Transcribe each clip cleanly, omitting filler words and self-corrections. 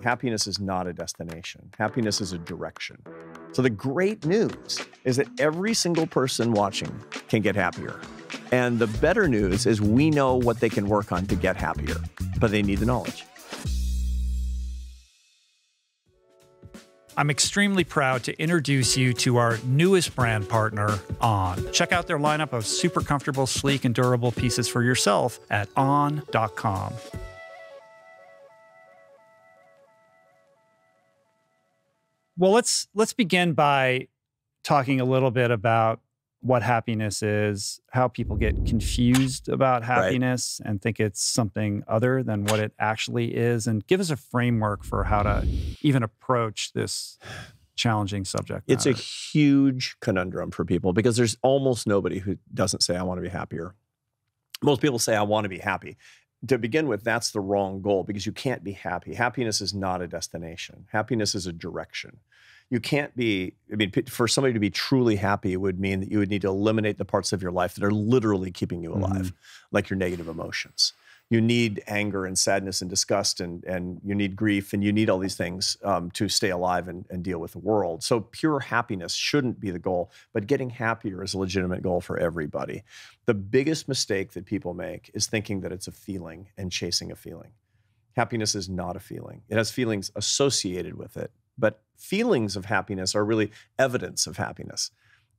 Happiness is not a destination. Happiness is a direction. So the great news is that every single person watching can get happier. And the better news is we know what they can work on to get happier, but they need the knowledge. I'm extremely proud to introduce you to our newest brand partner, On. Check out their lineup of super comfortable, sleek, and durable pieces for yourself at on.com. Well, let's begin by talking a little bit about what happiness is, how people get confused about happiness and think it's something other than what it actually is, and give us a framework for how to even approach this challenging subject matter. It's a huge conundrum for people because there's almost nobody who doesn't say, I want to be happier. Most people say, I want to be happy. To begin with, that's the wrong goal because you can't be happy. Happiness is not a destination. Happiness is a direction. You can't be, for somebody to be truly happy, it would mean that you would need to eliminate the parts of your life that are literally keeping you alive, like your negative emotions. You need anger and sadness and disgust and you need grief and you need all these things to stay alive and deal with the world. So pure happiness shouldn't be the goal, but getting happier is a legitimate goal for everybody. The biggest mistake that people make is thinking that it's a feeling and chasing a feeling. Happiness is not a feeling. It has feelings associated with it, but feelings of happiness are really evidence of happiness.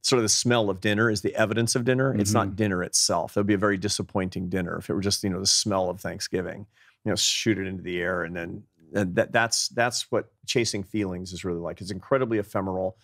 Sort of the smell of dinner is the evidence of dinner. It's not dinner itself. That would be a very disappointing dinner if it were just, the smell of Thanksgiving, shoot it into the air. And then that's what chasing feelings is really like. It's incredibly ephemeral.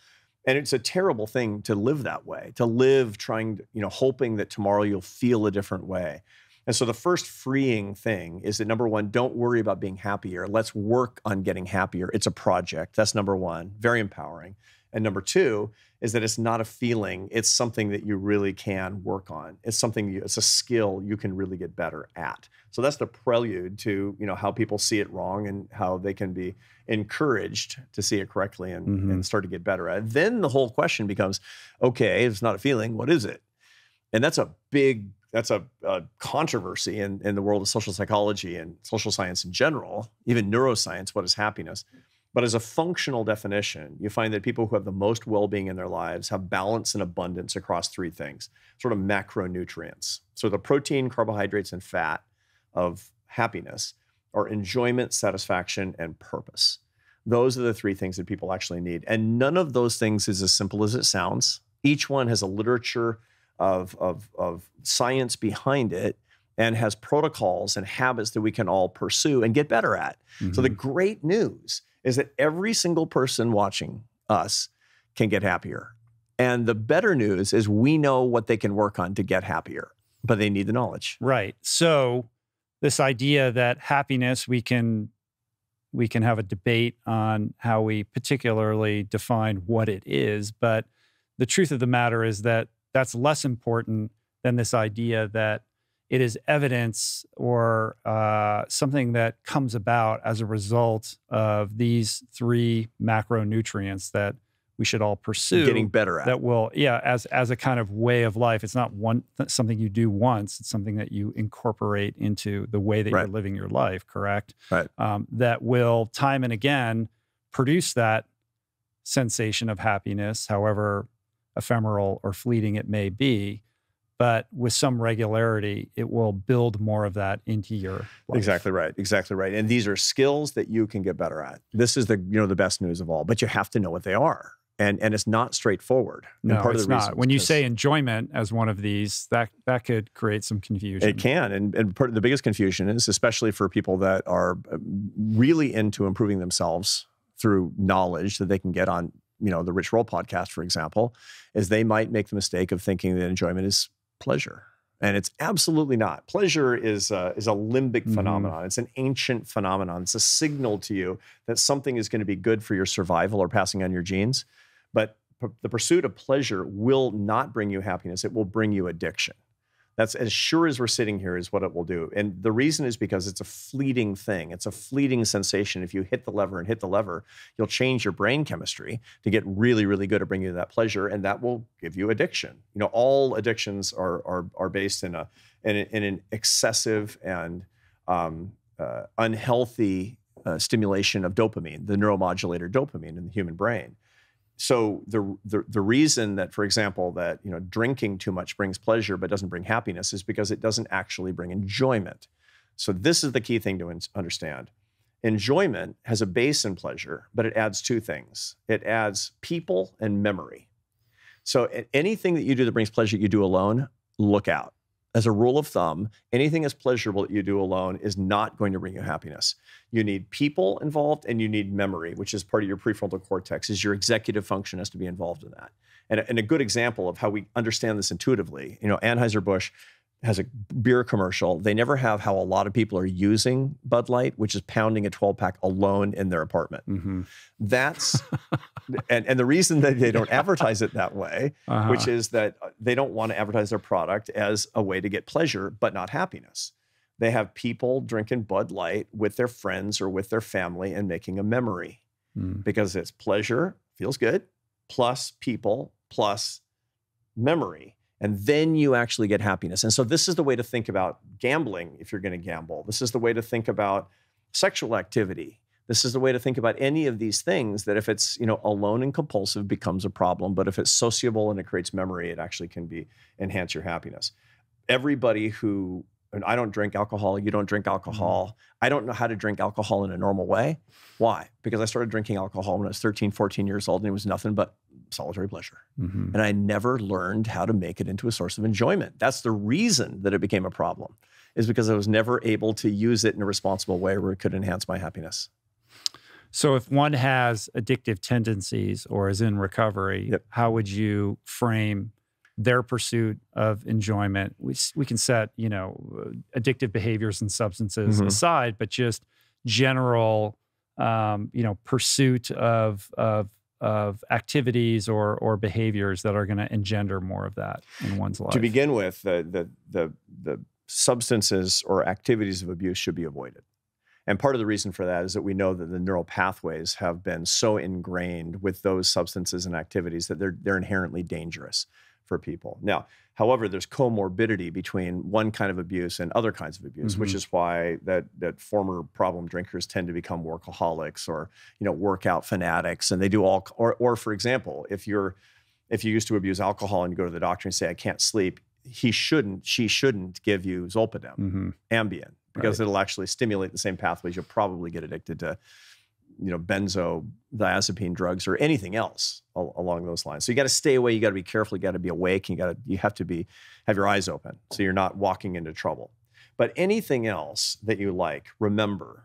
And it's a terrible thing to live that way, to live trying to, hoping that tomorrow you'll feel a different way. And so the first freeing thing is that, number one, don't worry about being happier. Let's work on getting happier. It's a project. That's number one, very empowering. And number two is that it's not a feeling. It's something that you really can work on. It's it's a skill you can really get better at. So that's the prelude to, how people see it wrong and how they can be encouraged to see it correctly and start to get better at it. Then the whole question becomes, okay, it's not a feeling. What is it? And that's a controversy in the world of social psychology and social science in general, even neuroscience. What is happiness? But as a functional definition, you find that people who have the most well-being in their lives have balance and abundance across three things, sort of macronutrients. So the protein, carbohydrates, and fat of happiness are enjoyment, satisfaction, and purpose. Those are the three things that people actually need. And none of those things is as simple as it sounds. Each one has a literature of science behind it and has protocols and habits that we can all pursue and get better at. So the great news is that every single person watching us can get happier. And the better news is we know what they can work on to get happier, but they need the knowledge. Right. So this idea that happiness, we can have a debate on how we particularly define what it is, but the truth of the matter is that that's less important than this idea that it is evidence or something that comes about as a result of these three macronutrients that we should all pursue. Getting better at. That will, as a kind of way of life. It's not something you do once. It's something that you incorporate into the way that you're living your life, correct? Right. That will time and again produce that sensation of happiness, however ephemeral or fleeting it may be. But with some regularity, it will build more of that into your life. Exactly right. Exactly right. And these are skills that you can get better at. This is the best news of all. But you have to know what they are, and it's not straightforward. No, and part it's of the not. When you say enjoyment as one of these, that could create some confusion. It can, and part of the biggest confusion is, especially for people that are really into improving themselves through knowledge that they can get on, the Rich Roll podcast, for example, is they might make the mistake of thinking that enjoyment is pleasure. And it's absolutely not. Pleasure is a limbic phenomenon. It's an ancient phenomenon. It's a signal to you that something is going to be good for your survival or passing on your genes. But the pursuit of pleasure will not bring you happiness. It will bring you addiction. That's as sure as we're sitting here is what it will do. And the reason is because it's a fleeting thing. It's a fleeting sensation. If you hit the lever, you'll change your brain chemistry to get really, really good at bringing you that pleasure, and that will give you addiction. All addictions are based in an excessive and unhealthy stimulation of dopamine, the neuromodulator dopamine in the human brain. So the reason that, for example, that drinking too much brings pleasure but doesn't bring happiness is because it doesn't actually bring enjoyment. So this is the key thing to understand. Enjoyment has a base in pleasure, but it adds two things. It adds people and memory. So anything that you do that brings pleasure that you do alone, look out. As a rule of thumb, anything that's pleasurable that you do alone is not going to bring you happiness. You need people involved and you need memory, which is part of your prefrontal cortex, is your executive function has to be involved in that. And a good example of how we understand this intuitively, Anheuser-Busch has a beer commercial. They never have how a lot of people are using Bud Light, which is pounding a 12-pack alone in their apartment. Mm-hmm. That's, and the reason that they don't advertise it that way, which is that they don't want to advertise their product as a way to get pleasure, but not happiness. They have people drinking Bud Light with their friends or with their family and making a memory because it's pleasure, feels good, plus people, plus memory. And then you actually get happiness. And so this is the way to think about gambling if you're going to gamble. This is the way to think about sexual activity. This is the way to think about any of these things, that if it's alone and compulsive becomes a problem, but if it's sociable and it creates memory, it actually can enhance your happiness. Everybody who, and I don't drink alcohol, you don't drink alcohol. I don't know how to drink alcohol in a normal way. Why? Because I started drinking alcohol when I was 13, 14 years old, and it was nothing but solitary pleasure. And I never learned how to make it into a source of enjoyment. That's the reason that it became a problem, is because I was never able to use it in a responsible way where it could enhance my happiness. So if one has addictive tendencies or is in recovery, how would you frame their pursuit of enjoyment? We can set, addictive behaviors and substances aside, but just general, pursuit of activities or behaviors that are going to engender more of that in one's life. To begin with, the substances or activities of abuse should be avoided. And part of the reason for that is that we know that the neural pathways have been so ingrained with those substances and activities that they're inherently dangerous for people. Now, however, there's comorbidity between one kind of abuse and other kinds of abuse, which is why that former problem drinkers tend to become workaholics or workout fanatics, and they do all. Or for example, if you used to abuse alcohol and you go to the doctor and say I can't sleep, she shouldn't give you Zolpidem, Ambien, because it'll actually stimulate the same pathways. You'll probably get addicted to benzodiazepine drugs or anything else along those lines. So you got to stay away. You got to be careful. You got to be awake. You have to have your eyes open so you're not walking into trouble. But anything else that you like, remember,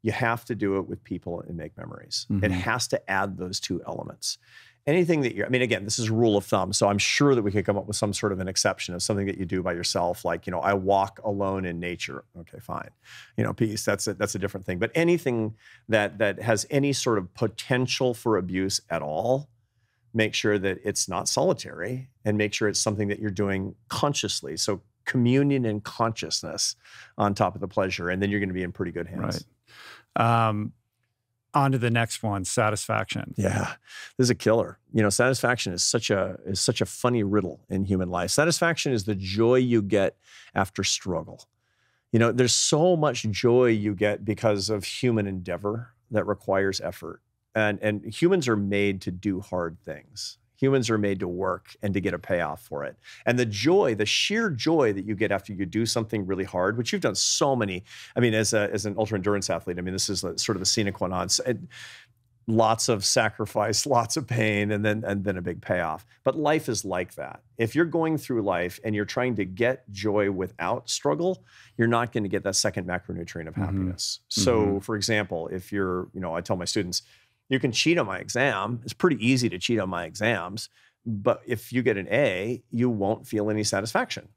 you have to do it with people and make memories. It has to add those two elements. Anything that again, this is a rule of thumb, so I'm sure that we could come up with some sort of an exception of something that you do by yourself, like, I walk alone in nature. Okay, fine. Peace, that's a different thing. But anything that has any sort of potential for abuse at all, make sure that it's not solitary and make sure it's something that you're doing consciously. So communion and consciousness on top of the pleasure, and then you're going to be in pretty good hands. Right. On to the next one, satisfaction. Yeah, this is a killer. Satisfaction is such a funny riddle in human life. Satisfaction is the joy you get after struggle. There's so much joy you get because of human endeavor that requires effort. And humans are made to do hard things. Humans are made to work and to get a payoff for it. And the sheer joy that you get after you do something really hard, which you've done so many, as an ultra endurance athlete, this is sort of the sine qua non. Lots of sacrifice, lots of pain, and then a big payoff. But life is like that. If you're going through life and you're trying to get joy without struggle, you're not going to get that second macronutrient of happiness. So for example, if you're, I tell my students, you can cheat on my exam. It's pretty easy to cheat on my exams. But if you get an A, you won't feel any satisfaction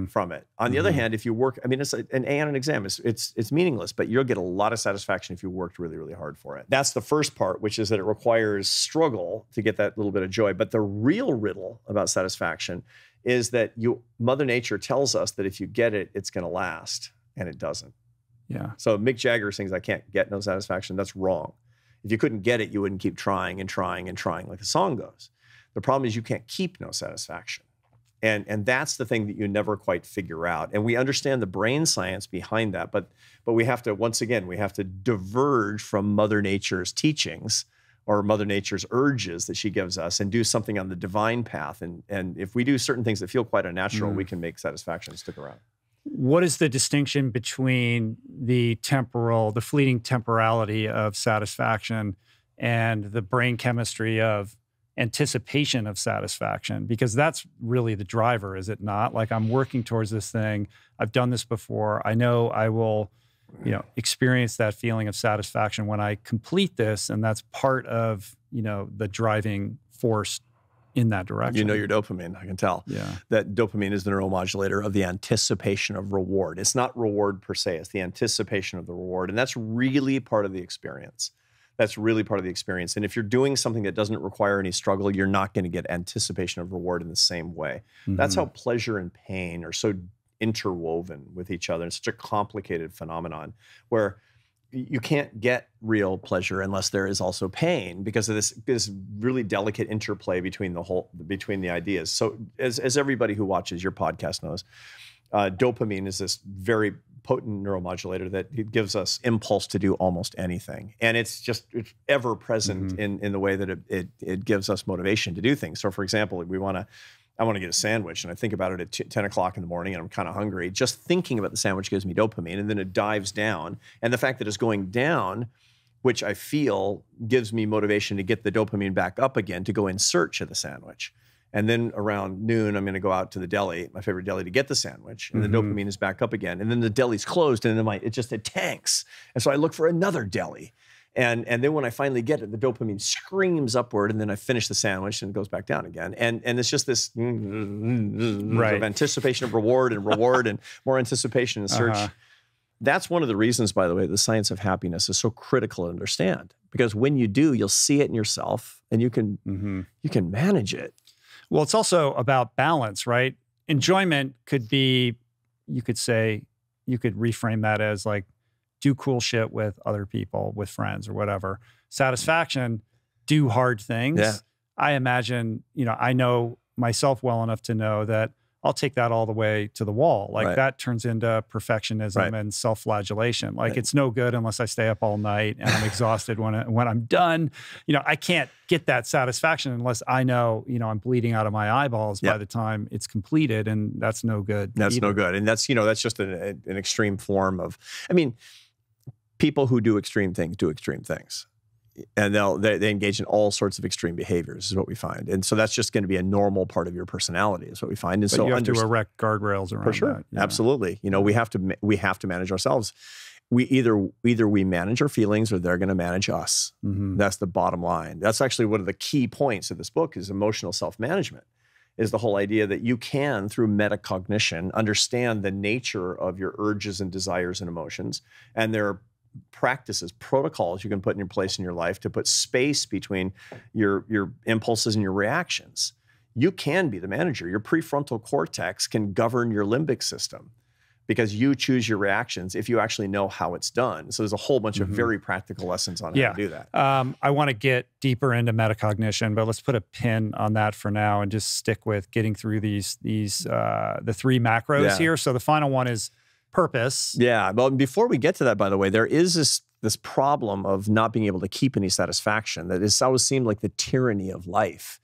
from it. On the other hand, if you work, it's an A on an exam. It's meaningless, but you'll get a lot of satisfaction if you worked really, really hard for it. That's the first part, which is that it requires struggle to get that little bit of joy. But the real riddle about satisfaction is that Mother Nature tells us that if you get it, it's going to last, and it doesn't. Yeah. So Mick Jagger sings, "I can't get no satisfaction." That's wrong. If you couldn't get it, you wouldn't keep trying and trying and trying like the song goes. The problem is you can't keep no satisfaction. And that's the thing that you never quite figure out. And we understand the brain science behind that, but we have to, once again, we have to diverge from Mother Nature's teachings or Mother Nature's urges that she gives us and do something on the divine path. And if we do certain things that feel quite unnatural, we can make satisfaction stick around. What is the distinction between the fleeting temporality of satisfaction and the brain chemistry of anticipation of satisfaction? Because that's really the driver, is it not? Like, I'm working towards this thing. I've done this before. I know I will, experience that feeling of satisfaction when I complete this. And that's part of, the driving force in that direction. You know your dopamine, I can tell. Yeah. That dopamine is the neuromodulator of the anticipation of reward. It's not reward per se, it's the anticipation of the reward. And that's really part of the experience. That's really part of the experience. And if you're doing something that doesn't require any struggle, you're not going to get anticipation of reward in the same way. Mm-hmm. That's how pleasure and pain are so interwoven with each other. It's such a complicated phenomenon where you can't get real pleasure unless there is also pain, because of this really delicate interplay between the ideas. So as everybody who watches your podcast knows, dopamine is this very potent neuromodulator that gives us impulse to do almost anything. And it's ever present in the way that it gives us motivation to do things. So for example, I want to get a sandwich, and I think about it at 10 o'clock in the morning, and I'm kind of hungry. Just thinking about the sandwich gives me dopamine, and then it dives down. And the fact that it's going down, which I feel gives me motivation to get the dopamine back up again, to go in search of the sandwich. And then around noon, I'm going to go out to the deli, my favorite deli, to get the sandwich. And the dopamine is back up again. And then the deli's closed, and then it tanks. And so I look for another deli. And then when I finally get it, the dopamine screams upward, and then I finish the sandwich and it goes back down again. And it's just this of anticipation of reward and more anticipation and search. That's one of the reasons, by the way, the science of happiness is so critical to understand. Because when you do, you'll see it in yourself, and you can manage it. Well, it's also about balance, right? Enjoyment could be, you could reframe that as like, do cool shit with other people, with friends or whatever. Satisfaction, do hard things. Yeah. I imagine, I know myself well enough to know that I'll take that all the way to the wall. Like that turns into perfectionism and self-flagellation. Like it's no good unless I stay up all night and I'm exhausted when I'm done. I can't get that satisfaction unless I know, I'm bleeding out of my eyeballs by the time it's completed, and that's no good. That's either. No good. And that's, that's just an extreme form of, people who do extreme things do extreme things. And they engage in all sorts of extreme behaviors is what we find. And so that's just going to be a normal part of your personality is what we find. And but so you have to erect guardrails around for sure. that. Yeah. Absolutely. We have to manage ourselves. We either we manage our feelings, or they're going to manage us. Mm-hmm. That's the bottom line. That's actually one of the key points of this book is emotional self-management, is the whole idea that you can, through metacognition, understand the nature of your urges and desires and emotions. And there are practices, protocols you can put in place in your life to put space between your impulses and your reactions. You can be the manager. Your prefrontal cortex can govern your limbic system because you choose your reactions if you actually know how it's done. So there's a whole bunch of very practical lessons on how to do that. I want to get deeper into metacognition, but let's put a pin on that for now and just stick with getting through the three macros here. So the final one is purpose. Yeah. Well, before we get to that, by the way, there is this problem of not being able to keep any satisfaction. That has always seemed like the tyranny of life.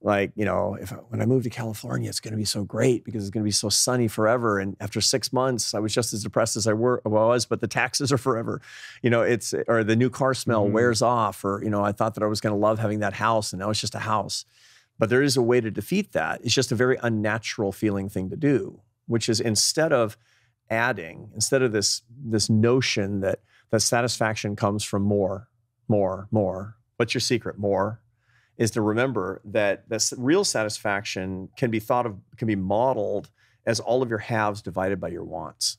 Like, when I move to California, it's going to be so great because it's going to be so sunny forever. And after 6 months, I was just as depressed as I was, but the taxes are forever. Or the new car smell wears off, or, I thought that I was going to love having that house, and now it's just a house. But there is a way to defeat that. It's just a very unnatural feeling thing to do, which is instead of this notion that satisfaction comes from more. What's your secret? More is to remember that this real satisfaction can be modeled as all of your haves divided by your wants.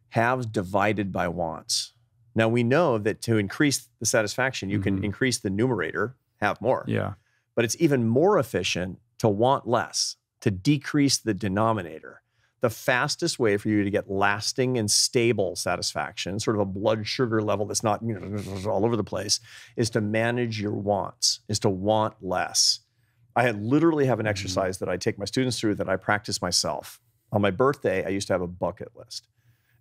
Haves divided by wants. Now we know that to increase the satisfaction, you can increase the numerator, have more. Yeah. But it's even more efficient to want less, to decrease the denominator. The fastest way for you to get lasting and stable satisfaction, sort of a blood sugar level that's not all over the place, is to manage your wants, is to want less. I literally have an exercise that I take my students through that I practice myself. On my birthday, I used to have a bucket list.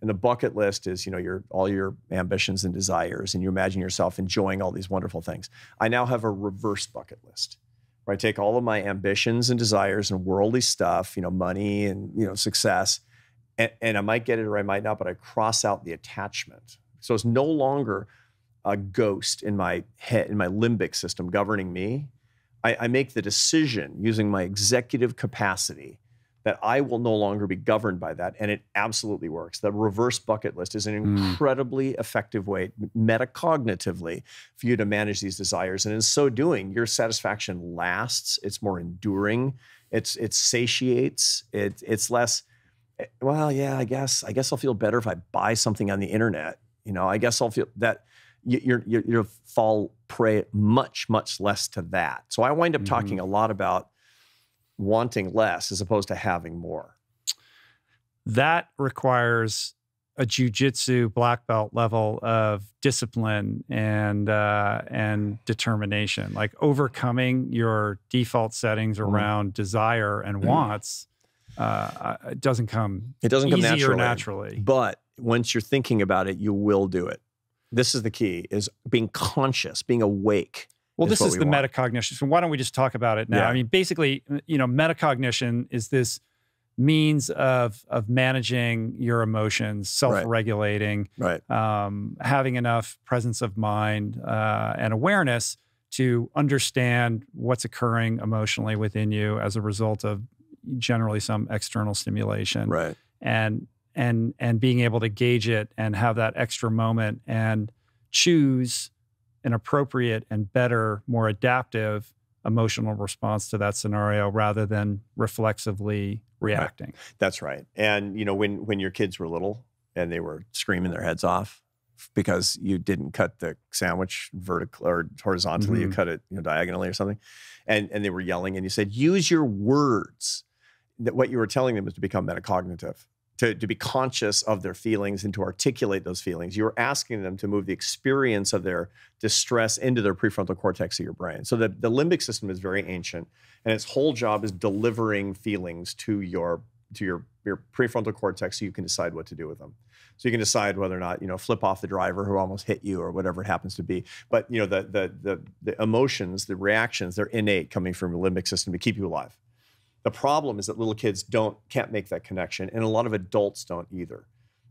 And the bucket list is, all your ambitions and desires, and you imagine yourself enjoying all these wonderful things. I now have a reverse bucket list where I take all of my ambitions and desires and worldly stuff, money and, success, and I might get it or I might not, but I cross out the attachment. So it's no longer a ghost in my head, in my limbic system governing me. I make the decision using my executive capacity that I will no longer be governed by that, and it absolutely works. The reverse bucket list is an incredibly effective way, metacognitively, for you to manage these desires. And in so doing, your satisfaction lasts. It's more enduring. It satiates. It's less. Well, yeah, I guess I'll feel better if I buy something on the internet. I guess I'll feel that you'll fall prey much, much less to that. So I wind up talking a lot about wanting less as opposed to having more. That requires a jujitsu black belt level of discipline and determination, like overcoming your default settings around desire and wants. It doesn't come naturally. But once you're thinking about it, you will do it. This is the key, is being conscious, being awake. Well, this is the metacognition. So why don't we just talk about it now? Yeah. I mean, basically, metacognition is this means of managing your emotions, self-regulating, having enough presence of mind and awareness to understand what's occurring emotionally within you as a result of generally some external stimulation, and being able to gauge it and have that extra moment and choose an appropriate and better, more adaptive emotional response to that scenario rather than reflexively reacting. Right. That's right. And when your kids were little and they were screaming their heads off because you didn't cut the sandwich vertically or horizontally, you cut it diagonally or something, and they were yelling, and you said, use your words. That what you were telling them is to become metacognitive. To be conscious of their feelings and to articulate those feelings. You're asking them to move the experience of their distress into their prefrontal cortex of your brain. So the limbic system is very ancient, and its whole job is delivering feelings to your prefrontal cortex so you can decide what to do with them. So you can decide whether or not, flip off the driver who almost hit you or whatever it happens to be. But the emotions, the reactions, they're innate, coming from your limbic system to keep you alive. The problem is that little kids can't make that connection, and a lot of adults don't either.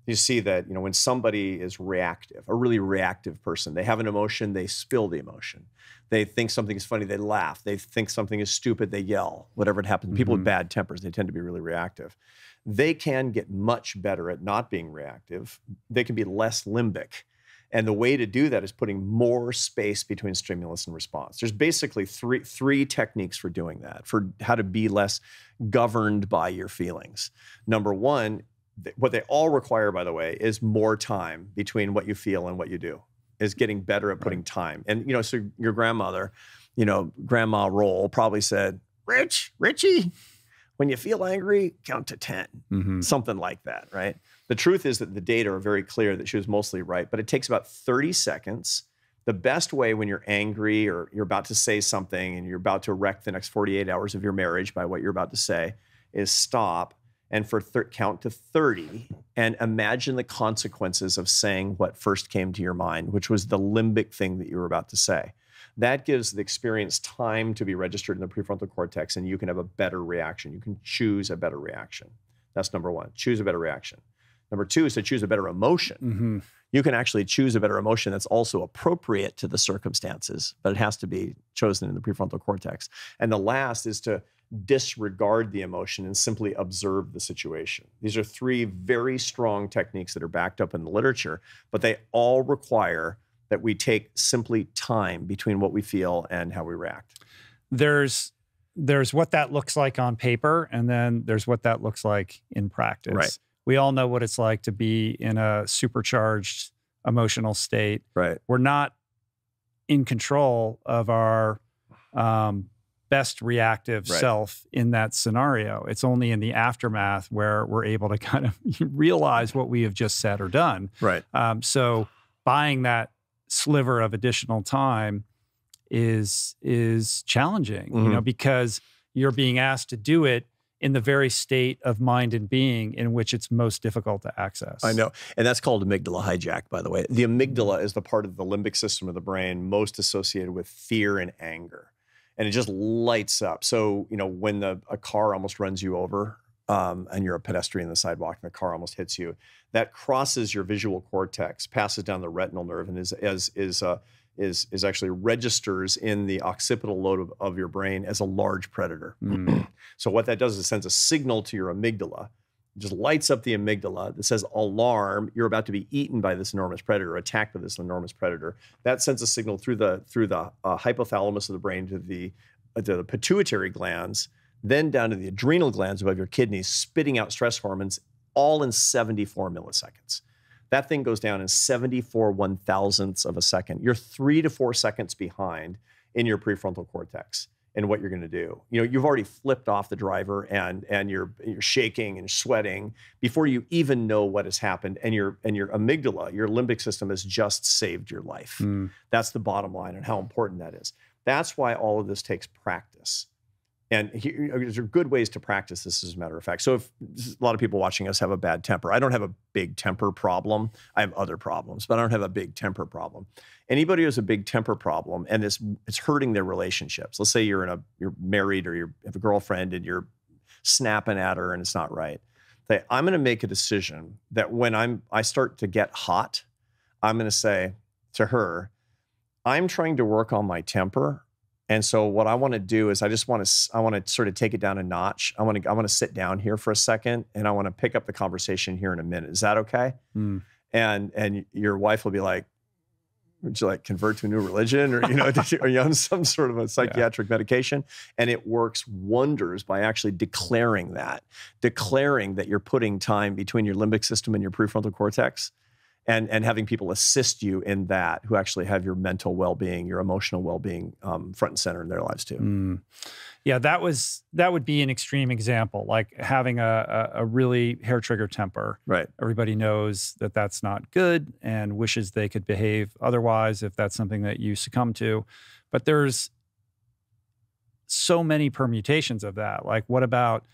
You see that, when somebody is reactive, a really reactive person, they have an emotion, they spill the emotion. They think something is funny, they laugh. They think something is stupid, they yell, whatever it happens. People with bad tempers, they tend to be really reactive. They can get much better at not being reactive. They can be less limbic. And the way to do that is putting more space between stimulus and response. There's basically three techniques for doing that, for how to be less governed by your feelings. Number one, what they all require, by the way, is more time between what you feel and what you do, is getting better at putting time. And, so your grandmother, Grandma Roll probably said, Richie, when you feel angry, count to 10, something like that, right? The truth is that the data are very clear that she was mostly right, but it takes about 30 seconds. The best way when you're angry or you're about to say something and you're about to wreck the next 48 hours of your marriage by what you're about to say is stop and count to 30 and imagine the consequences of saying what first came to your mind, which was the limbic thing that you were about to say. That gives the experience time to be registered in the prefrontal cortex, and you can have a better reaction. You can choose a better reaction. That's number one, choose a better reaction. Number two is to choose a better emotion. You can actually choose a better emotion that's also appropriate to the circumstances, but it has to be chosen in the prefrontal cortex. And the last is to disregard the emotion and simply observe the situation. These are three very strong techniques that are backed up in the literature, but they all require that we take simply time between what we feel and how we react. There's what that looks like on paper, and then there's what that looks like in practice. Right. We all know what it's like to be in a supercharged emotional state. Right. We're not in control of our best reactive self in that scenario. It's only in the aftermath where we're able to kind of realize what we have just said or done. Right. So buying that sliver of additional time is challenging, Mm-hmm. because you're being asked to do it in the very state of mind and being in which it's most difficult to access. I know. And that's called amygdala hijack, by the way. The amygdala is the part of the limbic system of the brain most associated with fear and anger. And it just lights up. So, when a car almost runs you over, and you're a pedestrian on the sidewalk and the car almost hits you, that crosses your visual cortex, passes down the retinal nerve, and is actually registers in the occipital lobe of your brain as a large predator. So what that does is it sends a signal to your amygdala. It just lights up the amygdala that says, alarm, you're about to be eaten by this enormous predator, attacked by this enormous predator. That sends a signal through the hypothalamus of the brain to the pituitary glands, then down to the adrenal glands above your kidneys, spitting out stress hormones, all in 74 milliseconds. That thing goes down in 74 one-thousandths of a second. You're 3 to 4 seconds behind in your prefrontal cortex in what you're going to do. You've already flipped off the driver and you're shaking and sweating before you even know what has happened. And your amygdala, your limbic system, has just saved your life. That's the bottom line and how important that is. That's why all of this takes practice. And there are good ways to practice this, as a matter of fact. So if a lot of people watching us have a bad temper, I don't have a big temper problem. I have other problems, but I don't have a big temper problem. Anybody who has a big temper problem and it's hurting their relationships. Let's say you're married or you have a girlfriend and you're snapping at her and it's not right. Say, I'm going to make a decision that when I start to get hot, I'm going to say to her, I'm trying to work on my temper. And so what I want to do is I want to sort of take it down a notch. I want to sit down here for a second and I want to pick up the conversation here in a minute. Is that okay? And your wife will be like, would you like convert to a new religion or, are you on some sort of a psychiatric medication? And it works wonders by actually declaring that you're putting time between your limbic system and your prefrontal cortex. And having people assist you in that who actually have your mental well-being, your emotional well-being front and center in their lives too. Yeah, that would be an extreme example, like having a really hair trigger temper. Right. Everybody knows that that's not good and wishes they could behave otherwise if that's something that you succumb to. But there's so many permutations of that. Like, what about,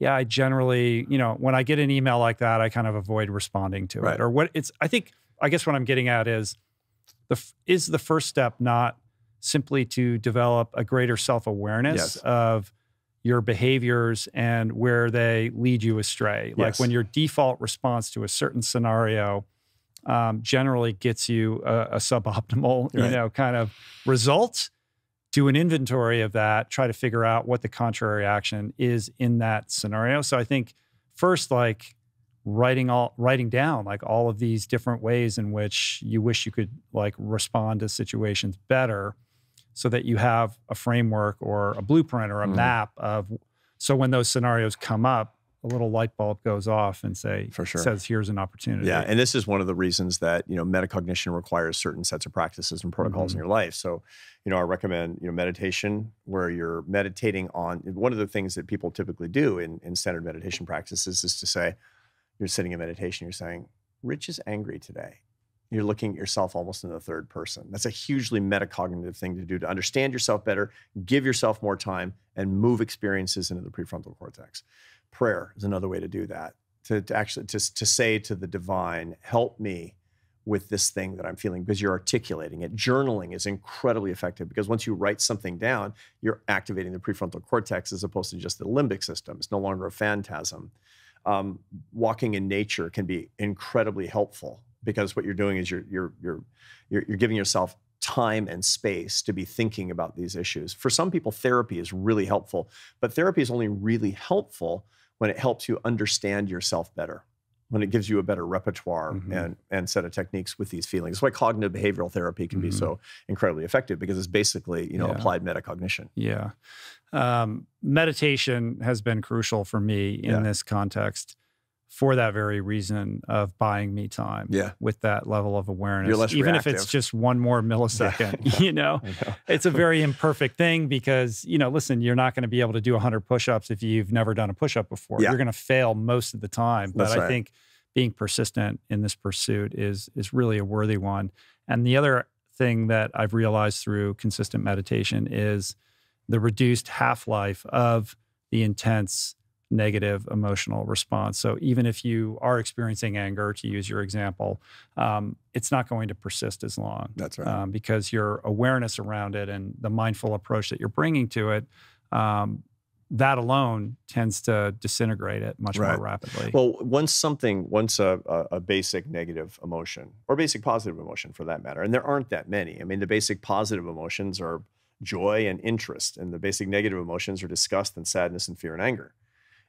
I generally, when I get an email like that, I kind of avoid responding to it. Or I guess what I'm getting at is the first step not simply to develop a greater self-awareness of your behaviors and where they lead you astray. Like when your default response to a certain scenario generally gets you a suboptimal, kind of result. Do an inventory of that, try to figure out what the contrary action is in that scenario. So I think first, like writing down like all of these different ways in which you wish you could like respond to situations better so that you have a framework or a blueprint or a map of, so when those scenarios come up, a little light bulb goes off and says, here's an opportunity. Yeah, and this is one of the reasons that, metacognition requires certain sets of practices and protocols in your life. So, I recommend, meditation where you're meditating on, one of the things that people typically do in standard meditation practices is to say, you're sitting in meditation, you're saying, Rich is angry today. You're looking at yourself almost in the third person. That's a hugely metacognitive thing to do to understand yourself better, give yourself more time, and move experiences into the prefrontal cortex. Prayer is another way to do that. To actually say to the divine, help me with this thing that I'm feeling, because you're articulating it. Journaling is incredibly effective because once you write something down, you're activating the prefrontal cortex as opposed to just the limbic system. It's no longer a phantasm. Walking in nature can be incredibly helpful because what you're doing is you're giving yourself time and space to be thinking about these issues. For some people, therapy is really helpful, but therapy is only really helpful when it helps you understand yourself better, when it gives you a better repertoire and set of techniques with these feelings. That's why cognitive behavioral therapy can be so incredibly effective, because it's basically, applied metacognition. Yeah. Meditation has been crucial for me in this context for that very reason of buying me time with that level of awareness. You're less even reactive. if it's just one more millisecond, I know. It's a very imperfect thing because, listen, you're not going to be able to do 100 push-ups if you've never done a push-up before. You're going to fail most of the time. But I think being persistent in this pursuit is really a worthy one. And the other thing that I've realized through consistent meditation is the reduced half-life of the intense negative emotional response. So even if you are experiencing anger, to use your example, it's not going to persist as long. That's right. Because your awareness around it and the mindful approach that you're bringing to it, that alone tends to disintegrate it much more rapidly. Well, once a basic negative emotion, or basic positive emotion for that matter, and there aren't that many. I mean, the basic positive emotions are joy and interest, and the basic negative emotions are disgust and sadness and fear and anger.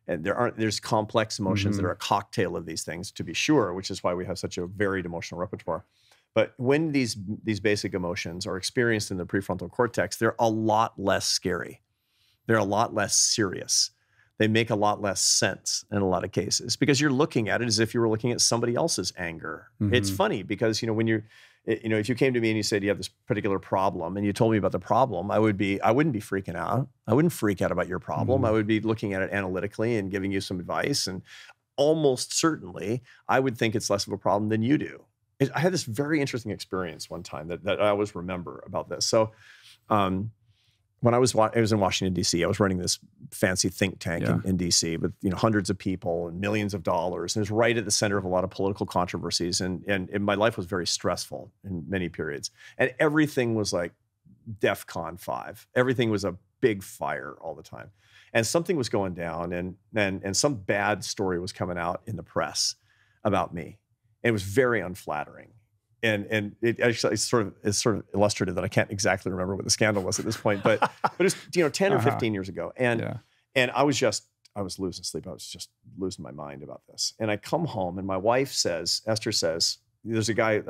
And there's complex emotions that are a cocktail of these things, to be sure, which is why we have such a varied emotional repertoire. But when these basic emotions are experienced in the prefrontal cortex, they're a lot less scary. They're a lot less serious. They make a lot less sense in a lot of cases because you're looking at it as if you were looking at somebody else's anger. It's funny because, when if you came to me and you said you have this particular problem and you told me about the problem, I wouldn't be freaking out. I wouldn't freak out about your problem. I would be looking at it analytically and giving you some advice. And almost certainly, I would think it's less of a problem than you do. I had this very interesting experience one time that I always remember about this. So, when I was in Washington, D.C., I was running this fancy think tank in D.C. with hundreds of people and millions of dollars. And it was right at the center of a lot of political controversies. And my life was very stressful in many periods. And everything was like DEFCON 5. Everything was a big fire all the time. And something was going down and some bad story was coming out in the press about me. And it was very unflattering. And it actually is sort of illustrative that I can't exactly remember what the scandal was at this point, but it was 10 or 15 years ago, and I was losing sleep. I was just losing my mind about this. And I come home, and my wife Esther says, there's a guy,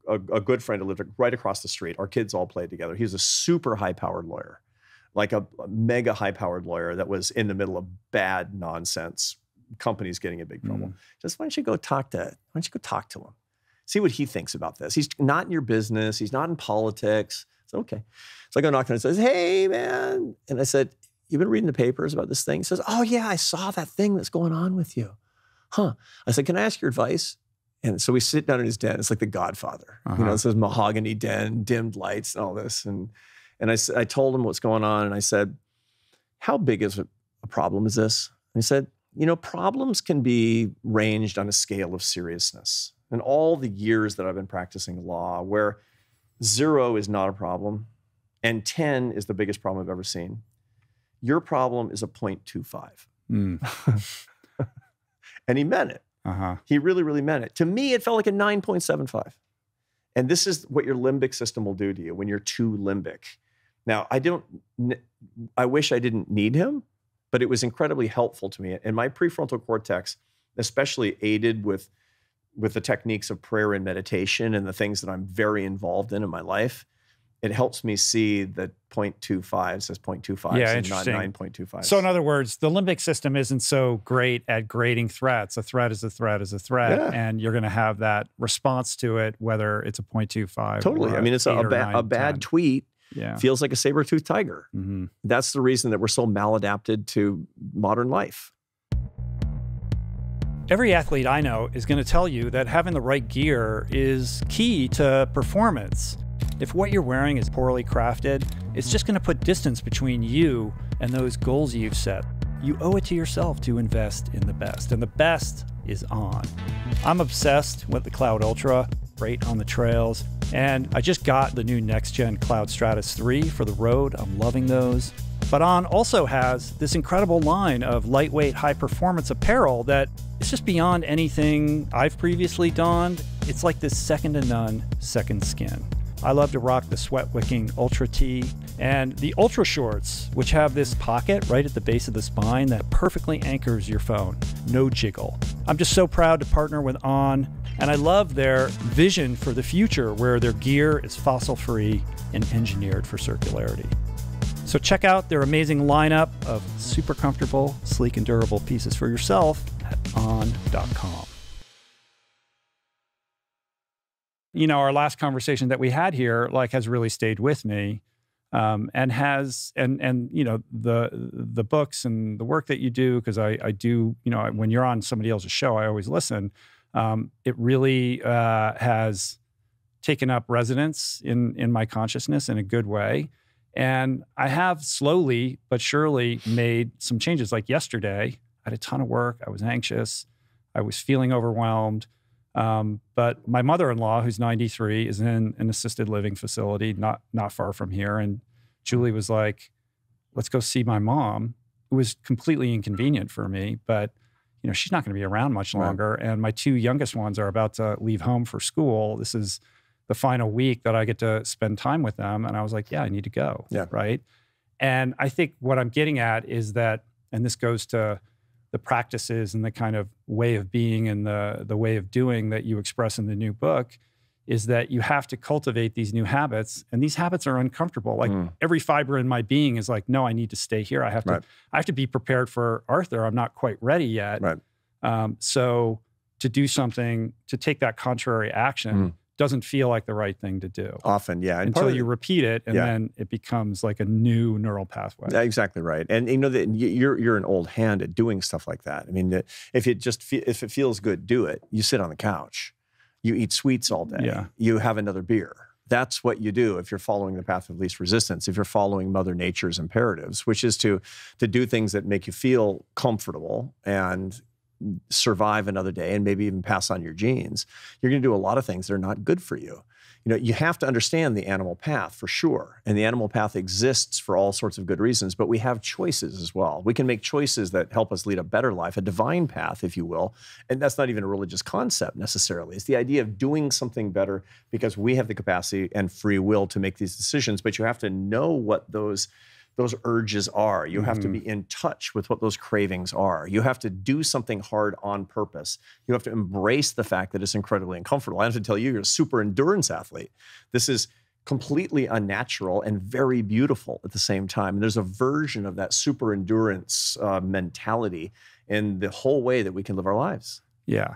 a good friend who lived right across the street. Our kids all played together. He was a super high-powered lawyer, like a mega high-powered lawyer that was in the middle of bad nonsense, companies getting in big trouble. Just why don't you go talk to him? See what he thinks about this. He's not in your business. He's not in politics. It's okay. So I go knock on and says, "Hey, man." And I said, "You've been reading the papers about this thing?" He says, "Oh, yeah, I saw that thing that's going on with you." Huh. I said, "Can I ask your advice?" And so we sit down in his den. It's like The Godfather. It's this mahogany den, dimmed lights and all this. And I told him what's going on. And I said, "How big is a problem is this?" And he said, "Problems can be ranged on a scale of seriousness. And all the years that I've been practicing law, where 0 is not a problem and 10 is the biggest problem I've ever seen, your problem is a 0.25. And he meant it. He really, really meant it. To me, it felt like a 9.75. And this is what your limbic system will do to you when you're too limbic. Now, I wish I didn't need him, but it was incredibly helpful to me. And my prefrontal cortex, especially aided with the techniques of prayer and meditation and the things that I'm very involved in my life, it helps me see that 0.25 says 0.25 and not 9.25. So in other words, the limbic system isn't so great at grading threats. A threat is a threat is a threat. Yeah. And you're going to have that response to it, whether it's a 0.25 Totally. I mean, it's a bad tweet. Feels like a saber-toothed tiger. That's the reason that we're so maladapted to modern life. Every athlete I know is going to tell you that having the right gear is key to performance. If what you're wearing is poorly crafted, it's just going to put distance between you and those goals you've set. You owe it to yourself to invest in the best, and the best is On. I'm obsessed with the Cloud Ultra, great on the trails, and I just got the new next-gen Cloud Stratus 3 for the road. I'm loving those. But On also has this incredible line of lightweight, high-performance apparel that is just beyond anything I've previously donned. It's like this second-to-none second skin. I love to rock the sweat-wicking Ultra Tee and the Ultra Shorts, which have this pocket right at the base of the spine that perfectly anchors your phone. No jiggle. I'm just so proud to partner with On, and I love their vision for the future where their gear is fossil-free and engineered for circularity. So check out their amazing lineup of super comfortable, sleek, and durable pieces for yourself at on.com. Our last conversation that we had here, has really stayed with me, and the books and the work that you do, because I do, when you're on somebody else's show, I always listen. It really has taken up residence in my consciousness in a good way. And I have slowly but surely made some changes. Like yesterday, I had a ton of work. I was anxious. I was feeling overwhelmed. But my mother-in-law, who's 93, is in an assisted living facility not far from here. And Julie was like, let's go see my mom. It was completely inconvenient for me, but she's not going to be around much longer. Right. And my two youngest ones are about to leave home for school. This is the final week that I get to spend time with them. And I was like, yeah, I need to go. Yeah. Right. And I think what I'm getting at is that, and this goes to the practices and the kind of way of being and the way of doing that you express in the new book, is that you have to cultivate these new habits. And these habits are uncomfortable. Like every fiber in my being is like, no, I need to stay here. I have to be prepared for Arthur. I'm not quite ready yet. Right. So to do something, to take that contrary action doesn't feel like the right thing to do. Often, yeah. And until you repeat it, and then it becomes like a new neural pathway. Exactly right. And that you're an old hand at doing stuff like that. I mean, if it feels good, do it. You sit on the couch. You eat sweets all day. Yeah. You have another beer. That's what you do if you're following the path of least resistance, if you're following Mother Nature's imperatives, which is to do things that make you feel comfortable and survive another day and maybe even pass on your genes. You're going to do a lot of things that are not good for you. You have to understand the animal path for sure. And the animal path exists for all sorts of good reasons, but we have choices as well. We can make choices that help us lead a better life, a divine path, if you will. And that's not even a religious concept necessarily. It's the idea of doing something better because we have the capacity and free will to make these decisions, but you have to know what those urges are. You have to be in touch with what those cravings are. You have to do something hard on purpose. You have to embrace the fact that it's incredibly uncomfortable. I have to tell you, you're a super endurance athlete. This is completely unnatural and very beautiful at the same time. And there's a version of that super endurance mentality in the whole way that we can live our lives. Yeah.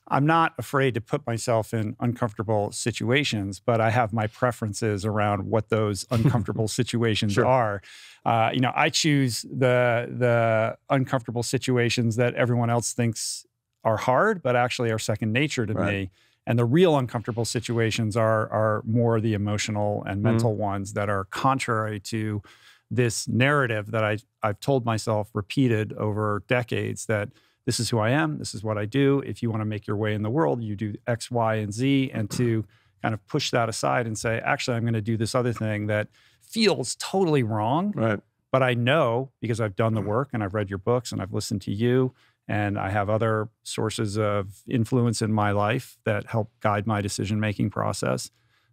I'm not afraid to put myself in uncomfortable situations, but I have my preferences around what those uncomfortable situations are. I choose the uncomfortable situations that everyone else thinks are hard, but actually are second nature to me. And the real uncomfortable situations are more the emotional and mental ones that are contrary to this narrative that I've told myself repeated over decades, that this is who I am. This is what I do. If you want to make your way in the world, you do X, Y, and Z. And to kind of push that aside and say, actually, I'm going to do this other thing that feels totally wrong. Right. But I know, because I've done the work and I've read your books and I've listened to you, and I have other sources of influence in my life that help guide my decision-making process,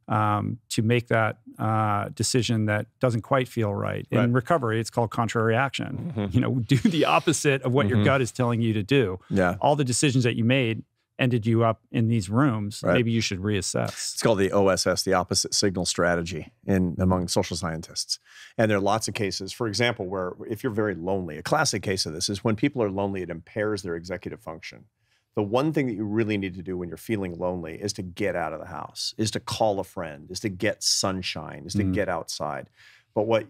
to make that decision that doesn't quite feel right. In recovery, it's called contrary action. Do the opposite of what your gut is telling you to do. Yeah. All the decisions that you made ended you up in these rooms. Maybe you should reassess. It's called the OSS, the opposite signal strategy, among social scientists. And there are lots of cases, for example, where if you're very lonely, a classic case of this is when people are lonely, it impairs their executive function. The one thing that you really need to do when you're feeling lonely is to get out of the house, is to call a friend, is to get sunshine, is to get outside. But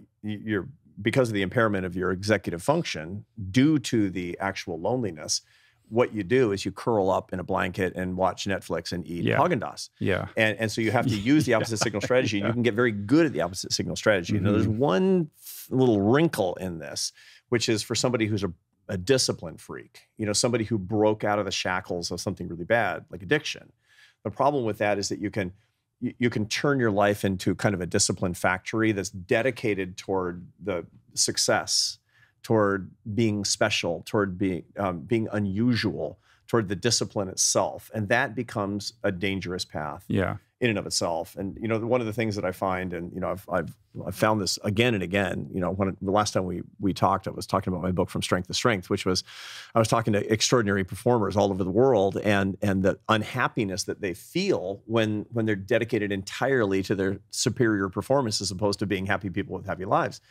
because of the impairment of your executive function due to the actual loneliness, what you do is you curl up in a blanket and watch Netflix and eat Haagen-Dazs. Yeah. And so you have to use the opposite signal strategy. And you can get very good at the opposite signal strategy. There's one little wrinkle in this, which is for somebody who's a discipline freak, somebody who broke out of the shackles of something really bad, like addiction. The problem with that is that you can turn your life into kind of a discipline factory that's dedicated toward the success, toward being special, toward being unusual, toward the discipline itself. And that becomes a dangerous path in and of itself. And, one of the things that I find, and, I've found this again and again, when the last time we talked, I was talking about my book From Strength to Strength, which was, I was talking to extraordinary performers all over the world, and the unhappiness that they feel when they're dedicated entirely to their superior performance as opposed to being happy people with happy lives.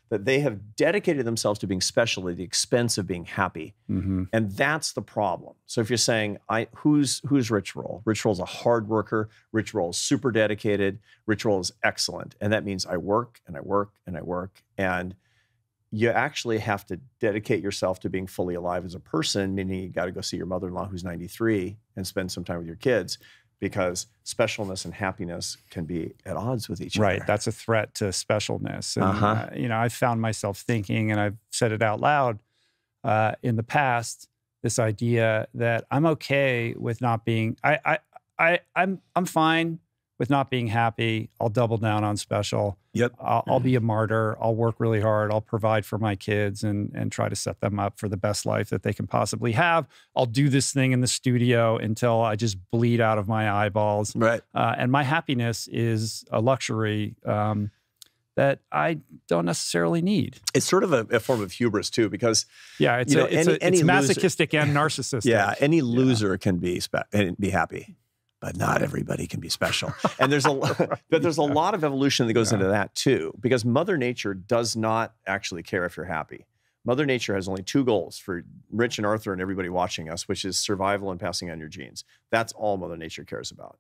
That they have dedicated themselves to being special at the expense of being happy. And that's the problem. So if you're saying, who's Rich Roll? Rich Roll's a hard worker. Rich Roll is super dedicated. Rich Roll is excellent. And that means I work and I work and I work. And you actually have to dedicate yourself to being fully alive as a person, meaning you got to go see your mother-in-law who's 93 and spend some time with your kids. because specialness and happiness can be at odds with each other. Right. That's a threat to specialness. And, you know, I've found myself thinking, and I've said it out loud in the past, this idea that I'm okay with not being, I'm fine with not being happy. I'll double down on special. Yep. I'll be a martyr. I'll work really hard. I'll provide for my kids and try to set them up for the best life that they can possibly have. I'll do this thing in the studio until I just bleed out of my eyeballs. Right. And my happiness is a luxury that I don't necessarily need. It's sort of a form of hubris too, because it's masochistic and narcissistic. Yeah, any loser can be happy, but not everybody can be special. And there's a lot of evolution that goes into that too, because Mother Nature does not actually care if you're happy. Mother Nature has only two goals for Rich and Arthur and everybody watching us, which is survival and passing on your genes. That's all Mother Nature cares about.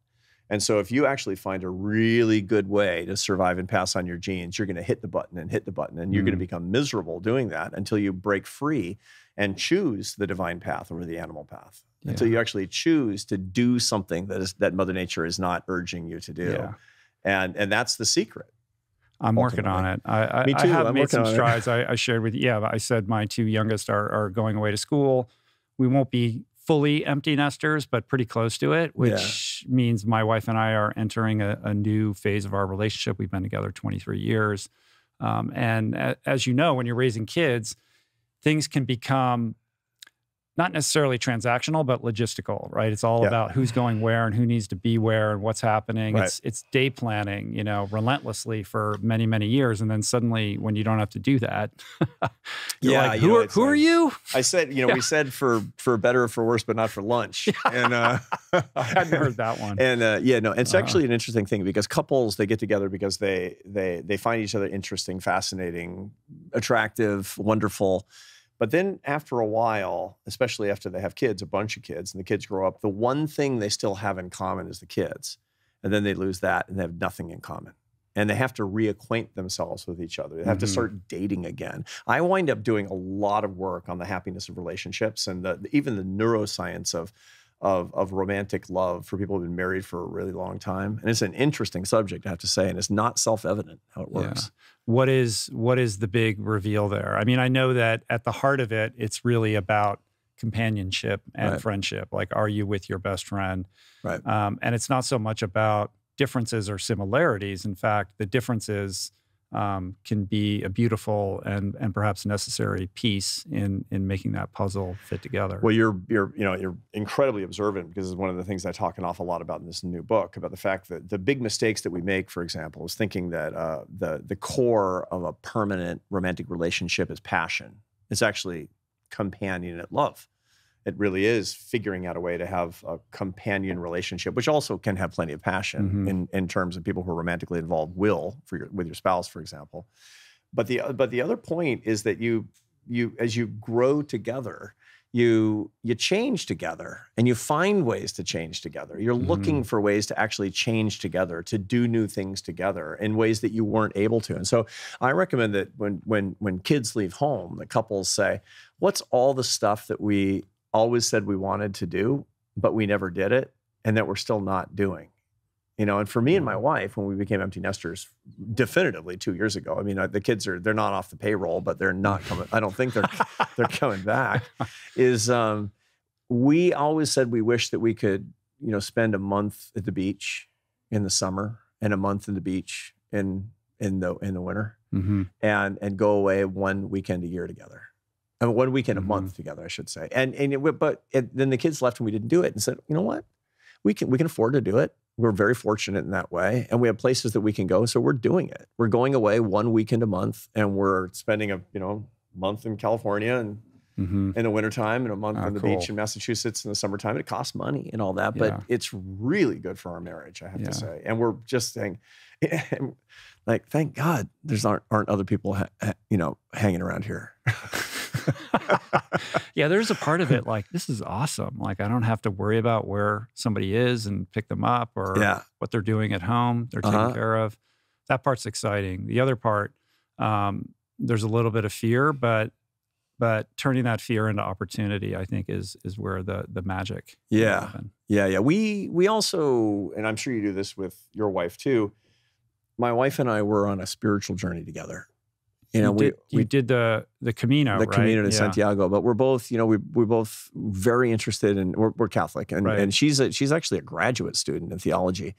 And so if you actually find a really good way to survive and pass on your genes, you're going to hit the button, and you're going to become miserable doing that until you break free and choose the divine path over the animal path. Yeah. Until you actually choose to do something that Mother Nature is not urging you to do. Yeah. And that's the secret. I'm working on it. Me too. I have made some strides. I shared with you. Yeah, I said my two youngest are going away to school. We won't be fully empty nesters, but pretty close to it, which means my wife and I are entering a new phase of our relationship. We've been together 23 years. And as you know, when you're raising kids, things can become not necessarily transactional, but logistical, right? It's all about who's going where and who needs to be where and what's happening. Right. It's day planning, you know, relentlessly for many, many years. And then suddenly when you don't have to do that, you're like, who are you? I said, we said for better or for worse, but not for lunch. And I hadn't heard that one. And it's actually an interesting thing, because couples, they get together because they find each other interesting, fascinating, attractive, wonderful. But then after a while, especially after they have kids, a bunch of kids, and the kids grow up, the one thing they still have in common is the kids. And then they lose that and they have nothing in common. And they have to reacquaint themselves with each other. They have to start dating again. I wind up doing a lot of work on the happiness of relationships and even the neuroscience of romantic love for people who've been married for a really long time. And it's an interesting subject, I have to say, and it's not self-evident how it works. Yeah. What is the big reveal there? I mean, I know that at the heart of it, it's really about companionship and friendship. Like, are you with your best friend? Right. And it's not so much about differences or similarities. In fact, the differences can be a beautiful and perhaps necessary piece in making that puzzle fit together. Well, you're incredibly observant, because it's one of the things I talk an awful lot about in this new book, about the fact that the big mistakes that we make, for example, is thinking that the core of a permanent romantic relationship is passion. It's actually companionate love. It really is figuring out a way to have a companion relationship, which also can have plenty of passion in terms of people who are romantically involved with your spouse, for example. But the other point is that you as you grow together, you change together, and you find ways to change together. You're looking for ways to actually change together, to do new things together in ways that you weren't able to. And so I recommend that when kids leave home, the couples say, what's all the stuff that we always said we wanted to do, but we never did it, and that we're still not doing? And for me and my wife, when we became empty nesters, definitively 2 years ago, I mean, the kids they're not off the payroll, but they're not coming. I don't think they're coming back. We always said we wish that we could, spend a month at the beach in the summer and a month in the beach in the winter, and go away one weekend a year together. I mean, 1 weekend a month together, I should say. And then the kids left and we didn't do it, and said, you know what? We can afford to do it. We're very fortunate in that way. And we have places that we can go. So we're doing it. We're going away 1 weekend a month, and we're spending a month in California and in the wintertime, and a month on the beach in Massachusetts in the summertime. It costs money and all that, but it's really good for our marriage, I have to say. And we're just saying, like, thank God aren't other people hanging around here. Yeah, there's a part of it like, this is awesome. Like, I don't have to worry about where somebody is and pick them up, or what they're doing at home. They're taken care of. That part's exciting. The other part, there's a little bit of fear, but but turning that fear into opportunity, I think, is where the magic can happen. Yeah. We also, and I'm sure you do this with your wife too. My wife and I were on a spiritual journey together. We did the Camino, the Camino de Santiago, but we're both, we're both very interested in, we're Catholic, and she's actually a graduate student in theology.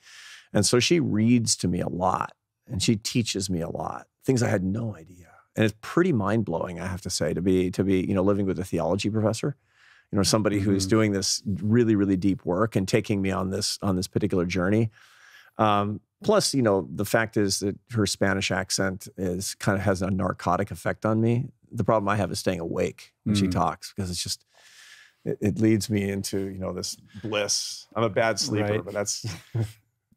And so she reads to me a lot and she teaches me a lot, things I had no idea. And it's pretty mind blowing, I have to say, to be, living with a theology professor, somebody who's doing this really, really deep work and taking me on this particular journey. Plus, the fact is that her Spanish accent has a narcotic effect on me. The problem I have is staying awake when she talks, because it's just, it leads me into, this bliss. I'm a bad sleeper, but that's...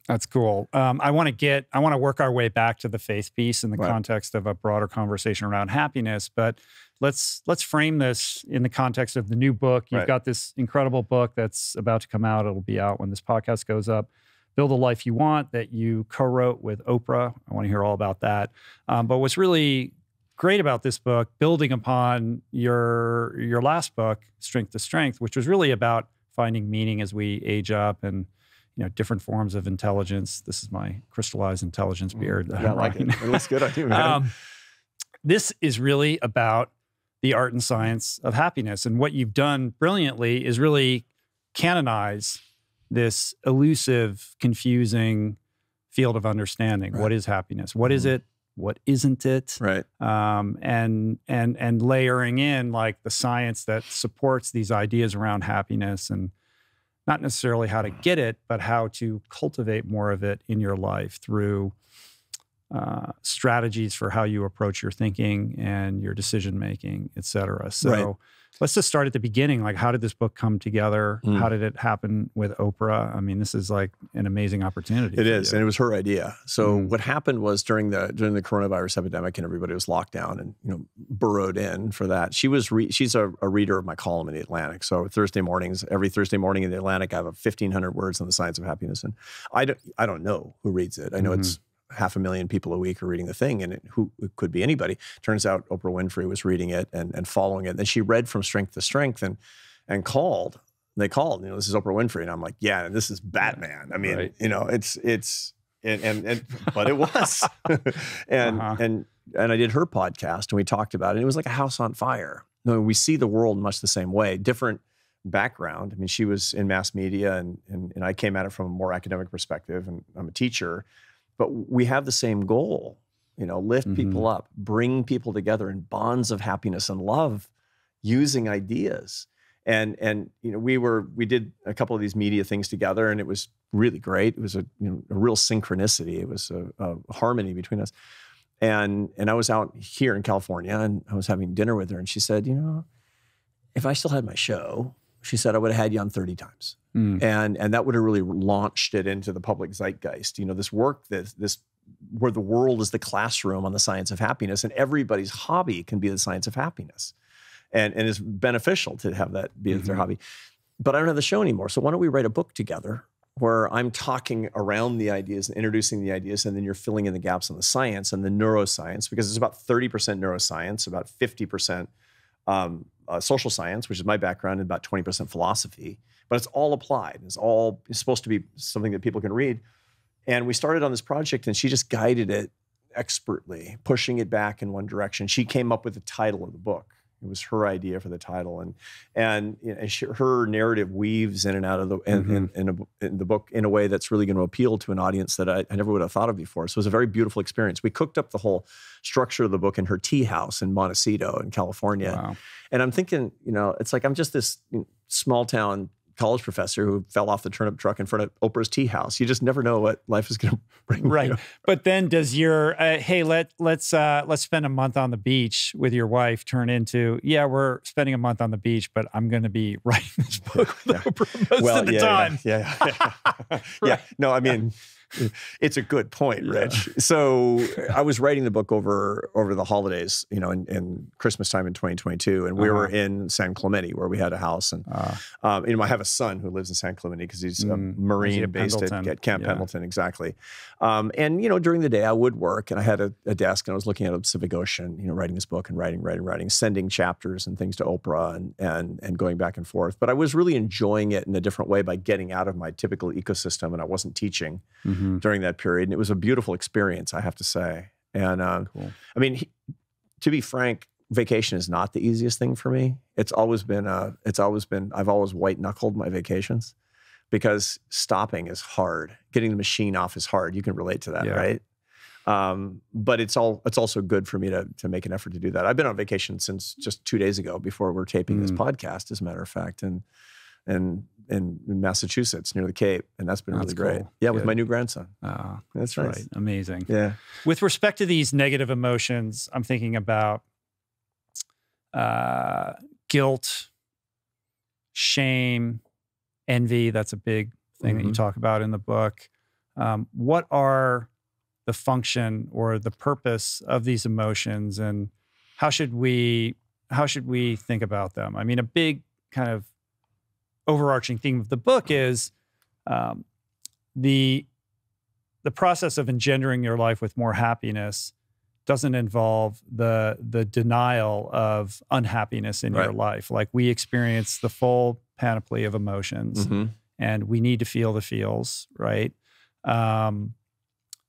That's cool. I want to work our way back to the faith piece in the context of a broader conversation around happiness, but let's frame this in the context of the new book. You've got this incredible book that's about to come out. It'll be out when this podcast goes up. Build a Life You Want, that you co-wrote with Oprah. I want to hear all about that. But what's really great about this book, building upon your last book, Strength to Strength, which was really about finding meaning as we age up and different forms of intelligence. This is my crystallized intelligence beard. I like it. It looks good on you, man. This is really about the art and science of happiness. And what you've done brilliantly is really canonize this elusive, confusing field of understanding. What is happiness? What is it? What isn't it? Right. And layering in like the science that supports these ideas around happiness, and not necessarily how to get it, but how to cultivate more of it in your life through strategies for how you approach your thinking and your decision-making, et cetera. So let's just start at the beginning. Like, how did this book come together? How did it happen with Oprah? I mean, this is like an amazing opportunity. It is, and it was her idea. So what happened was during the coronavirus epidemic, and everybody was locked down and burrowed in for that. She's a reader of my column in the Atlantic. So Thursday mornings, every Thursday morning in the Atlantic, I have 1,500 words on the science of happiness, and I don't know who reads it. I know it's 500,000 people a week are reading the thing, and it could be anybody. Turns out Oprah Winfrey was reading it and following it. And then she read From Strength to Strength and called. They called, this is Oprah Winfrey. And I'm like, yeah, this is Batman. I mean, but it was. and I did her podcast and we talked about it. And it was like a house on fire. We see the world much the same way, different background. I mean, she was in mass media and I came at it from a more academic perspective, and I'm a teacher. But we have the same goal, lift people up, bring people together in bonds of happiness and love using ideas. And we did a couple of these media things together, and it was really great. It was a real synchronicity. It was a harmony between us. And I was out here in California, and I was having dinner with her, and she said, if I still had my show, she said, I would have had you on 30 times. And that would have really launched it into the public zeitgeist. This work, this where the world is the classroom on the science of happiness, and everybody's hobby can be the science of happiness. And it's beneficial to have that be their hobby. But I don't have the show anymore. So why don't we write a book together where I'm talking around the ideas and introducing the ideas, and then you're filling in the gaps on the science and the neuroscience, because it's about 30% neuroscience, about 50% social science, which is my background, and about 20% philosophy. But it's all applied. It's supposed to be something that people can read. And we started on this project, and she just guided it expertly, pushing it back in one direction. She came up with the title of the book. It was her idea for the title, and her narrative weaves in and out of the in the book in a way that's really going to appeal to an audience that I never would have thought of before. So it was a very beautiful experience. We cooked up the whole structure of the book in her tea house in Montecito in California, and I'm thinking, it's like I'm just this small town college professor who fell off the turnip truck in front of Oprah's tea house. You just never know what life is going to bring. Right. But then does your, hey, let's spend a month on the beach with your wife turn into, yeah, we're spending a month on the beach, but I'm going to be writing this book with Oprah most of the time. Yeah. Yeah. No, I mean, It's a good point, Rich. So I was writing the book over the holidays, in Christmas time in 2022, and we were in San Clemente where we had a house. And I have a son who lives in San Clemente because he's a Marine based at Camp Pendleton, exactly. And during the day I would work, and I had a desk, and I was looking at a Pacific Ocean, writing this book and writing, sending chapters and things to Oprah and going back and forth. But I was really enjoying it in a different way by getting out of my typical ecosystem, and I wasn't teaching during that period. And it was a beautiful experience, I have to say. And cool. I mean, to be frank, vacation is not the easiest thing for me. I've always white knuckled my vacations because stopping is hard. Getting the machine off is hard. You can relate to that, right? But it's also good for me to make an effort to do that. I've been on vacation since just 2 days ago before we're taping this podcast, as a matter of fact, and in Massachusetts near the Cape, and that's been really great. Cool. Yeah, with my new grandson. That's nice. Right. Amazing. Yeah. With respect to these negative emotions, I'm thinking about guilt, shame, envy. That's a big thing that you talk about in the book. What are the function or the purpose of these emotions, and how should we think about them? I mean, a big kind of overarching theme of the book is the process of engendering your life with more happiness doesn't involve the denial of unhappiness in your life. Like, we experience the full panoply of emotions, and we need to feel the feels, right?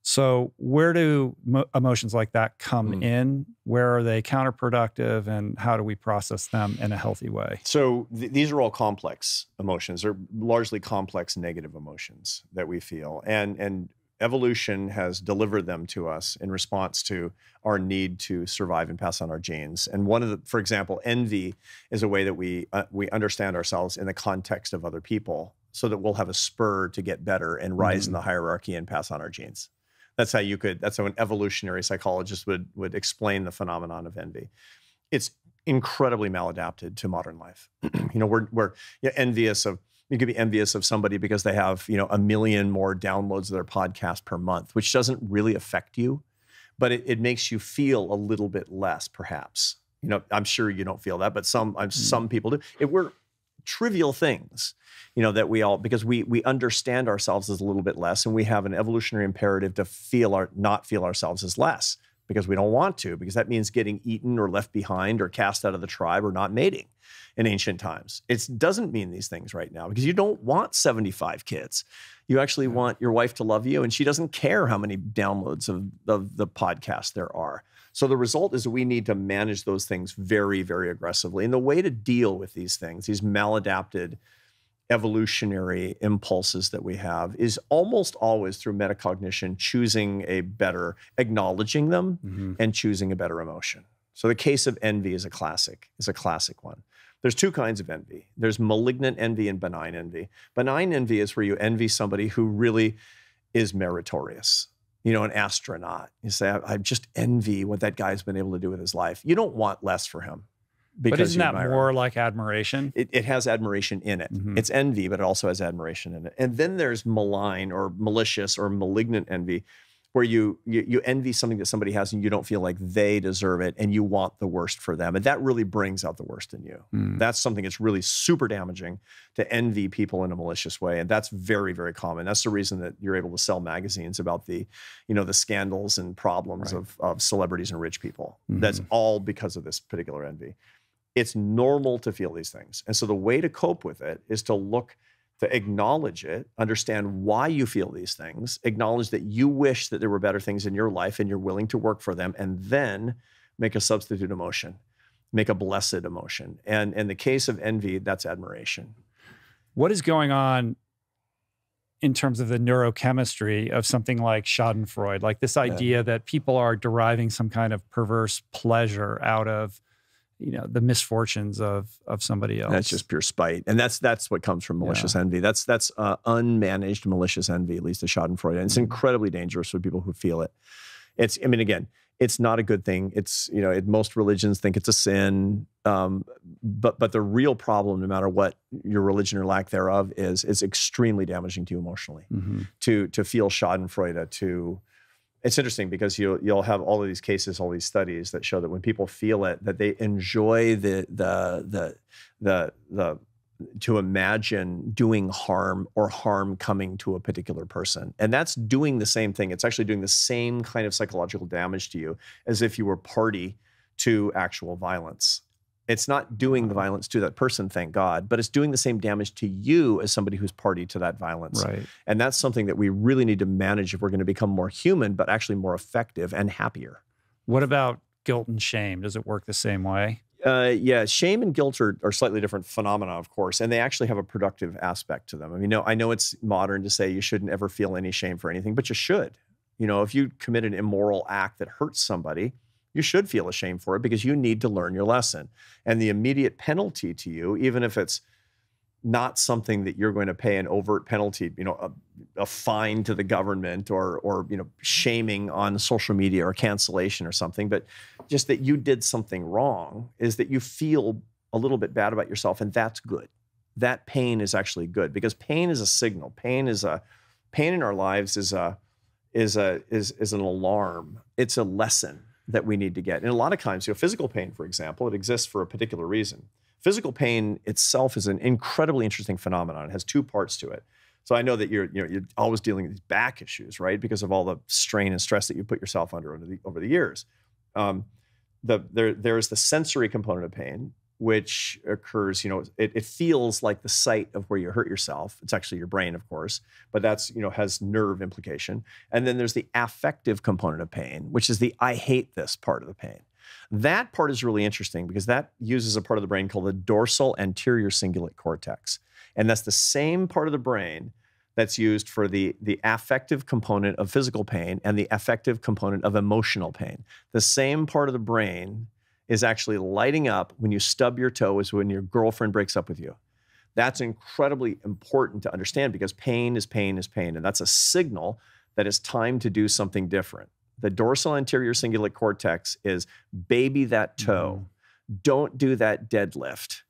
So where do emotions like that come in? Where are they counterproductive, and how do we process them in a healthy way? So these are all complex emotions. They're largely complex negative emotions that we feel. And evolution has delivered them to us in response to our need to survive and pass on our genes. And for example, envy is a way that we understand ourselves in the context of other people, so that we'll have a spur to get better and rise in the hierarchy and pass on our genes. That's how an evolutionary psychologist would explain the phenomenon of envy. It's incredibly maladapted to modern life. We're envious of, you could be envious of somebody because they have, 1 million more downloads of their podcast per month, which doesn't really affect you, but it makes you feel a little bit less, perhaps. I'm sure you don't feel that, but some people do. We're trivial things, that we all, because we understand ourselves as a little bit less, and we have an evolutionary imperative to not feel ourselves as less, because we don't want to, because that means getting eaten or left behind or cast out of the tribe or not mating in ancient times. It doesn't mean these things right now, because you don't want 75 kids. You actually want your wife to love you, and she doesn't care how many downloads of the podcast there are. So the result is that we need to manage those things very, very aggressively. And the way to deal with these things, these maladapted evolutionary impulses that we have, is almost always through metacognition, acknowledging them and choosing a better emotion. So the case of envy is a classic one. There's two kinds of envy. There's malignant envy and benign envy. Benign envy is where you envy somebody who really is meritorious. An astronaut. You say, I just envy what that guy's been able to do with his life. You don't want less for him. But isn't that more like admiration? It has admiration in it. It's envy, but it also has admiration in it. And then there's malign or malicious or malignant envy, where you envy something that somebody has and you don't feel like they deserve it, and you want the worst for them. And that really brings out the worst in you. That's something that's really super damaging, to envy people in a malicious way. And that's very, very common. That's the reason that you're able to sell magazines about the scandals and problems of celebrities and rich people. That's all because of this particular envy. It's normal to feel these things. And so the way to cope with it is to acknowledge it, understand why you feel these things, acknowledge that you wish that there were better things in your life and you're willing to work for them, and then make a substitute emotion, make a blessed emotion. And in the case of envy, that's admiration. What is going on in terms of the neurochemistry of something like Schadenfreude, like this idea that people are deriving some kind of perverse pleasure out of the misfortunes of somebody else? That's just pure spite. And that's what comes from malicious envy. That's unmanaged malicious envy, leads to Schadenfreude. And it's incredibly dangerous for people who feel it. It's it's not a good thing. It's, most religions think it's a sin. But the real problem, no matter what your religion or lack thereof is extremely damaging to you emotionally. To feel Schadenfreude, it's interesting because you'll have all of these cases, all these studies that show that when people feel it, that they enjoy to imagine doing harm or harm coming to a particular person. And that's doing the same thing. It's actually doing the same kind of psychological damage to you as if you were party to actual violence. It's not doing the violence to that person, thank God, but it's doing the same damage to you as somebody who's party to that violence. Right. And that's something that we really need to manage if we're going to become more human, but actually more effective and happier. What about guilt and shame? Does it work the same way? Yeah, shame and guilt are slightly different phenomena, of course, and they actually have a productive aspect to them. I mean, I know it's modern to say you shouldn't ever feel any shame for anything, but you should. If you commit an immoral act that hurts somebody, you should feel ashamed for it because you need to learn your lesson. And the immediate penalty to you, even if it's not something that you're going to pay an overt penalty, a fine to the government or shaming on social media or cancellation or something, but just that you did something wrong, is that you feel a little bit bad about yourself, and that's good. That pain is actually good because pain is a signal. Pain in our lives is an alarm. It's a lesson that we need to get. And a lot of times, physical pain, for example, it exists for a particular reason. Physical pain itself is an incredibly interesting phenomenon. It has two parts to it. So I know that you're always dealing with these back issues, right? Because of all the strain and stress that you put yourself under over the years. There's the sensory component of pain, which occurs, it feels like the site of where you hurt yourself. It's actually your brain, of course, but that's, has nerve implication. And then there's the affective component of pain, which is the I hate this part of the pain. That part is really interesting because that uses a part of the brain called the dorsal anterior cingulate cortex. And that's the same part of the brain that's used for the affective component of physical pain and the affective component of emotional pain. The same part of the brain is actually lighting up when you stub your toe, is when your girlfriend breaks up with you. That's incredibly important to understand because pain is pain is pain. And that's a signal that it's time to do something different. The dorsal anterior cingulate cortex is baby that toe. Don't do that deadlift.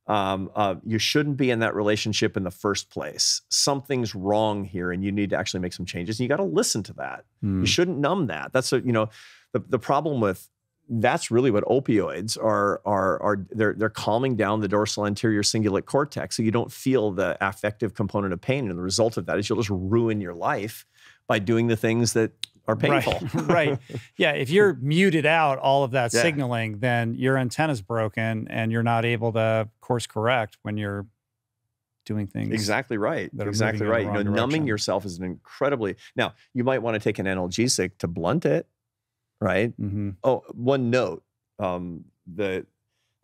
You shouldn't be in that relationship in the first place. Something's wrong here and you need to actually make some changes. And you got to listen to that. You shouldn't numb that. That's the problem with, that's really what opioids are. They're calming down the dorsal anterior cingulate cortex so you don't feel the affective component of pain. And the result of that is you'll just ruin your life by doing the things that are painful. Right. Yeah. If you're muted out all of that signaling, then your antenna's broken and you're not able to course correct when you're doing things. Exactly right. Exactly right. Numbing yourself is an incredibly, now you might want to take an analgesic to blunt it, right? Oh, one note, the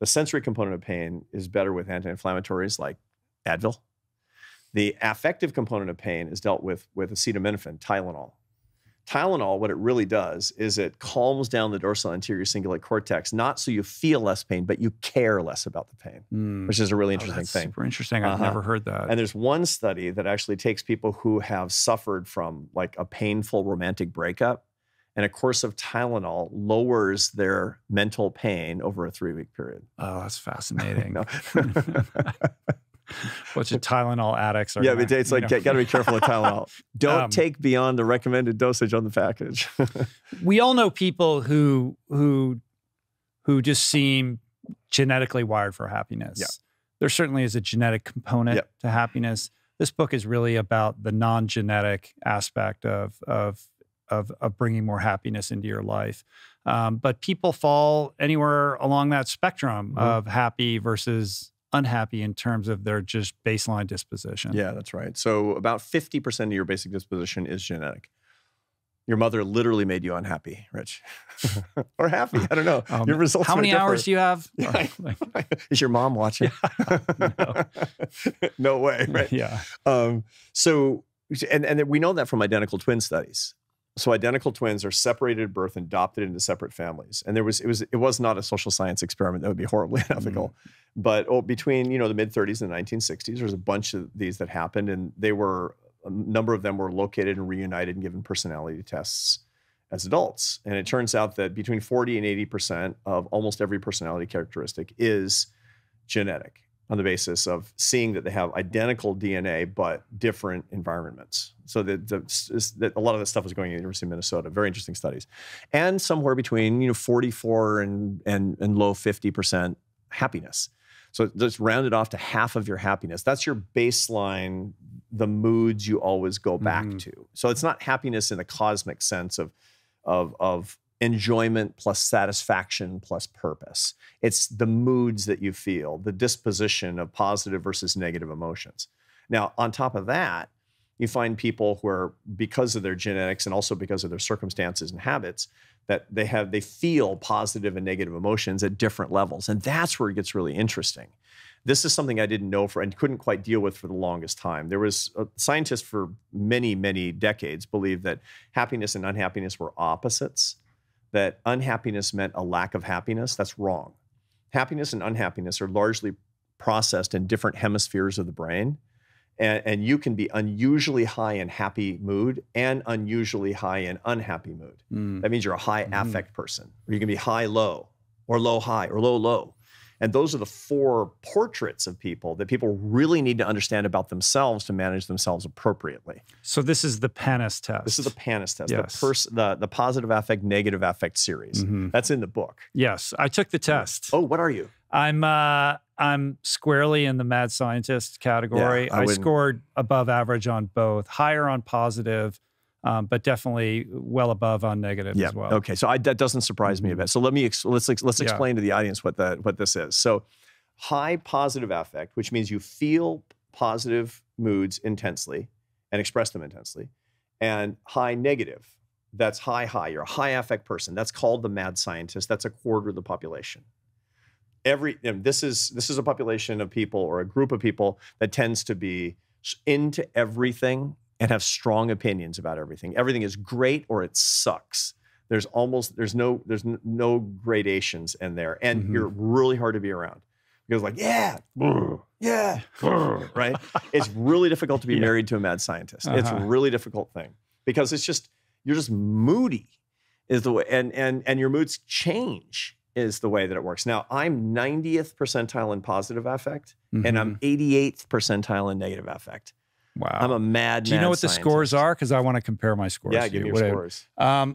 sensory component of pain is better with anti-inflammatories like Advil. The affective component of pain is dealt with acetaminophen, Tylenol. Tylenol, what it really does is it calms down the dorsal anterior cingulate cortex, not so you feel less pain, but you care less about the pain, which is a really interesting thing. Super interesting. I've never heard that. And there's one study that actually takes people who have suffered from like a painful romantic breakup, and a course of Tylenol lowers their mental pain over a 3-week period. Oh, that's fascinating. Bunch of Tylenol addicts are it's like, got to be careful with Tylenol. Don't take beyond the recommended dosage on the package. We all know people who just seem genetically wired for happiness. Yeah. There certainly is a genetic component to happiness. This book is really about the non-genetic aspect of bringing more happiness into your life. But people fall anywhere along that spectrum of happy versus unhappy in terms of their just baseline disposition. Yeah, that's right. So about 50% of your basic disposition is genetic. Your mother literally made you unhappy, Rich. Or happy, I don't know. Your results how many hours do you have? Is your mom watching? No. No way, right? Yeah. So we know that from identical twin studies. So identical twins are separated at birth and adopted into separate families. And it was not a social science experiment. That would be horribly unethical. But between the mid-30s and the 1960s, there's a bunch of these that happened, and a number of them were located and reunited and given personality tests. as adults. And it turns out that between 40 and 80% of almost every personality characteristic is genetic, on the basis of seeing that they have identical DNA, but different environments. So that a lot of this stuff was going in the University of Minnesota, very interesting studies. And somewhere between 44 and low 50% happiness. So just round it off to half of your happiness. That's your baseline, the moods you always go back to. So it's not happiness in the cosmic sense of enjoyment plus satisfaction plus purpose. It's the moods that you feel, the disposition of positive versus negative emotions. Now, on top of that, you find people who are, because of their genetics and also because of their circumstances and habits, that they feel positive and negative emotions at different levels. And that's where it gets really interesting. This is something I didn't know and couldn't quite deal with for the longest time. There was scientists for many, many decades believed that happiness and unhappiness were opposites, that unhappiness meant a lack of happiness. That's wrong. Happiness and unhappiness are largely processed in different hemispheres of the brain. And you can be unusually high in happy mood and unusually high in unhappy mood. That means you're a high affect person, or you can be high-low, or low-high, or low-low. And those are the four portraits of people that people really need to understand about themselves to manage themselves appropriately. So this is the PANAS test. This is the PANAS test, yes. the positive affect, negative affect series. That's in the book. Yes, I took the test. Oh, what are you? I'm squarely in the mad scientist category. Yeah, I scored above average on both, higher on positive, but definitely well above on negative as well. Okay, so that doesn't surprise me a bit. So let's explain to the audience what this is. So high positive affect, which means you feel positive moods intensely and express them intensely, and high negative, that's high. You're a high affect person. That's called the mad scientist. That's a quarter of the population. This is a population of people, or a group of people, that tends to be into everything and have strong opinions about everything. Everything is great or it sucks. There's no gradations in there, and you're really hard to be around because, like, right? It's really difficult to be married to a mad scientist. It's a really difficult thing because you're just moody, is the way, and your moods change. Is the way that it works. Now, I'm 90th percentile in positive affect, and I'm 88th percentile in negative affect. Wow. I'm a mad Do you know what scientist. the scores are? Because I want to compare my scores. Yeah, give me your scores. I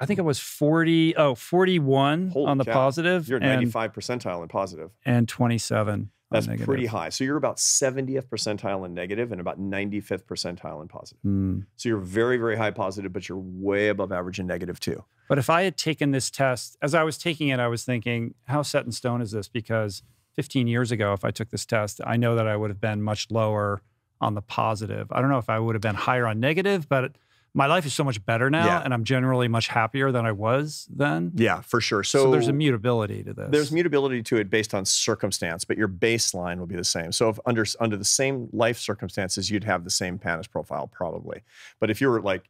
think it was 41 on the positive. You're 95 percentile in positive. And 27 That's on negative. pretty high. So you're about 70th percentile in negative and about 95th percentile in positive. So you're very, very high positive, but you're way above average in negative too. But if I had taken this test, as I was taking it, I was thinking, how set in stone is this? Because 15 years ago, if I took this test, I know that I would have been much lower on the positive. I don't know if I would have been higher on negative, but my life is so much better now, and I'm generally much happier than I was then. Yeah, for sure. So there's a mutability to this. There's mutability to it based on circumstance, but your baseline will be the same. So if under the same life circumstances, you'd have the same PANAS profile probably. But if you were like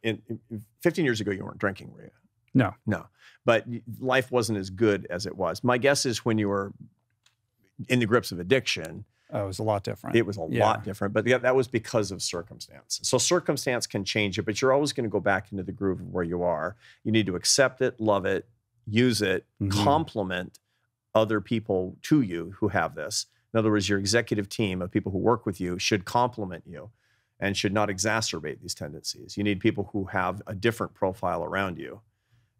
15 years ago, you weren't drinking, were you? No. But life wasn't as good as it was. My guess is when you were in the grips of addiction, it was a lot different. It was a lot different, but that was because of circumstance. So circumstance can change it, but you're always going to go back into the groove of where you are. You need to accept it, love it, use it, complement other people to you who have this. In other words, your executive team of people who work with you should complement you and should not exacerbate these tendencies. You need people who have a different profile around you.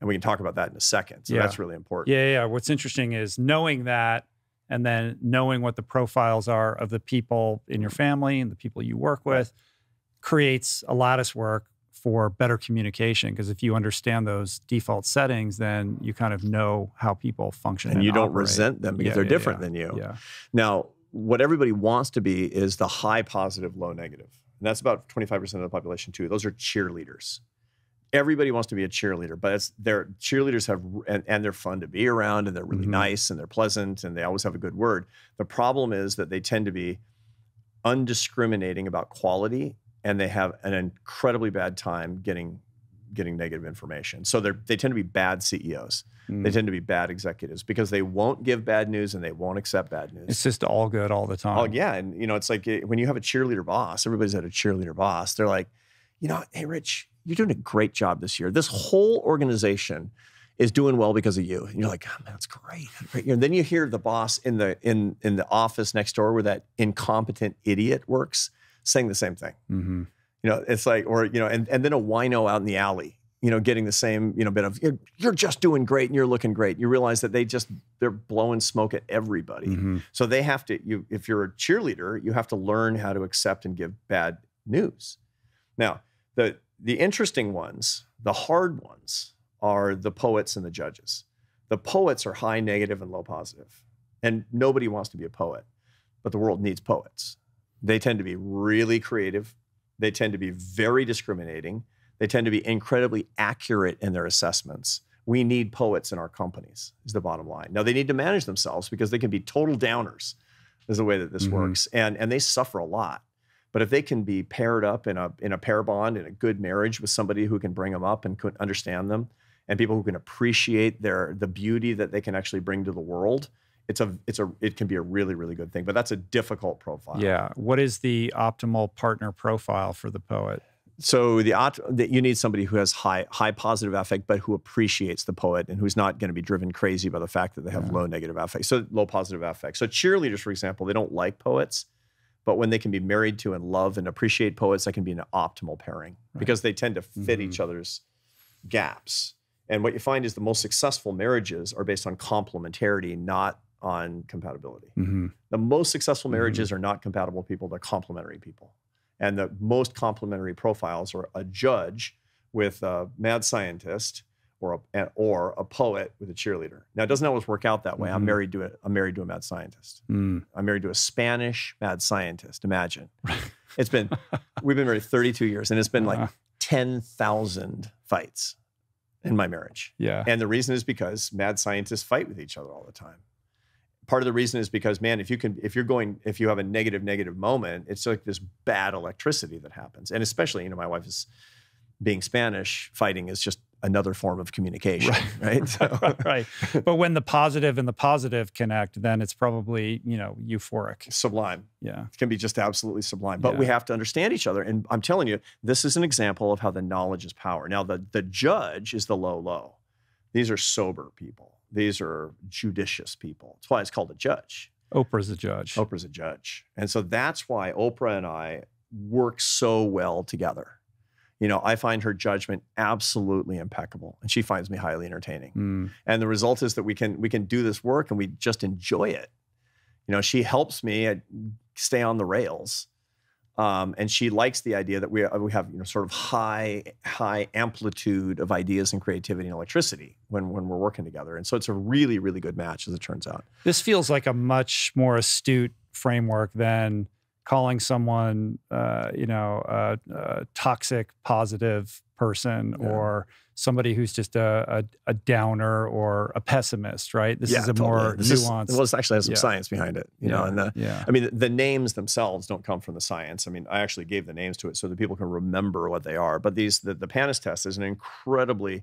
And we can talk about that in a second. So that's really important. Yeah. What's interesting is knowing that, and then knowing what the profiles are of the people in your family and the people you work with creates a lattice work for better communication. Because if you understand those default settings, then you kind of know how people function. And you don't resent them because they're different than you. Yeah. Now, what everybody wants to be is the high positive, low negative. And that's about 25% of the population too. Those are cheerleaders. Everybody wants to be a cheerleader, but cheerleaders and they're fun to be around, and they're really nice, and they're pleasant, and they always have a good word. The problem is that they tend to be undiscriminating about quality, and they have an incredibly bad time getting negative information. So they tend to be bad CEOs. They tend to be bad executives because they won't give bad news and they won't accept bad news. It's just all good all the time. Oh yeah, and it's like when you have a cheerleader boss. Everybody's had a cheerleader boss. They're like, hey, Rich, you're doing a great job this year. This whole organization is doing well because of you. And you're like, oh, man, that's great. And then you hear the boss in the office next door where that incompetent idiot works saying the same thing. Mm-hmm. It's like, or, and then a wino out in the alley, getting the same, bit of, you're just doing great and you're looking great. You realize that they're blowing smoke at everybody. Mm-hmm. So they have to, if you're a cheerleader, you have to learn how to accept and give bad news. Now, the interesting ones, the hard ones, are the poets and the judges. The poets are high negative and low positive. And nobody wants to be a poet, but the world needs poets. They tend to be really creative. They tend to be very discriminating. They tend to be incredibly accurate in their assessments. We need poets in our companies, is the bottom line. Now, they need to manage themselves because they can be total downers, is the way that this works. And they suffer a lot. But if they can be paired up in a pair bond, in a good marriage with somebody who can bring them up and could understand them, and people who can appreciate the beauty that they can actually bring to the world, it can be a really, really good thing. But that's a difficult profile. Yeah. What is the optimal partner profile for the poet? So you need somebody who has high positive affect, but who appreciates the poet and who's not going to be driven crazy by the fact that they have low negative affect. So low positive affect. So cheerleaders, for example, they don't like poets, but when they can be married to and love and appreciate poets, that can be an optimal pairing because they tend to fit each other's gaps. And what you find is the most successful marriages are based on complementarity, not on compatibility. Mm-hmm. The most successful marriages are not compatible people, they're complementary people. And the most complementary profiles are a judge with a mad scientist or a poet with a cheerleader. Now, it doesn't always work out that way. I'm married to a mad scientist. I'm married to a Spanish mad scientist. Imagine. We've been married 32 years, and it's been like 10,000 fights in my marriage. Yeah. And the reason is because mad scientists fight with each other all the time. Part of the reason is because, man, if you have a negative moment, it's like this bad electricity that happens. And especially, my wife is being Spanish, fighting is just another form of communication, right? So, right. But when the positive and the positive connect, then it's probably, euphoric. Sublime. Yeah. It can be just absolutely sublime. But we have to understand each other. And I'm telling you, this is an example of how the knowledge is power. Now, the judge is the low. These are sober people. These are judicious people. That's why it's called a judge. Oprah's a judge. Oprah's a judge. And so that's why Oprah and I work so well together. I find her judgment absolutely impeccable, and she finds me highly entertaining. And the result is that we can do this work and we just enjoy it. She helps me stay on the rails. And she likes the idea that we have sort of high amplitude of ideas and creativity and electricity when we're working together. And so it's a really, really good match, as it turns out. This feels like a much more astute framework than calling someone, a toxic positive person or somebody who's just a downer or a pessimist, right? This is a more nuanced. This actually has some science behind it, and I mean, the names themselves don't come from the science. I mean, I actually gave the names to it so that people can remember what they are. But the PANIS test is an incredibly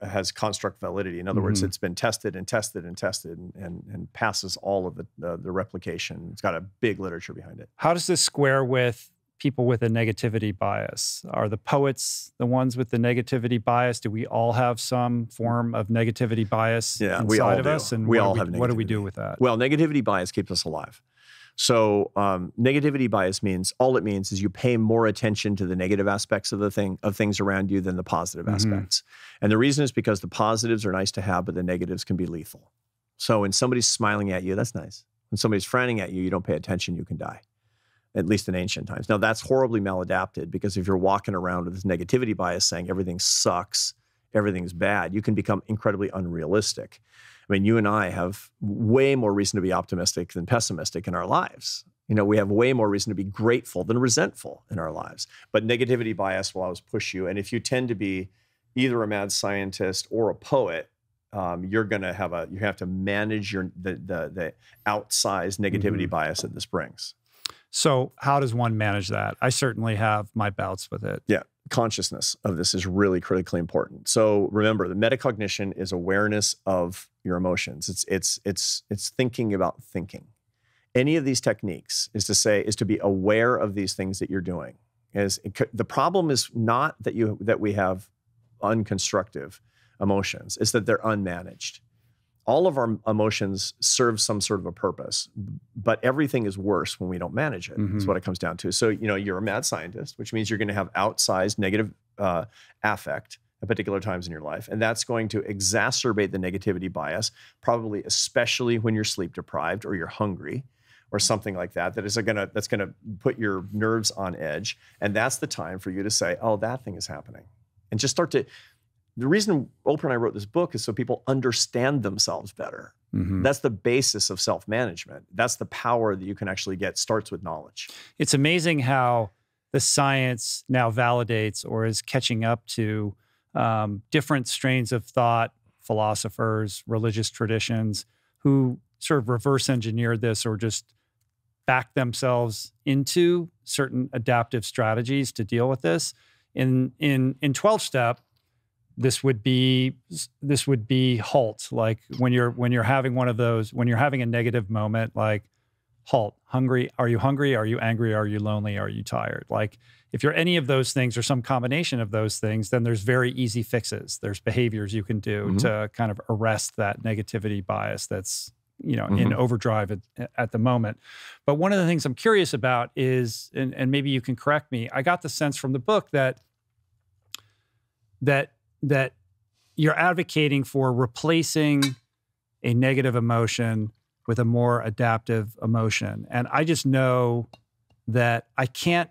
has construct validity. In other words, it's been tested and tested and tested and passes all of the replication. It's got a big literature behind it. How does this square with people with a negativity bias? Are the poets the ones with the negativity bias? Do we all have some form of negativity bias inside of us? And we all have negativity. What do we do with that? Well, negativity bias keeps us alive. So negativity bias means is you pay more attention to the negative aspects of things around you than the positive aspects. And the reason is because the positives are nice to have, but the negatives can be lethal. So when somebody's smiling at you, that's nice. When somebody's frowning at you, you don't pay attention, you can die. At least in ancient times. Now that's horribly maladapted because if you're walking around with this negativity bias saying everything sucks, everything's bad, you can become incredibly unrealistic. I mean, you and I have way more reason to be optimistic than pessimistic in our lives. We have way more reason to be grateful than resentful in our lives. But negativity bias will always push you. And if you tend to be either a mad scientist or a poet, you have to manage the outsized negativity bias that this brings. So how does one manage that? I certainly have my bouts with it. Yeah. Consciousness of this is really critically important. So remember, the metacognition is awareness of your emotions. It's thinking about thinking. Any of these techniques is to be aware of these things that you're doing. The problem is not that we have unconstructive emotions, it's that they're unmanaged. All of our emotions serve some sort of a purpose, but everything is worse when we don't manage it. That's what it comes down to. So, you're a mad scientist, which means you're going to have outsized negative affect at particular times in your life. And that's going to exacerbate the negativity bias, probably especially when you're sleep deprived or you're hungry or something like that, that's going to put your nerves on edge. And that's the time for you to say, oh, that thing is happening. And just the reason Oprah and I wrote this book is so people understand themselves better. That's the basis of self-management. That's the power that you can actually get, starts with knowledge. It's amazing how the science now validates or is catching up to different strains of thought, philosophers, religious traditions, who sort of reverse engineered this or just back themselves into certain adaptive strategies to deal with this. In 12-step, this would be halt. Like when you're having one of those, when you're having a negative moment, like halt, hungry. Are you hungry? Are you angry? Are you lonely? Are you tired? Like if you're any of those things or some combination of those things, then there's very easy fixes. There's behaviors you can do to kind of arrest that negativity bias that's, in overdrive at the moment. But one of the things I'm curious about is, and maybe you can correct me, I got the sense from the book that you're advocating for replacing a negative emotion with a more adaptive emotion. And I just know that I can't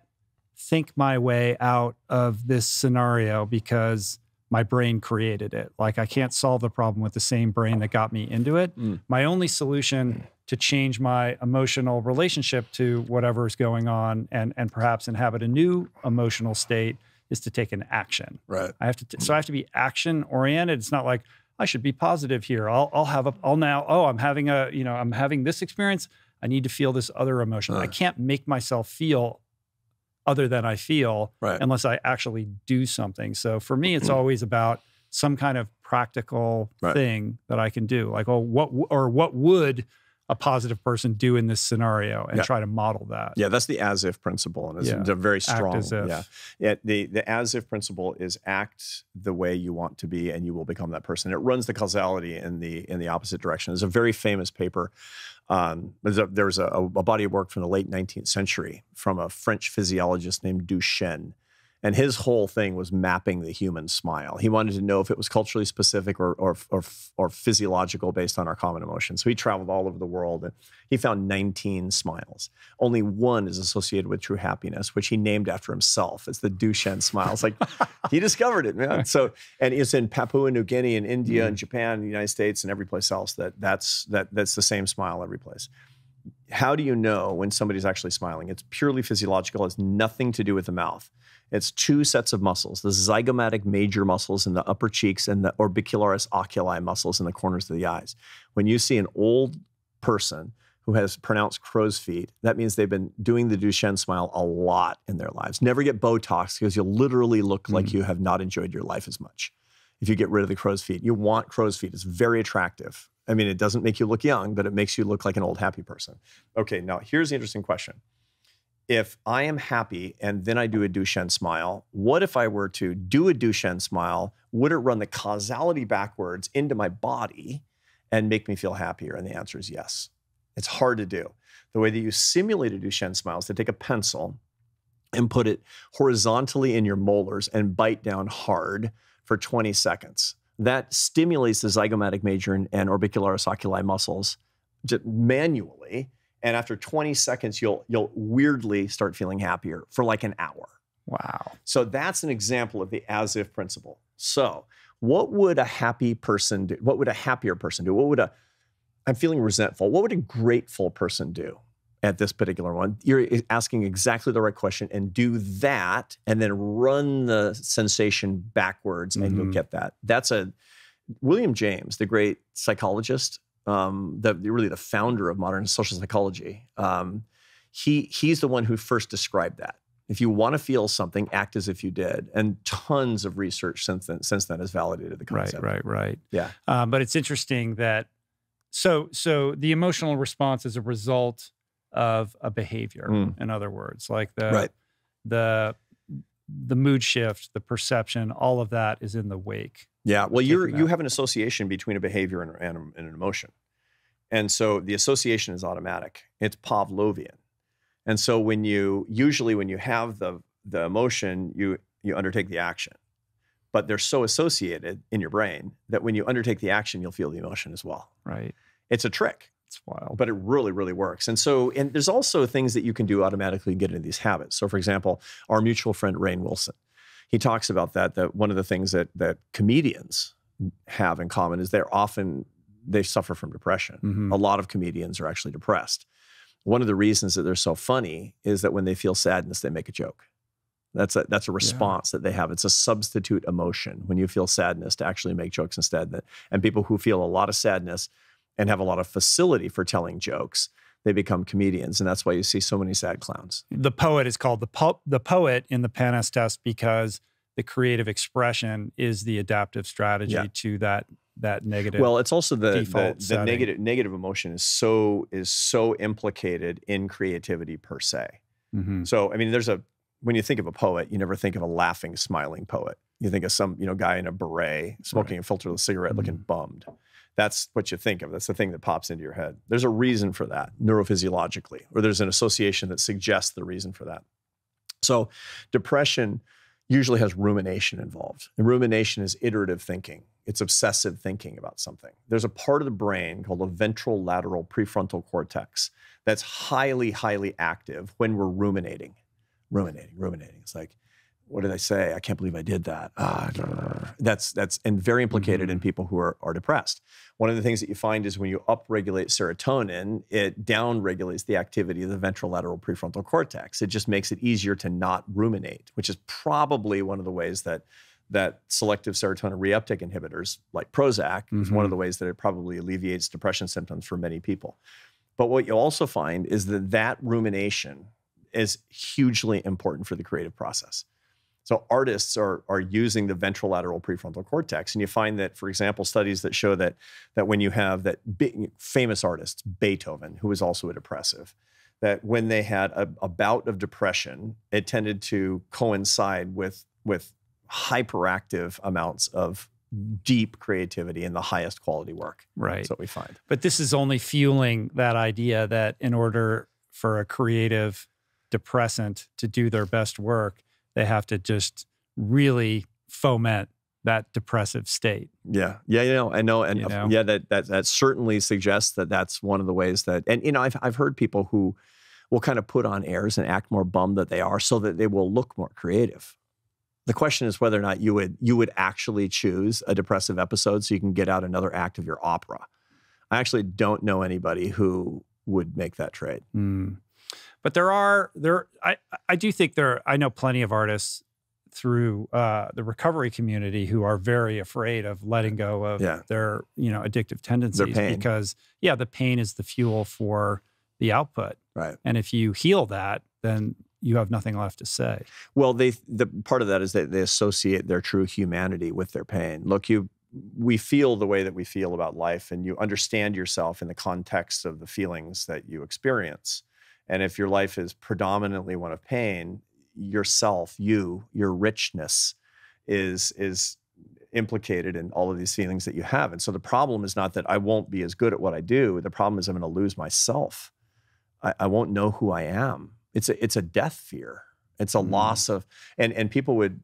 think my way out of this scenario because my brain created it. Like I can't solve the problem with the same brain that got me into it. My only solution to change my emotional relationship to whatever is going on and perhaps inhabit a new emotional state is to take an action. Right. I have to be action oriented. It's not like I should be positive here. I'm having this experience. I need to feel this other emotion. I can't make myself feel other than I feel unless I actually do something. So for me, it's always about some kind of practical thing that I can do. Like, what would a positive person do in this scenario and try to model that. Yeah, that's the as-if principle. And it's a very strong. Act as if. Yeah. The as-if principle is act the way you want to be and you will become that person. It runs the causality in the opposite direction. There's a very famous paper. There's a body of work from the late 19th century from a French physiologist named Duchenne. And his whole thing was mapping the human smile. He wanted to know if it was culturally specific or physiological based on our common emotions. So he traveled all over the world and he found 19 smiles. Only one is associated with true happiness, which he named after himself. It's the Duchenne smile. It's like he discovered it, man. So, and it's in Papua New Guinea and India and Japan and the United States and every place else that's the same smile every place. How do you know when somebody's actually smiling? It's purely physiological. It's nothing to do with the mouth. It's two sets of muscles, the zygomatic major muscles in the upper cheeks and the orbicularis oculi muscles in the corners of the eyes. When you see an old person who has pronounced crow's feet, that means they've been doing the Duchenne smile a lot in their lives. Never get Botox because you'll literally look like you have not enjoyed your life as much if you get rid of the crow's feet. You want crow's feet. It's very attractive. I mean, it doesn't make you look young, but it makes you look like an old happy person. Okay, now here's the interesting question. If I am happy and then I do a Duchenne smile, what if I were to do a Duchenne smile? Would it run the causality backwards into my body and make me feel happier? And the answer is yes. It's hard to do. The way that you simulate a Duchenne smile is to take a pencil and put it horizontally in your molars and bite down hard for 20 seconds. That stimulates the zygomatic major and orbicularis oculi muscles just manually. And after 20 seconds, you'll weirdly start feeling happier for like an hour. Wow. So that's an example of the as-if principle. So what would a happy person do? What would a happier person do? I'm feeling resentful. What would a grateful person do at this particular one? You're asking exactly the right question and do that and then run the sensation backwards and you'll get that. That's William James, the great psychologist, really the founder of modern social psychology. He's the one who first described that. If you want to feel something, act as if you did. And tons of research since then has validated the concept. Right. Yeah. But it's interesting that, so the emotional response is a result of a behavior, in other words, like the the mood shift, the perception, all of that is in the wake. Yeah. Well, you have an association between a behavior and an emotion. And so the association is automatic. It's Pavlovian. And so when you have the emotion, you undertake the action. But they're so associated in your brain that when you undertake the action, you'll feel the emotion as well. Right. It's a trick. It's wild. But it really, really works. And there's also things that you can do automatically to get into these habits. So for example, our mutual friend, Rainn Wilson, he talks about that one of the things that comedians have in common is they suffer from depression. Mm-hmm. A lot of comedians are actually depressed. One of the reasons that they're so funny is that when they feel sadness, they make a joke. That's a response that they have. It's a substitute emotion when you feel sadness to actually make jokes instead. And people who feel a lot of sadness and have a lot of facility for telling jokes, they become comedians. And that's why you see so many sad clowns. The poet is called the poet in the Panis test because the creative expression is the adaptive strategy to that negative. Well, it's also the negative emotion is so implicated in creativity per se. Mm-hmm. So, I mean, when you think of a poet, you never think of a laughing, smiling poet. You think of some, guy in a beret smoking a filterless cigarette looking bummed. That's what you think of. That's the thing that pops into your head. There's a reason for that neurophysiologically, or there's an association that suggests the reason for that. So depression usually has rumination involved. And rumination is iterative thinking. It's obsessive thinking about something. There's a part of the brain called the ventral lateral prefrontal cortex that's highly, highly active when we're ruminating. Ruminating. It's like, what did I say? I can't believe I did that. That's very implicated in people who are depressed. One of the things that you find is when you upregulate serotonin, it downregulates the activity of the ventrolateral prefrontal cortex. It just makes it easier to not ruminate, which is probably one of the ways that selective serotonin reuptake inhibitors, like Prozac, is one of the ways that it probably alleviates depression symptoms for many people. But what you'll also find is that rumination is hugely important for the creative process. So artists are using the ventrolateral prefrontal cortex. And you find that, for example, studies that show that when you have that big, famous artist, Beethoven, who was also a depressive, that when they had a bout of depression, it tended to coincide with hyperactive amounts of deep creativity and the highest quality work. Right. That's what we find. But this is only fueling that idea that in order for a creative depressant to do their best work, they have to just really foment that depressive state. Yeah. I know. And that certainly suggests that that's one of the ways that, and I've heard people who will kind of put on airs and act more bummed that they are so that they will look more creative. The question is whether or not you would actually choose a depressive episode so you can get out another act of your opera. I actually don't know anybody who would make that trade. But I do think I know plenty of artists through the recovery community who are very afraid of letting go of their addictive tendencies, their pain. Because the pain is the fuel for the output. Right. And if you heal that, then you have nothing left to say. Well, the part of that is that they associate their true humanity with their pain. Look, we feel the way that we feel about life, and you understand yourself in the context of the feelings that you experience. And if your life is predominantly one of pain, yourself, your richness is implicated in all of these feelings that you have. And so the problem is not that I won't be as good at what I do. The problem is I'm going to lose myself. I won't know who I am. It's a death fear. It's a loss of, and people would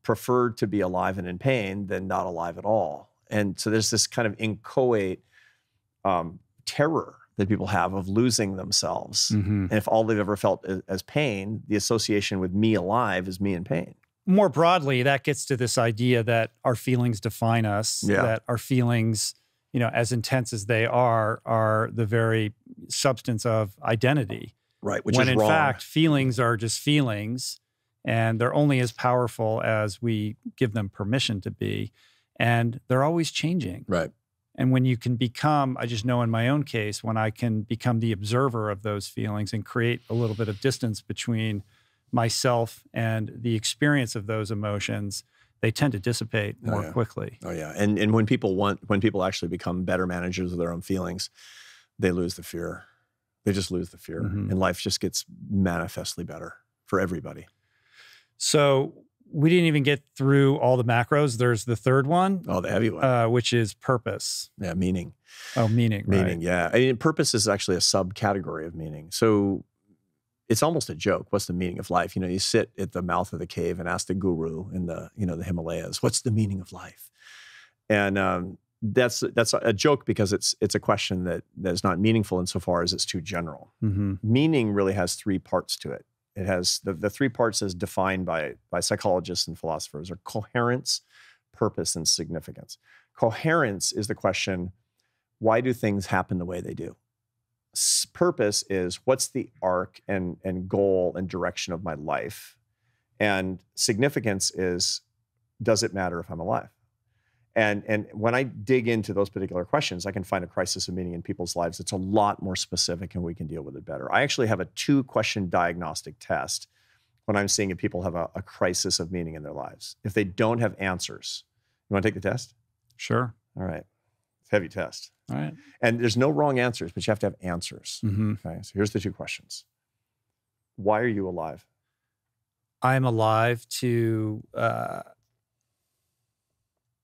prefer to be alive and in pain than not alive at all. And so there's this kind of inchoate terror that people have of losing themselves. And if all they've ever felt as pain, the association with me alive is me in pain. More broadly, that gets to this idea that our feelings define us, that our feelings, as intense as they are the very substance of identity. Right, which when is in wrong. fact, feelings are just feelings, and they're only as powerful as we give them permission to be, and they're always changing. Right. And when you can become, I just know in my own case, when I can become the observer of those feelings and create a little bit of distance between myself and the experience of those emotions, they tend to dissipate more quickly. Oh yeah. And when people actually become better managers of their own feelings, they lose the fear. They just lose the fear. And life just gets manifestly better for everybody. So we didn't even get through all the macros. There's the third one. Oh, the heavy one. Which is purpose. Yeah, meaning. Oh, meaning, right. Meaning, yeah. I mean, purpose is actually a subcategory of meaning. So it's almost a joke. What's the meaning of life? You sit at the mouth of the cave and ask the guru in the Himalayas, what's the meaning of life? And that's a joke because it's a question that is not meaningful insofar as it's too general. Mm-hmm. Meaning really has three parts to it. It has the three parts as defined by psychologists and philosophers are coherence, purpose, and significance. Coherence is the question, why do things happen the way they do? Purpose is what's the arc and goal and direction of my life? And significance is, does it matter if I'm alive? And when I dig into those particular questions, I can find a crisis of meaning in people's lives that's a lot more specific and we can deal with it better. I actually have a 2-question diagnostic test when I'm seeing if people have a crisis of meaning in their lives. If they don't have answers, you want to take the test? Sure. All right. It's a heavy test. All right. And there's no wrong answers, but you have to have answers. Mm-hmm. Okay. So here's the 2 questions. Why are you alive? I'm alive to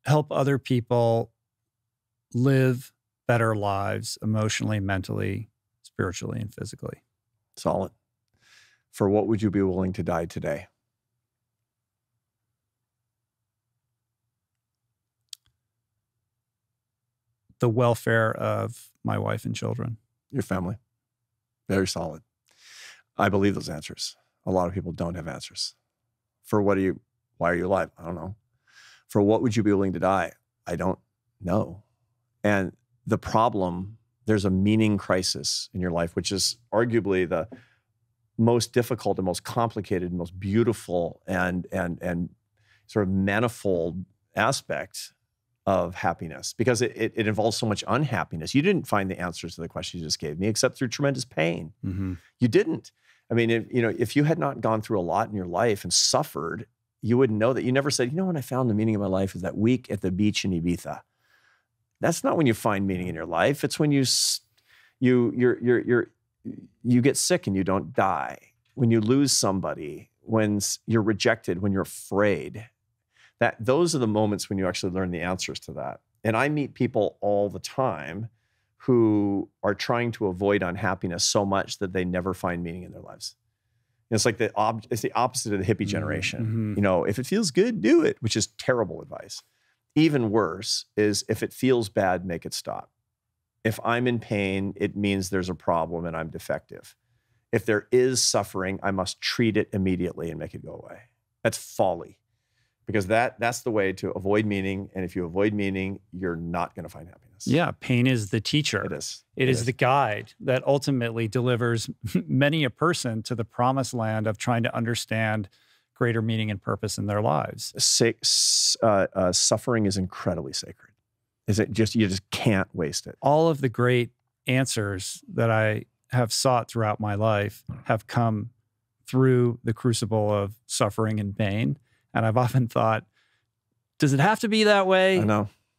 help other people live better lives emotionally, mentally, spiritually, and physically. Solid. For what would you be willing to die today? The welfare of my wife and children. Your family. Very solid. I believe those answers. A lot of people don't have answers. Why are you alive? I don't know. For what would you be willing to die? I don't know. And the problem, there's a meaning crisis in your life, which is arguably the most difficult and most complicated and most beautiful and sort of manifold aspect of happiness, because it involves so much unhappiness. You didn't find the answers to the questions you just gave me except through tremendous pain. Mm-hmm. You didn't. I mean, if you had not gone through a lot in your life and suffered, you wouldn't know that. You never said, when I found the meaning of my life is that week at the beach in Ibiza. That's not when you find meaning in your life. It's when you get sick and you don't die. When you lose somebody, when you're rejected, when you're afraid. Those are the moments when you actually learn the answers to that. And I meet people all the time who are trying to avoid unhappiness so much that they never find meaning in their lives. It's like it's the opposite of the hippie generation. Mm-hmm. If it feels good, do it, which is terrible advice. Even worse is if it feels bad, make it stop. If I'm in pain, it means there's a problem and I'm defective. If there is suffering, I must treat it immediately and make it go away. That's folly, because that's the way to avoid meaning. And if you avoid meaning, you're not going to find happiness. Yeah, pain is the teacher. It is. It is the guide that ultimately delivers many a person to the promised land of trying to understand greater meaning and purpose in their lives. Suffering is incredibly sacred. You just can't waste it. All of the great answers that I have sought throughout my life have come through the crucible of suffering and pain. And I've often thought, does it have to be that way?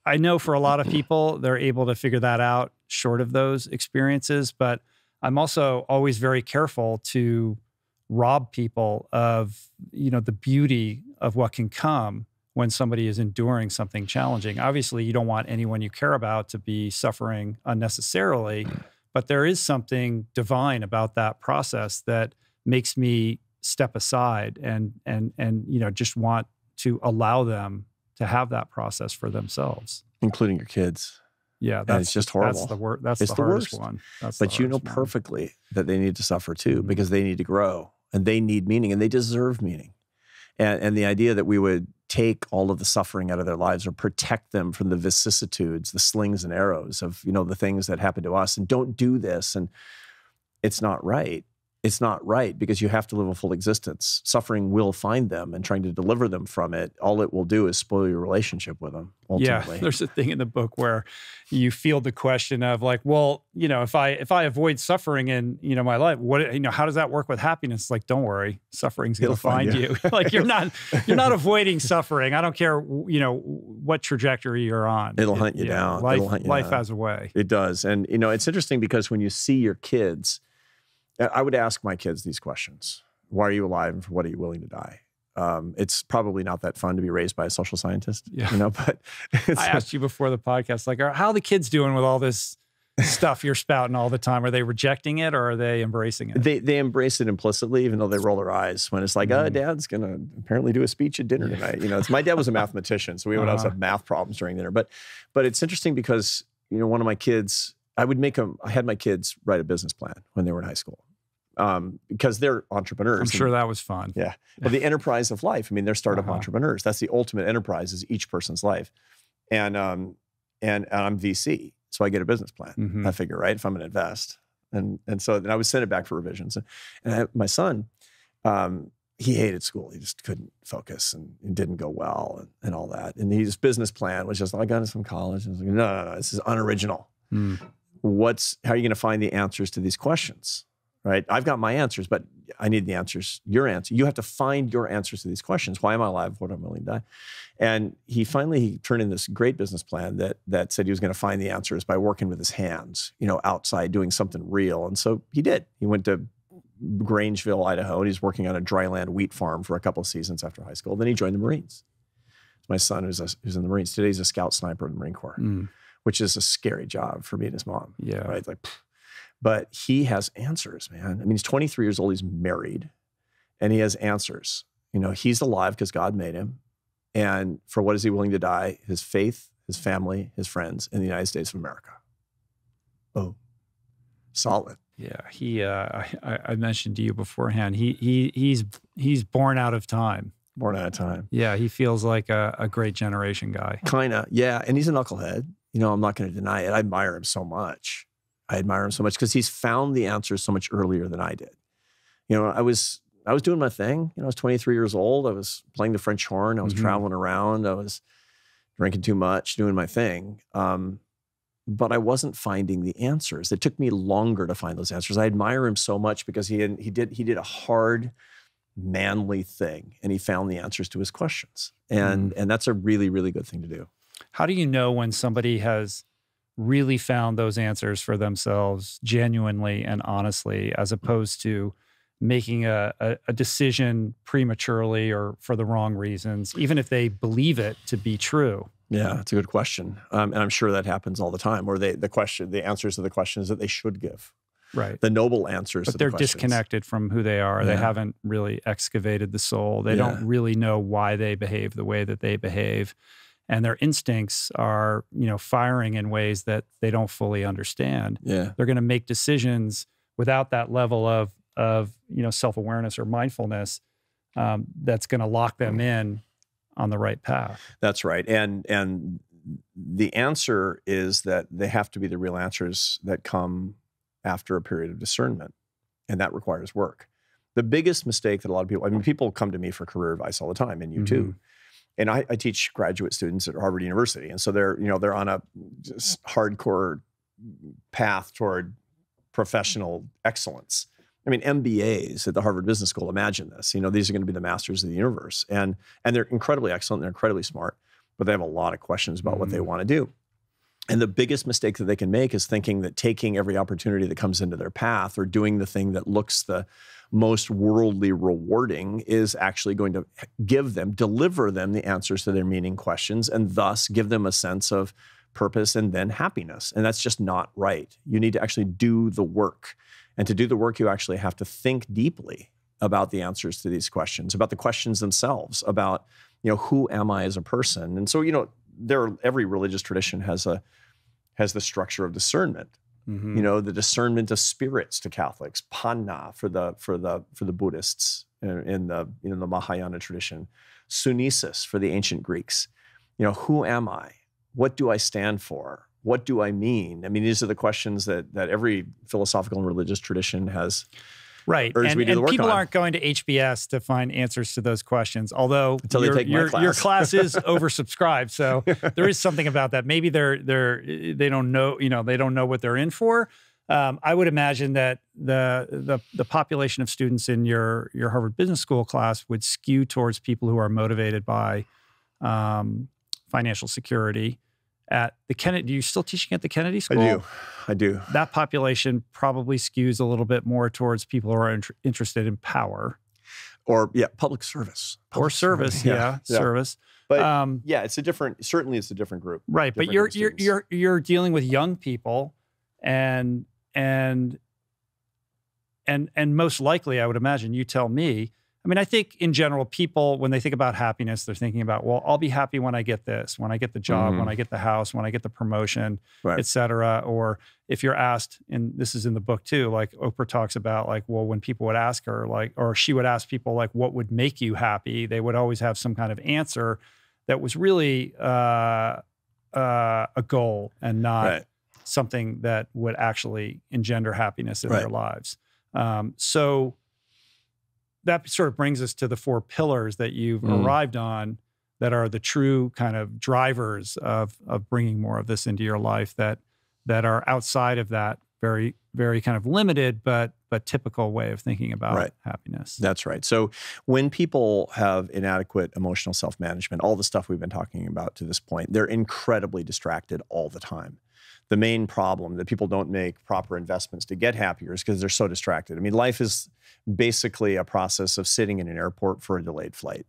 I know for a lot of people, they're able to figure that out short of those experiences. But I'm also always very careful to rob people of, the beauty of what can come when somebody is enduring something challenging. Obviously, you don't want anyone you care about to be suffering unnecessarily, but there is something divine about that process that makes me step aside and just want to allow them to have that process for themselves, including your kids. Yeah, it's just horrible. That's the hardest one. But you know perfectly that they need to suffer too, because they need to grow and they need meaning and they deserve meaning. And the idea that we would take all of the suffering out of their lives or protect them from the vicissitudes, the slings and arrows of the things that happen to us, and don't do this, and it's not right. It's not right, because you have to live a full existence. Suffering will find them, and trying to deliver them from it, all it will do is spoil your relationship with them, ultimately. Yeah, there's a thing in the book where you field the question of like, well, if I avoid suffering in, my life, how does that work with happiness? Like, don't worry, suffering's going to find you. Like you're not avoiding suffering. I don't care, what trajectory you're on. It'll hunt you down. Life has a way. It does. And, it's interesting because when you see your kids, I would ask my kids these questions. Why are you alive and for what are you willing to die? It's probably not that fun to be raised by a social scientist, Yeah. you know, but I asked you before the podcast, like, how are the kids doing with all this stuff you're spouting all the time? Are they rejecting it or are they embracing it? they embrace it implicitly, even though they roll their eyes when it's like, Dad's going to apparently do a speech at dinner tonight. You know, my dad was a mathematician, so we would always have math problems during dinner. But it's interesting because, you know, one of my kids, I had my kids write a business plan when they were in high school. Because they're entrepreneurs. I'm sure that was fun. Yeah. Well, the enterprise of life. I mean, they're startup entrepreneurs. That's the ultimate enterprise, is each person's life. And I'm VC, so I get a business plan. I figure, right, if I'm going to invest. And so then I would send it back for revisions. And my son, he hated school. He just couldn't focus and it didn't go well and all that. And his business plan was just, I got it from college. And I was like, no, this is unoriginal. How are you going to find the answers to these questions? Right? I've got my answers, but I need the answers, your answer. You have to find your answers to these questions. Why am I alive? What am I willing to die? And he turned in this great business plan that said he was going to find the answers by working with his hands, you know, outside doing something real. And so he did. He went to Grangeville, Idaho, and he's working on a dryland wheat farm for a couple of seasons after high school. Then he joined the Marines. My son who's in the Marines. Today he's a scout sniper in the Marine Corps, which is a scary job for me and his mom. Yeah. Right? Like, but he has answers, man. I mean, he's 23 years old. He's married, and he has answers. You know, he's alive because God made him. And for what is he willing to die? His faith, his family, his friends in the United States of America. Oh, solid. Yeah, I mentioned to you beforehand. He's born out of time. Born out of time. Yeah, he feels like a great generation guy. Kinda, yeah. And he's a knucklehead. You know, I'm not going to deny it. I admire him so much. Because he's found the answers so much earlier than I did. You know, I was doing my thing. You know, I was 23 years old. I was playing the French horn. I was traveling around. I was drinking too much, doing my thing. But I wasn't finding the answers. It took me longer to find those answers. I admire him so much because he did a hard, manly thing, and he found the answers to his questions. And that's a really, really good thing to do. How do you know when somebody has really found those answers for themselves genuinely and honestly, as opposed to making a decision prematurely or for the wrong reasons, even if they believe it to be true? Yeah, that's a good question. And I'm sure that happens all the time, where the answers to the questions that they should give. Right. The noble answers but to the they're questions. Disconnected from who they are. Yeah. They haven't really excavated the soul. They don't really know why they behave the way that they behave. And their instincts are, you know, firing in ways that they don't fully understand. Yeah. They're going to make decisions without that level of you know, self-awareness or mindfulness that's going to lock them in on the right path. That's right. And the answer is that they have to be the real answers that come after a period of discernment, and that requires work. The biggest mistake that a lot of people, I mean, people come to me for career advice all the time, and you too. And I teach graduate students at Harvard University. And so they're on a just hardcore path toward professional excellence. I mean, MBAs at the Harvard Business School, imagine this. You know, these are going to be the masters of the universe. And they're incredibly excellent. They're incredibly smart, but they have a lot of questions about what they want to do. And the biggest mistake that they can make is thinking that taking every opportunity that comes into their path or doing the thing that looks the most worldly rewarding is actually going to deliver them the answers to their meaning questions, and thus give them a sense of purpose and then happiness. And that's just not right. You need to actually do the work. And to do the work, you actually have to think deeply about the answers to these questions, about the questions themselves, about, you know, who am I as a person? And so, you know, every religious tradition has the structure of discernment. You know, the discernment of spirits to Catholics, panna for the Buddhists in the Mahayana tradition, sunesis for the ancient Greeks. You know, who am I? What do I stand for? What do I mean? I mean, these are the questions that every philosophical and religious tradition has. Right. And people aren't going to HBS to find answers to those questions, although your class is oversubscribed. So there is something about that. Maybe they don't know, you know, they don't know what they're in for. I would imagine that the population of students in your Harvard Business School class would skew towards people who are motivated by financial security. At the Kennedy, are you still teaching at the Kennedy School? I do. That population probably skews a little bit more towards people who are interested in power. Or public service. Or service, yeah. Service. But it's certainly it's a different group. Right. But you're dealing with young people and most likely, I would imagine, you tell me, I mean, I think in general, people, when they think about happiness, they're thinking about, well, I'll be happy when I get this, when I get the job, when I get the house, when I get the promotion, et cetera. Or if you're asked, and this is in the book too, like Oprah talks about, like, well, when people would ask her, like, or she would ask people, like, what would make you happy? They would always have some kind of answer that was really a goal and not something that would actually engender happiness in their lives. So that sort of brings us to the 4 pillars that you've arrived on that are the true kind of drivers of bringing more of this into your life that are outside of that very, very kind of limited but typical way of thinking about happiness. That's right. So when people have inadequate emotional self-management, all the stuff we've been talking about to this point, they're incredibly distracted all the time. The main problem that people don't make proper investments to get happier is because they're so distracted. I mean, life is basically a process of sitting in an airport for a delayed flight.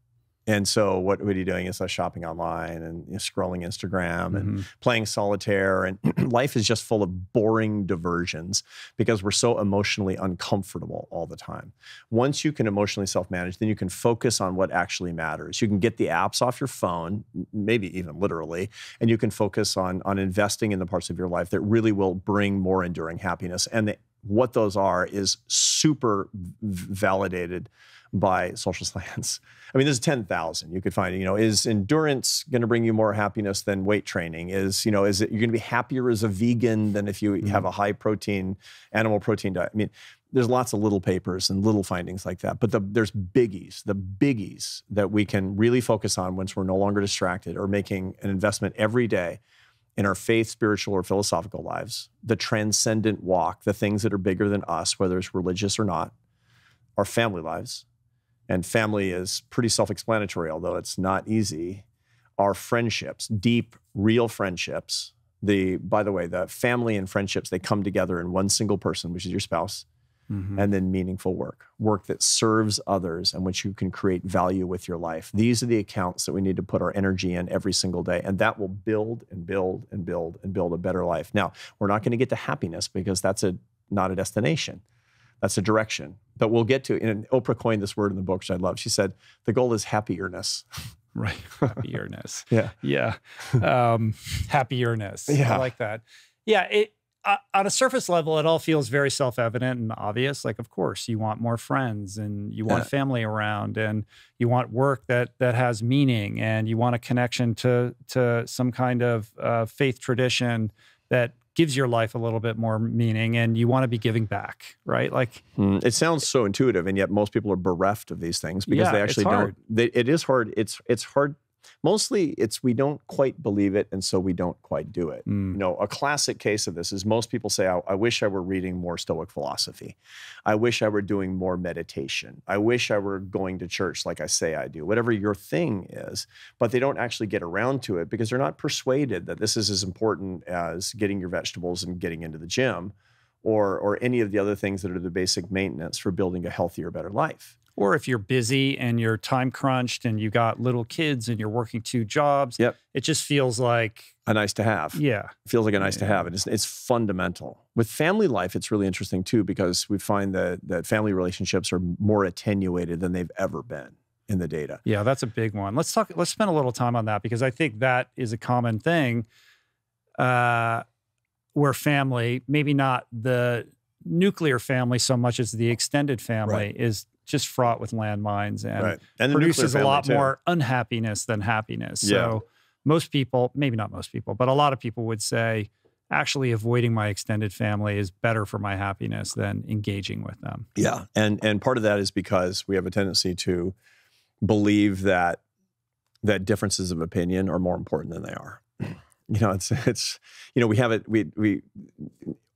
And so what are you doing is shopping online and scrolling Instagram and playing solitaire. And life is just full of boring diversions because we're so emotionally uncomfortable all the time. Once you can emotionally self-manage, then you can focus on what actually matters. You can get the apps off your phone, maybe even literally, and you can focus on investing in the parts of your life that really will bring more enduring happiness. And what those are is super validated by social science. I mean, there's 10,000 you could find. Is endurance going to bring you more happiness than weight training? Is it you're going to be happier as a vegan than if you have a high protein, animal protein diet? I mean, there's lots of little papers and little findings like that. But there's biggies, the biggies that we can really focus on once we're no longer distracted or making an investment every day in our faith, spiritual, or philosophical lives, the transcendent walk, the things that are bigger than us, whether it's religious or not, our family lives. And family is pretty self-explanatory, although it's not easy. Our friendships, deep, real friendships. By the way, the family and friendships, they come together in one single person, which is your spouse, and then meaningful work that serves others and which you can create value with your life. These are the accounts that we need to put our energy in every single day, and that will build and build and build and build a better life. Now, we're not going to get to happiness because that's not a destination. That's a direction. But we'll get to, and Oprah coined this word in the book, which I love. She said, the goal is happierness. Right. Happierness. Yeah. Happierness. Yeah. I like that. Yeah. On a surface level, it all feels very self-evident and obvious. Like, of course, you want more friends and you want family around and you want work that has meaning and you want a connection to some kind of faith tradition that gives your life a little bit more meaning, and you want to be giving back, right? Like, it sounds so intuitive, and yet most people are bereft of these things because they actually don't. It is hard. It's hard. Mostly, we don't quite believe it, and so we don't quite do it. A classic case of this is most people say, I wish I were reading more Stoic philosophy. I wish I were doing more meditation. I wish I were going to church like I say I do, whatever your thing is. But they don't actually get around to it because they're not persuaded that this is as important as getting your vegetables and getting into the gym or any of the other things that are the basic maintenance for building a healthier, better life. Or if you're busy and you're time crunched and you got little kids and you're working 2 jobs, it just feels like a nice to have. Yeah. It feels like a nice to have. It's fundamental. With family life, it's really interesting too, because we find that family relationships are more attenuated than they've ever been in the data. Yeah, that's a big one. Let's spend a little time on that because I think that is a common thing where family, maybe not the nuclear family so much as the extended family is just fraught with landmines and produces a lot more unhappiness than happiness. So most people, maybe not most people, but a lot of people would say, actually avoiding my extended family is better for my happiness than engaging with them. Yeah. And part of that is because we have a tendency to believe that differences of opinion are more important than they are. It's we have it, we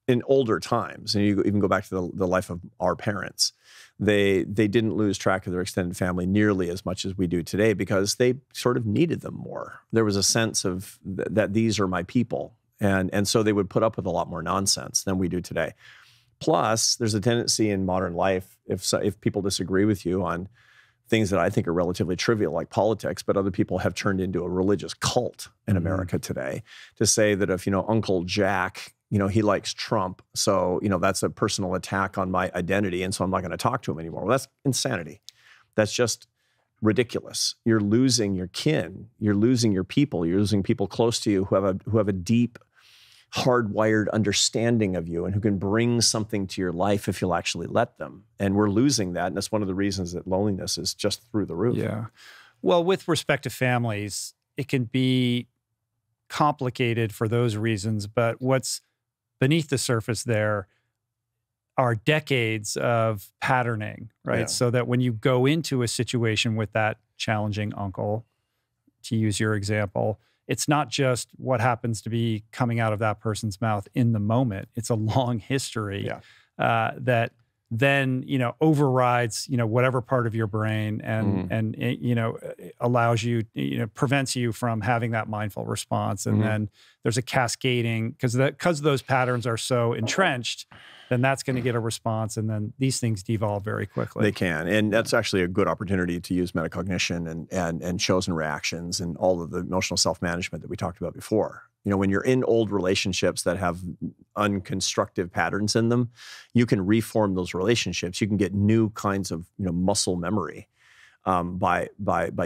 in older times, and you even go back to the life of our parents, they didn't lose track of their extended family nearly as much as we do today because they sort of needed them more. There was a sense of that these are my people. And so they would put up with a lot more nonsense than we do today. Plus, there's a tendency in modern life, if people disagree with you on things that I think are relatively trivial, like politics, but other people have turned into a religious cult in America today, to say that if, Uncle Jack, he likes Trump, so, that's a personal attack on my identity, and so I'm not going to talk to him anymore. Well, that's insanity. That's just ridiculous. You're losing your kin. You're losing your people. You're losing people close to you who have a deep, hardwired understanding of you and who can bring something to your life if you'll actually let them. And we're losing that. And that's one of the reasons that loneliness is just through the roof. Yeah. Well, with respect to families, it can be complicated for those reasons. But what's beneath the surface there are decades of patterning, right? Yeah. So that when you go into a situation with that challenging uncle, to use your example, it's not just what happens to be coming out of that person's mouth in the moment. It's a long history that then, overrides, whatever part of your brain and allows you, prevents you from having that mindful response. And then there's a cascading, because those patterns are so entrenched, then that's going to get a response. And then these things devolve very quickly. They can. And that's actually a good opportunity to use metacognition and chosen reactions and all of the emotional self-management that we talked about before. When you're in old relationships that have unconstructive patterns in them, you can reform those relationships. You can get new kinds of muscle memory by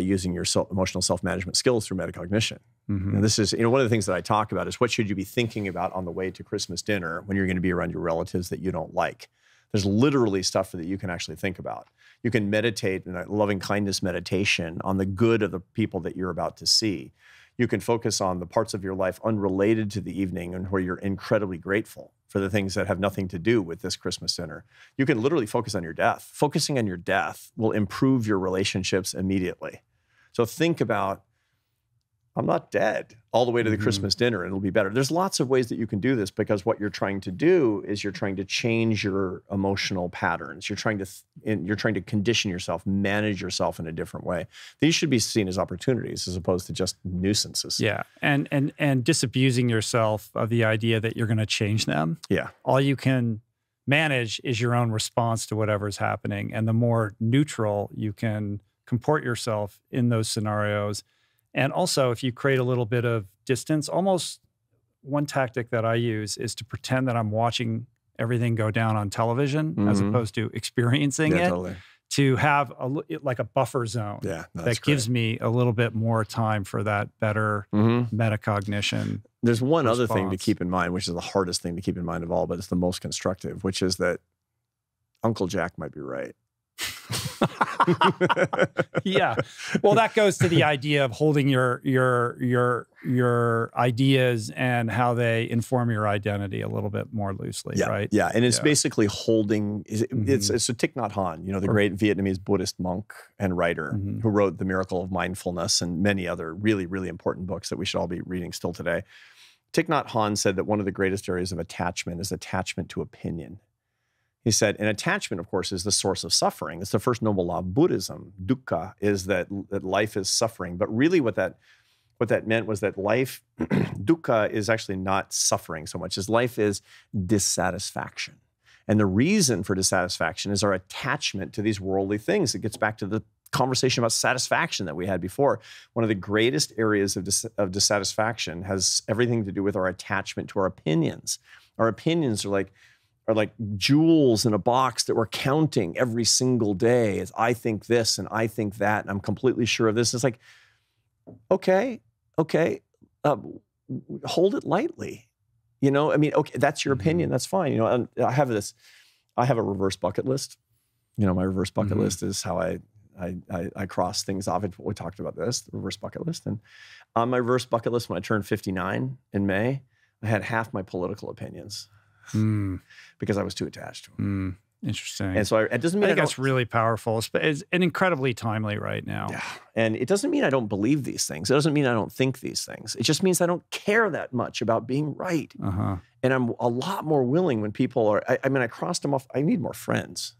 using your emotional self-management skills through metacognition. And this is, one of the things that I talk about is what should you be thinking about on the way to Christmas dinner when you're going to be around your relatives that you don't like. There's literally stuff that you can actually think about. You can meditate in a loving kindness meditation on the good of the people that you're about to see. You can focus on the parts of your life unrelated to the evening and where you're incredibly grateful for the things that have nothing to do with this Christmas dinner. You can literally focus on your death. Focusing on your death will improve your relationships immediately. So think about, I'm not dead, all the way to the Christmas dinner, and it'll be better. There's lots of ways that you can do this, because what you're trying to do is you're trying to change your emotional patterns. You're trying to condition yourself, manage yourself in a different way. These should be seen as opportunities as opposed to just nuisances. Yeah, and disabusing yourself of the idea that you're going to change them. Yeah. All you can manage is your own response to whatever's happening. And the more neutral you can comport yourself in those scenarios. And also, if you create a little bit of distance, almost one tactic that I use is to pretend that I'm watching everything go down on television as opposed to experiencing it, totally. To have like a buffer zone that gives me a little bit more time for that better metacognition. There's one other thing to keep in mind, which is the hardest thing to keep in mind of all, but it's the most constructive, which is that Uncle Jack might be right. Yeah. Well, that goes to the idea of holding your ideas and how they inform your identity a little bit more loosely, right? Yeah. And it's basically holding, it's a Thich Nhat Hanh, the great Vietnamese Buddhist monk and writer who wrote The Miracle of Mindfulness and many other really, really important books that we should all be reading still today. Thich Nhat Hanh said that one of the greatest areas of attachment is attachment to opinion. He said, and attachment, of course, is the source of suffering. It's the first noble law of Buddhism. Dukkha is that life is suffering. But really what that meant was that life, dukkha is actually not suffering so much as life is dissatisfaction. And the reason for dissatisfaction is our attachment to these worldly things. It gets back to the conversation about satisfaction that we had before. One of the greatest areas of dissatisfaction has everything to do with our attachment to our opinions. Our opinions are like jewels in a box that we're counting every single day. As I think this and I think that, and I'm completely sure of this. It's like, okay, hold it lightly. Okay, that's your opinion. That's fine. I have a reverse bucket list. My reverse bucket list is how I cross things off. We talked about this, the reverse bucket list. And on my reverse bucket list, when I turned 59 in May, I had half my political opinions. Because I was too attached to them. Interesting. And so it doesn't mean I think that's really powerful. It's incredibly timely right now. Yeah. And it doesn't mean I don't believe these things. It doesn't mean I don't think these things. It just means I don't care that much about being right. And I'm a lot more willing when people are, I crossed them off. I need more friends.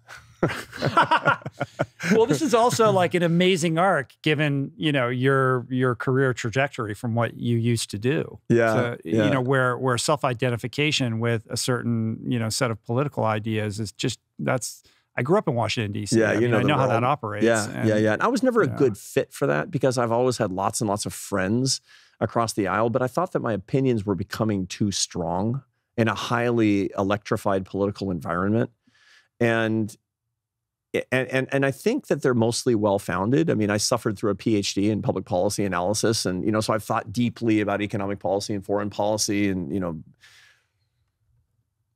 Well, this is also like an amazing arc given, your career trajectory from what you used to do. Yeah. So, where self-identification with a certain, set of political ideas is just, I grew up in Washington, D.C. Yeah, I mean, I know how that operates. Yeah, and, yeah. And I was never a good fit for that because I've always had lots and lots of friends across the aisle, but I thought that my opinions were becoming too strong in a highly electrified political environment. And I think that they're mostly well-founded. I mean, I suffered through a PhD in public policy analysis, and so I've thought deeply about economic policy and foreign policy, and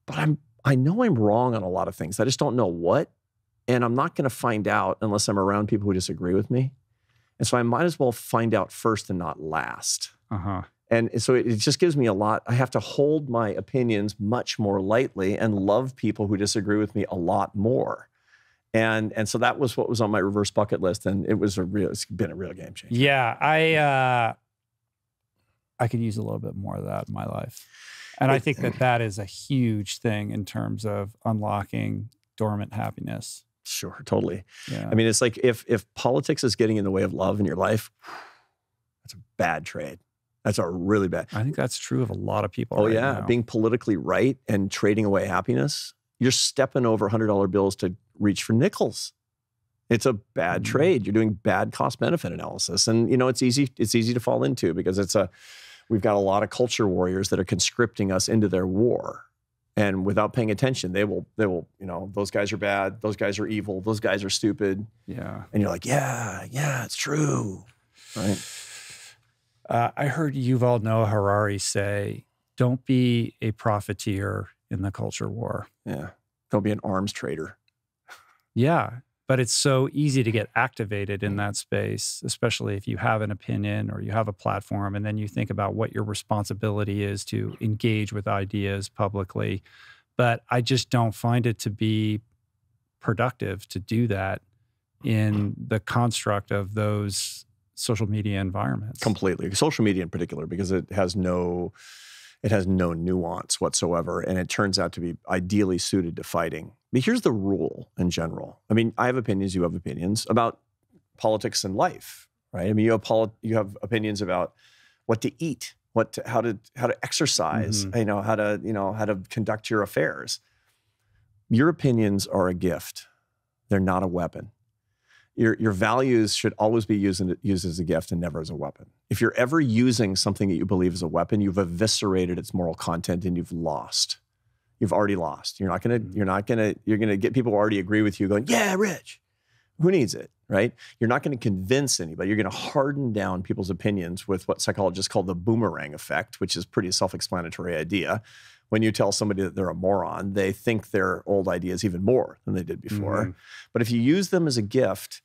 but I know I'm wrong on a lot of things. I just don't know what, and I'm not going to find out unless I'm around people who disagree with me. And so I might as well find out first and not last. And so it just gives me a lot. I have to hold my opinions much more lightly and love people who disagree with me a lot more. And so that was what was on my reverse bucket list, and it's been a real game changer. Yeah, I could use a little bit more of that in my life. And I think that is a huge thing in terms of unlocking dormant happiness. Sure, totally. Yeah. I mean, it's like if politics is getting in the way of love in your life, that's a bad trade. That's a really bad. I think that's true of a lot of people. Oh, yeah. Being politically right and trading away happiness, you're stepping over $100 bills to reach for nickels. It's a bad trade. You're doing bad cost-benefit analysis. And, it's easy to fall into because we've got a lot of culture warriors that are conscripting us into their war. And without paying attention, they will, those guys are bad, those guys are evil, those guys are stupid. Yeah. And you're like, yeah, it's true. Right. I heard Yuval Noah Harari say, don't be a profiteer in the culture war. Yeah. Don't be an arms trader. Yeah. But it's so easy to get activated in that space, especially if you have an opinion or you have a platform, and then you think about what your responsibility is to engage with ideas publicly. But I just don't find it to be productive to do that in the construct of those social media environments. Completely. Social media in particular, because it has no nuance whatsoever, and it turns out to be ideally suited to fighting. But here's the rule in general. I mean, I have opinions, you have opinions about politics and life, right? I mean, you have opinions about what to eat, how to exercise, how to conduct your affairs. Your opinions are a gift. They're not a weapon. Your values should always be used as a gift and never as a weapon. If you're ever using something that you believe is a weapon, you've eviscerated its moral content and you've lost. You've already lost. You're gonna get people who already agree with you going, yeah, Rich. Who needs it, right? You're not going to convince anybody. You're going to harden down people's opinions with what psychologists call the boomerang effect, which is a pretty self-explanatory idea. When you tell somebody that they're a moron, they think their old ideas even more than they did before. But if you use them as a gift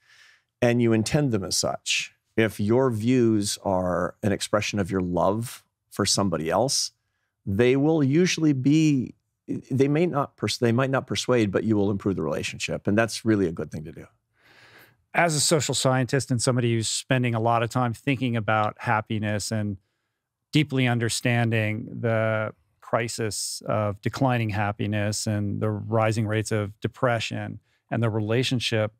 and you intend them as such, if your views are an expression of your love for somebody else, they will usually be, they might not persuade, but you will improve the relationship. And that's really a good thing to do. As a social scientist and somebody who's spending a lot of time thinking about happiness and deeply understanding the crisis of declining happiness and the rising rates of depression and the relationship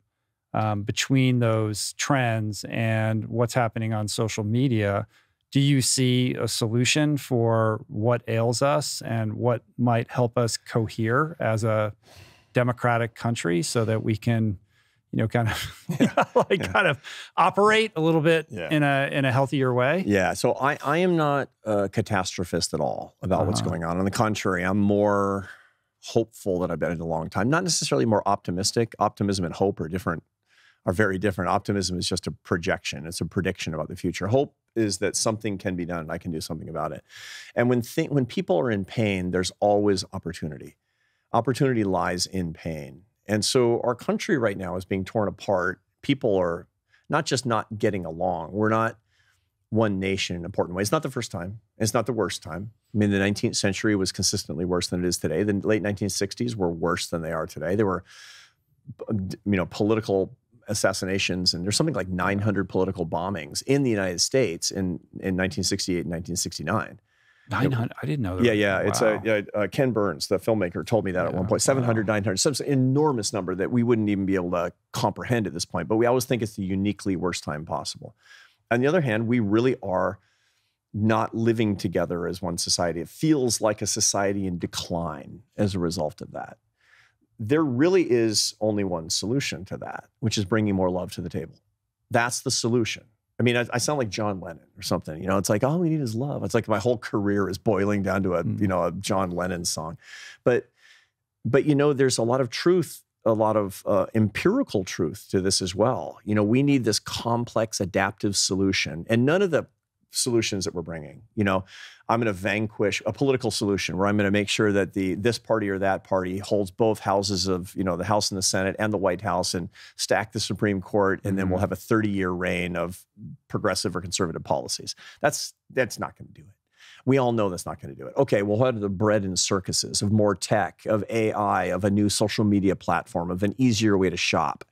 between those trends and what's happening on social media, do you see a solution for what ails us and what might help us cohere as a democratic country so that we can, kind of operate a little bit in a healthier way? Yeah. So I am not a catastrophist at all about what's going on. On the contrary, I'm more hopeful than I've been in a long time. Not necessarily more optimistic. Optimism and hope are very different. Optimism is just a projection. It's a prediction about the future. Hope is that something can be done and I can do something about it. And when people are in pain, there's always opportunity. Opportunity lies in pain. And so our country right now is being torn apart. People are not just not getting along. We're not one nation in important ways. It's not the first time. It's not the worst time. I mean, the 19th century was consistently worse than it is today. The late 1960s were worse than they are today. There were, political assassinations, and there's something like 900 political bombings in the United States in 1968 and 1969. 900? I didn't know that. Yeah. Wow. It's Ken Burns, the filmmaker, told me that at one point. 700, 900, some enormous number that we wouldn't even be able to comprehend at this point. But we always think it's the uniquely worst time possible. On the other hand, we really are not living together as one society. It feels like a society in decline as a result of that. there really is only one solution to that, which is bringing more love to the table. That's the solution. I mean, I sound like John Lennon or something. You know, it's like, all we need is love. It's like my whole career is boiling down to a John Lennon song. But you know, there's a lot of truth, a lot of empirical truth to this as well. You know, we need this complex adaptive solution, and none of the solutions that we're bringing, you know, I'm going to vanquish a political solution where I'm going to make sure that this party or that party holds both houses of, you know, the House and the Senate and the White House, and stack the Supreme Court, and then we'll have a 30-year reign of progressive or conservative policies. That's not going to do it. We all know that's not going to do it. Okay, well, what are the bread and circuses of more tech, of AI, of a new social media platform, of an easier way to shop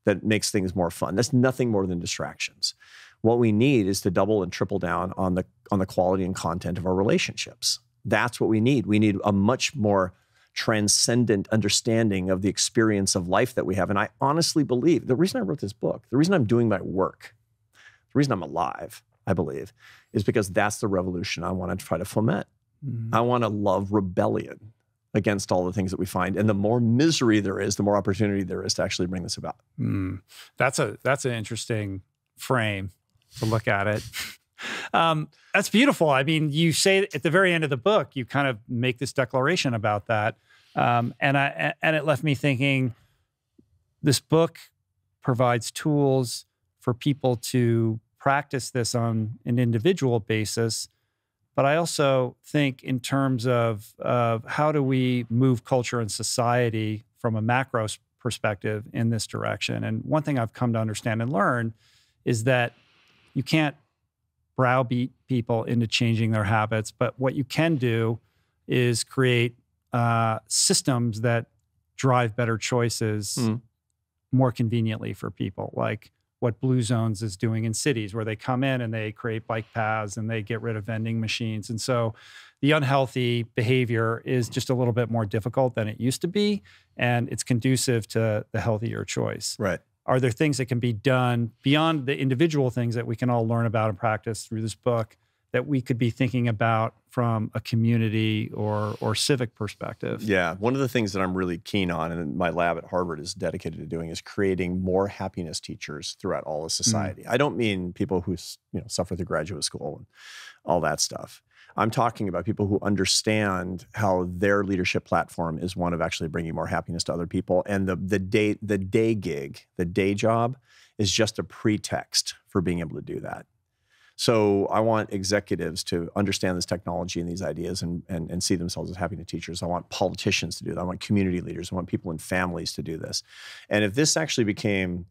that makes things more fun? That's nothing more than distractions. What we need is to double and triple down on the quality and content of our relationships. That's what we need. We need a much more transcendent understanding of the experience of life that we have. And I honestly believe the reason I wrote this book, the reason I'm doing my work, the reason I'm alive, I believe, is because that's the revolution I want to try to foment. I want to love rebellion against all the things that we find. And the more misery there is, the more opportunity there is to actually bring this about. That's an interesting frame to look at it. That's beautiful. I mean, you say at the very end of the book, you kind of make this declaration about that. And it left me thinking, this book provides tools for people to practice this on an individual basis. But I also think in terms of how do we move culture and society from a macro perspective in this direction. And one thing I've come to understand and learn is that you can't browbeat people into changing their habits, but what you can do is create systems that drive better choices more conveniently for people, like what Blue Zones is doing in cities, where they come in and they create bike paths and they get rid of vending machines. And so the unhealthy behavior is just a little bit more difficult than it used to be, and it's conducive to the healthier choice. Right. Are there things that can be done beyond the individual things that we can all learn about and practice through this book that we could be thinking about from a community or civic perspective? Yeah. One of the things that I'm really keen on, and my lab at Harvard is dedicated to doing, is creating more happiness teachers throughout all of society. I don't mean people who, you know, suffer through graduate school and all that stuff. I'm talking about people who understand how their leadership platform is one of actually bringing more happiness to other people. And the day gig, the day job, is just a pretext for being able to do that. So I want executives to understand this technology and these ideas and see themselves as happiness teachers. I want politicians to do that. I want community leaders. I want people in families to do this. And if this actually became,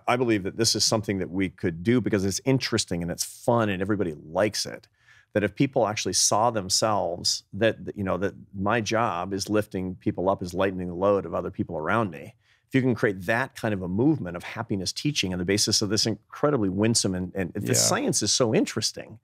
I believe that this is something that we could do because it's interesting and it's fun and everybody likes it. That if people actually saw themselves that, you know, that my job is lifting people up, is lightening the load of other people around me. If you can create that kind of a movement of happiness teaching on the basis of this incredibly winsome and the science is so interesting.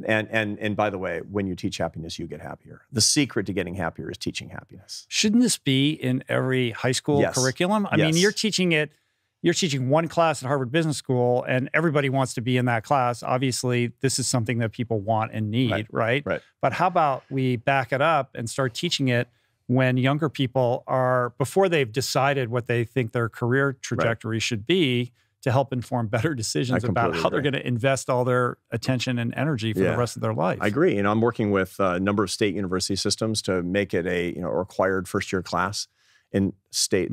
And by the way, when you teach happiness, you get happier. The secret to getting happier is teaching happiness. Shouldn't this be in every high school curriculum? I mean, you're teaching one class at Harvard Business School and everybody wants to be in that class. Obviously, this is something that people want and need, right? But how about we back it up and start teaching it when younger people are, before they've decided what they think their career trajectory should be, to help inform better decisions about how they're going to invest all their attention and energy for the rest of their life. I agree. And I'm working with a number of state university systems to make it a required first-year class in state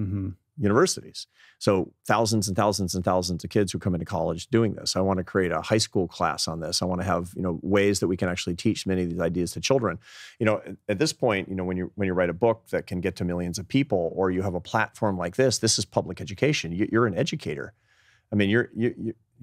universities. So thousands and thousands and thousands of kids who come into college doing this. I want to create a high school class on this. I want to have, ways that we can actually teach many of these ideas to children. At this point, when you write a book that can get to millions of people, or you have a platform like this is public education. You're an educator. I mean, you're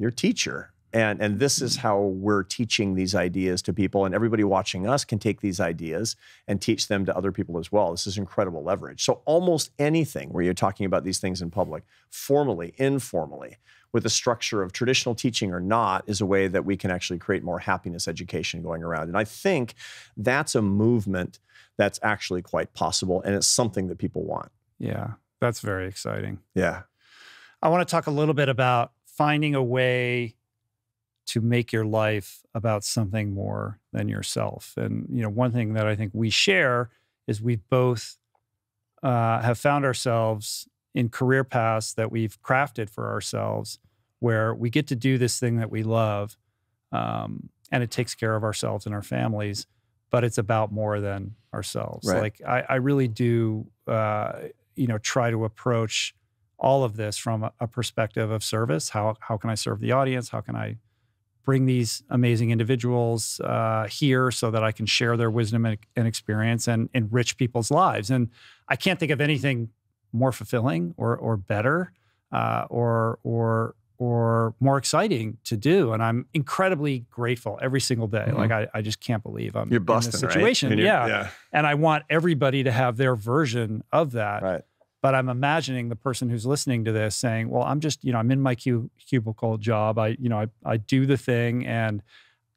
a teacher. And this is how we're teaching these ideas to people, and everybody watching us can take these ideas and teach them to other people as well. This is incredible leverage. So almost anything where you're talking about these things in public, formally, informally, with the structure of traditional teaching or not, is a way that we can actually create more happiness education going around. And I think that's a movement that's actually quite possible, and it's something that people want. Yeah, that's very exciting. Yeah. I want to talk a little bit about finding a way to make your life about something more than yourself. And, one thing that I think we share is we've both have found ourselves in career paths that we've crafted for ourselves, where we get to do this thing that we love, and it takes care of ourselves and our families, but it's about more than ourselves. Right. Like I really do, try to approach all of this from a perspective of service. How can I serve the audience? How can I bring these amazing individuals here so that I can share their wisdom and experience and enrich people's lives? And I can't think of anything more fulfilling or better or more exciting to do. And I'm incredibly grateful every single day. Mm-hmm. Like I just can't believe I'm You're busting, in this situation. Right? Yeah. And I want everybody to have their version of that. Right. But I'm imagining the person who's listening to this saying, well, I'm just, I'm in my cubicle job. I do the thing, and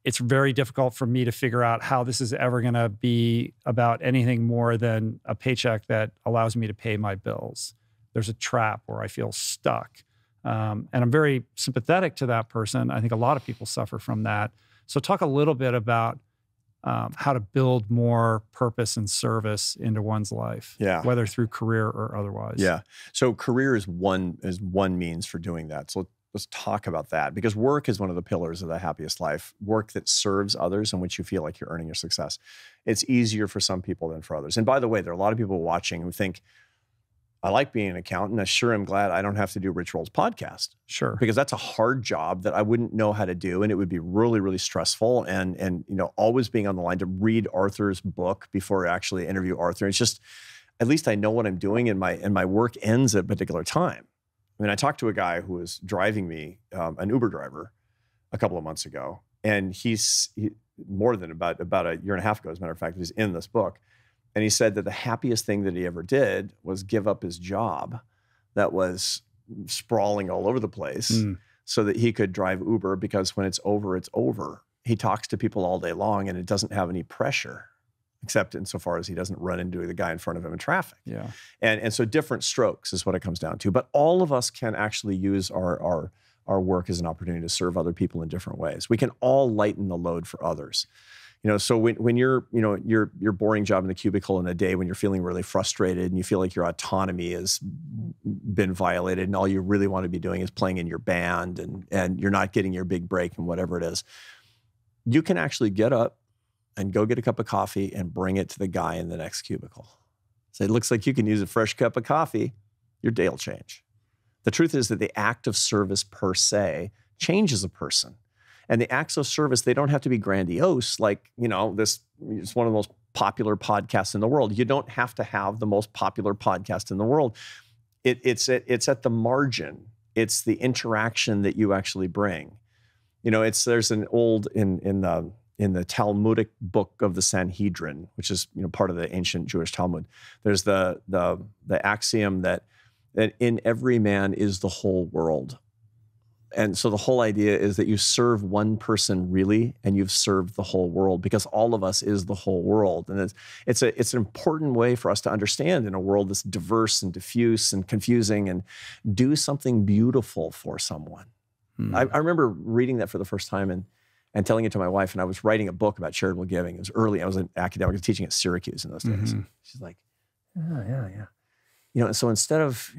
it's very difficult for me to figure out how this is ever going to be about anything more than a paycheck that allows me to pay my bills. There's a trap where I feel stuck. And I'm very sympathetic to that person. I think a lot of people suffer from that. So talk a little bit about how to build more purpose and service into one's life, whether through career or otherwise. Yeah. So career is one means for doing that. So let's talk about that, because work is one of the pillars of the happiest life. Work that serves others in which you feel like you're earning your success. It's easier for some people than for others. And by the way, there are a lot of people watching who think, I like being an accountant. I sure am glad I don't have to do Rich Roll's podcast. Sure. Because that's a hard job that I wouldn't know how to do. And it would be really, really stressful. And always being on the line to read Arthur's book before I actually interview Arthur. It's just, at least I know what I'm doing, and my work ends at a particular time. I mean, I talked to a guy who was driving me, an Uber driver, a couple of months ago. And he more than about a year and a half ago, as a matter of fact, he's in this book. And he said that the happiest thing that he ever did was give up his job that was sprawling all over the place so that he could drive Uber, because when it's over, it's over. He talks to people all day long, and it doesn't have any pressure, except insofar as he doesn't run into the guy in front of him in traffic. Yeah. And so different strokes is what it comes down to. But all of us can actually use our work as an opportunity to serve other people in different ways. We can all lighten the load for others. So when you're, your boring job in the cubicle in a day when you're feeling really frustrated and you feel like your autonomy has been violated and all you really want to be doing is playing in your band and you're not getting your big break and whatever it is, you can actually get up and go get a cup of coffee and bring it to the guy in the next cubicle. Say, it looks like you can use a fresh cup of coffee. Your day will change. The truth is that the act of service per se changes a person. And the acts of service, they don't have to be grandiose. Like, this is one of the most popular podcasts in the world. You don't have to have the most popular podcast in the world. It's at the margin. It's the interaction that you actually bring. There's an old in the Talmudic book of the Sanhedrin, which is part of the ancient Jewish Talmud. There's the axiom that in every man is the whole world. And so the whole idea is that you serve one person really, and you've served the whole world, because all of us is the whole world. And it's an important way for us to understand in a world that's diverse and diffuse and confusing, and do something beautiful for someone. I remember reading that for the first time and telling it to my wife, and I was writing a book about charitable giving. It was early. I was an academic. I was teaching at Syracuse in those days. She's like, yeah. And so instead of,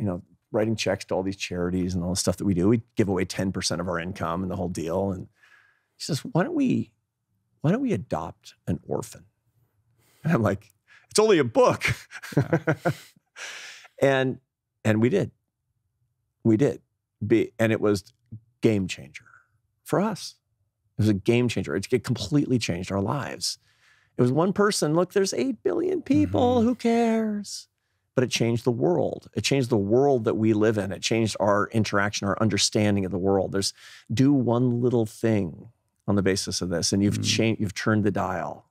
writing checks to all these charities and all the stuff that we do, we give away 10% of our income and the whole deal. And she says, why don't we adopt an orphan? And I'm like, it's only a book. and we did. And it was game changer for us. It was a game changer. It completely changed our lives. It was one person. Look, there's 8 billion people. Who cares? But it changed the world. It changed the world that we live in. It changed our interaction, our understanding of the world. Do one little thing on the basis of this, and you've turned the dial.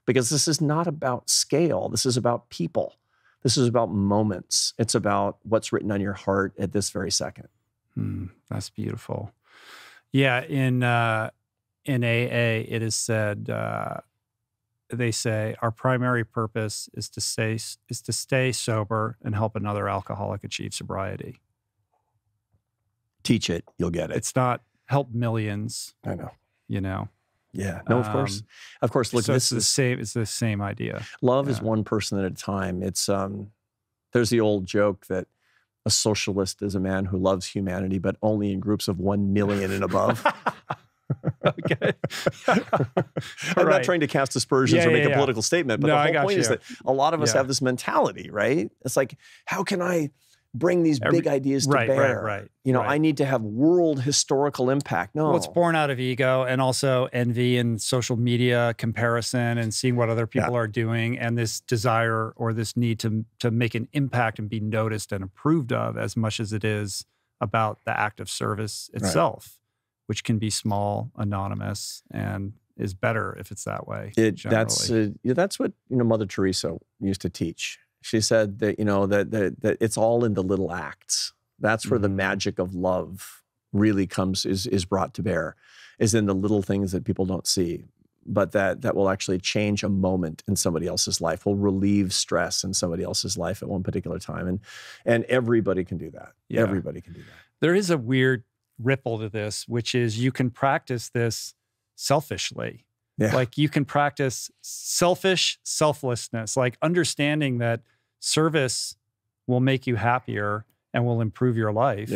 Because this is not about scale. This is about people. This is about moments. It's about what's written on your heart at this very second. That's beautiful. Yeah, in AA, it is said. They say our primary purpose is to stay sober and help another alcoholic achieve sobriety. Teach it, you'll get it. It's not help millions. I know. Yeah. No, of course. Look, so it's the same idea. Love is one person at a time. It's There's the old joke that a socialist is a man who loves humanity, but only in groups of 1 million and above. Okay. I'm not trying to cast aspersions or make a political statement, but No, the whole point is that a lot of us have this mentality, right? It's like, how can I bring these big ideas to bear? Right. You know, I need to have world historical impact. No. Well, it's born out of ego and also envy and social media comparison and seeing what other people are doing, and this desire or this need to make an impact and be noticed and approved of as much as it is about the act of service itself, which can be small, anonymous, and is better if it's that way. That's what Mother Teresa used to teach. She said that that it's all in the little acts. That's where the magic of love really is brought to bear, is in the little things that people don't see, but that will actually change a moment in somebody else's life, will relieve stress in somebody else's life at one particular time, and everybody can do that. Yeah. Everybody can do that. There is a weird ripple to this, which is you can practice this selfishly. Yeah. Like you can practice selflessness, like understanding that service will make you happier and will improve your life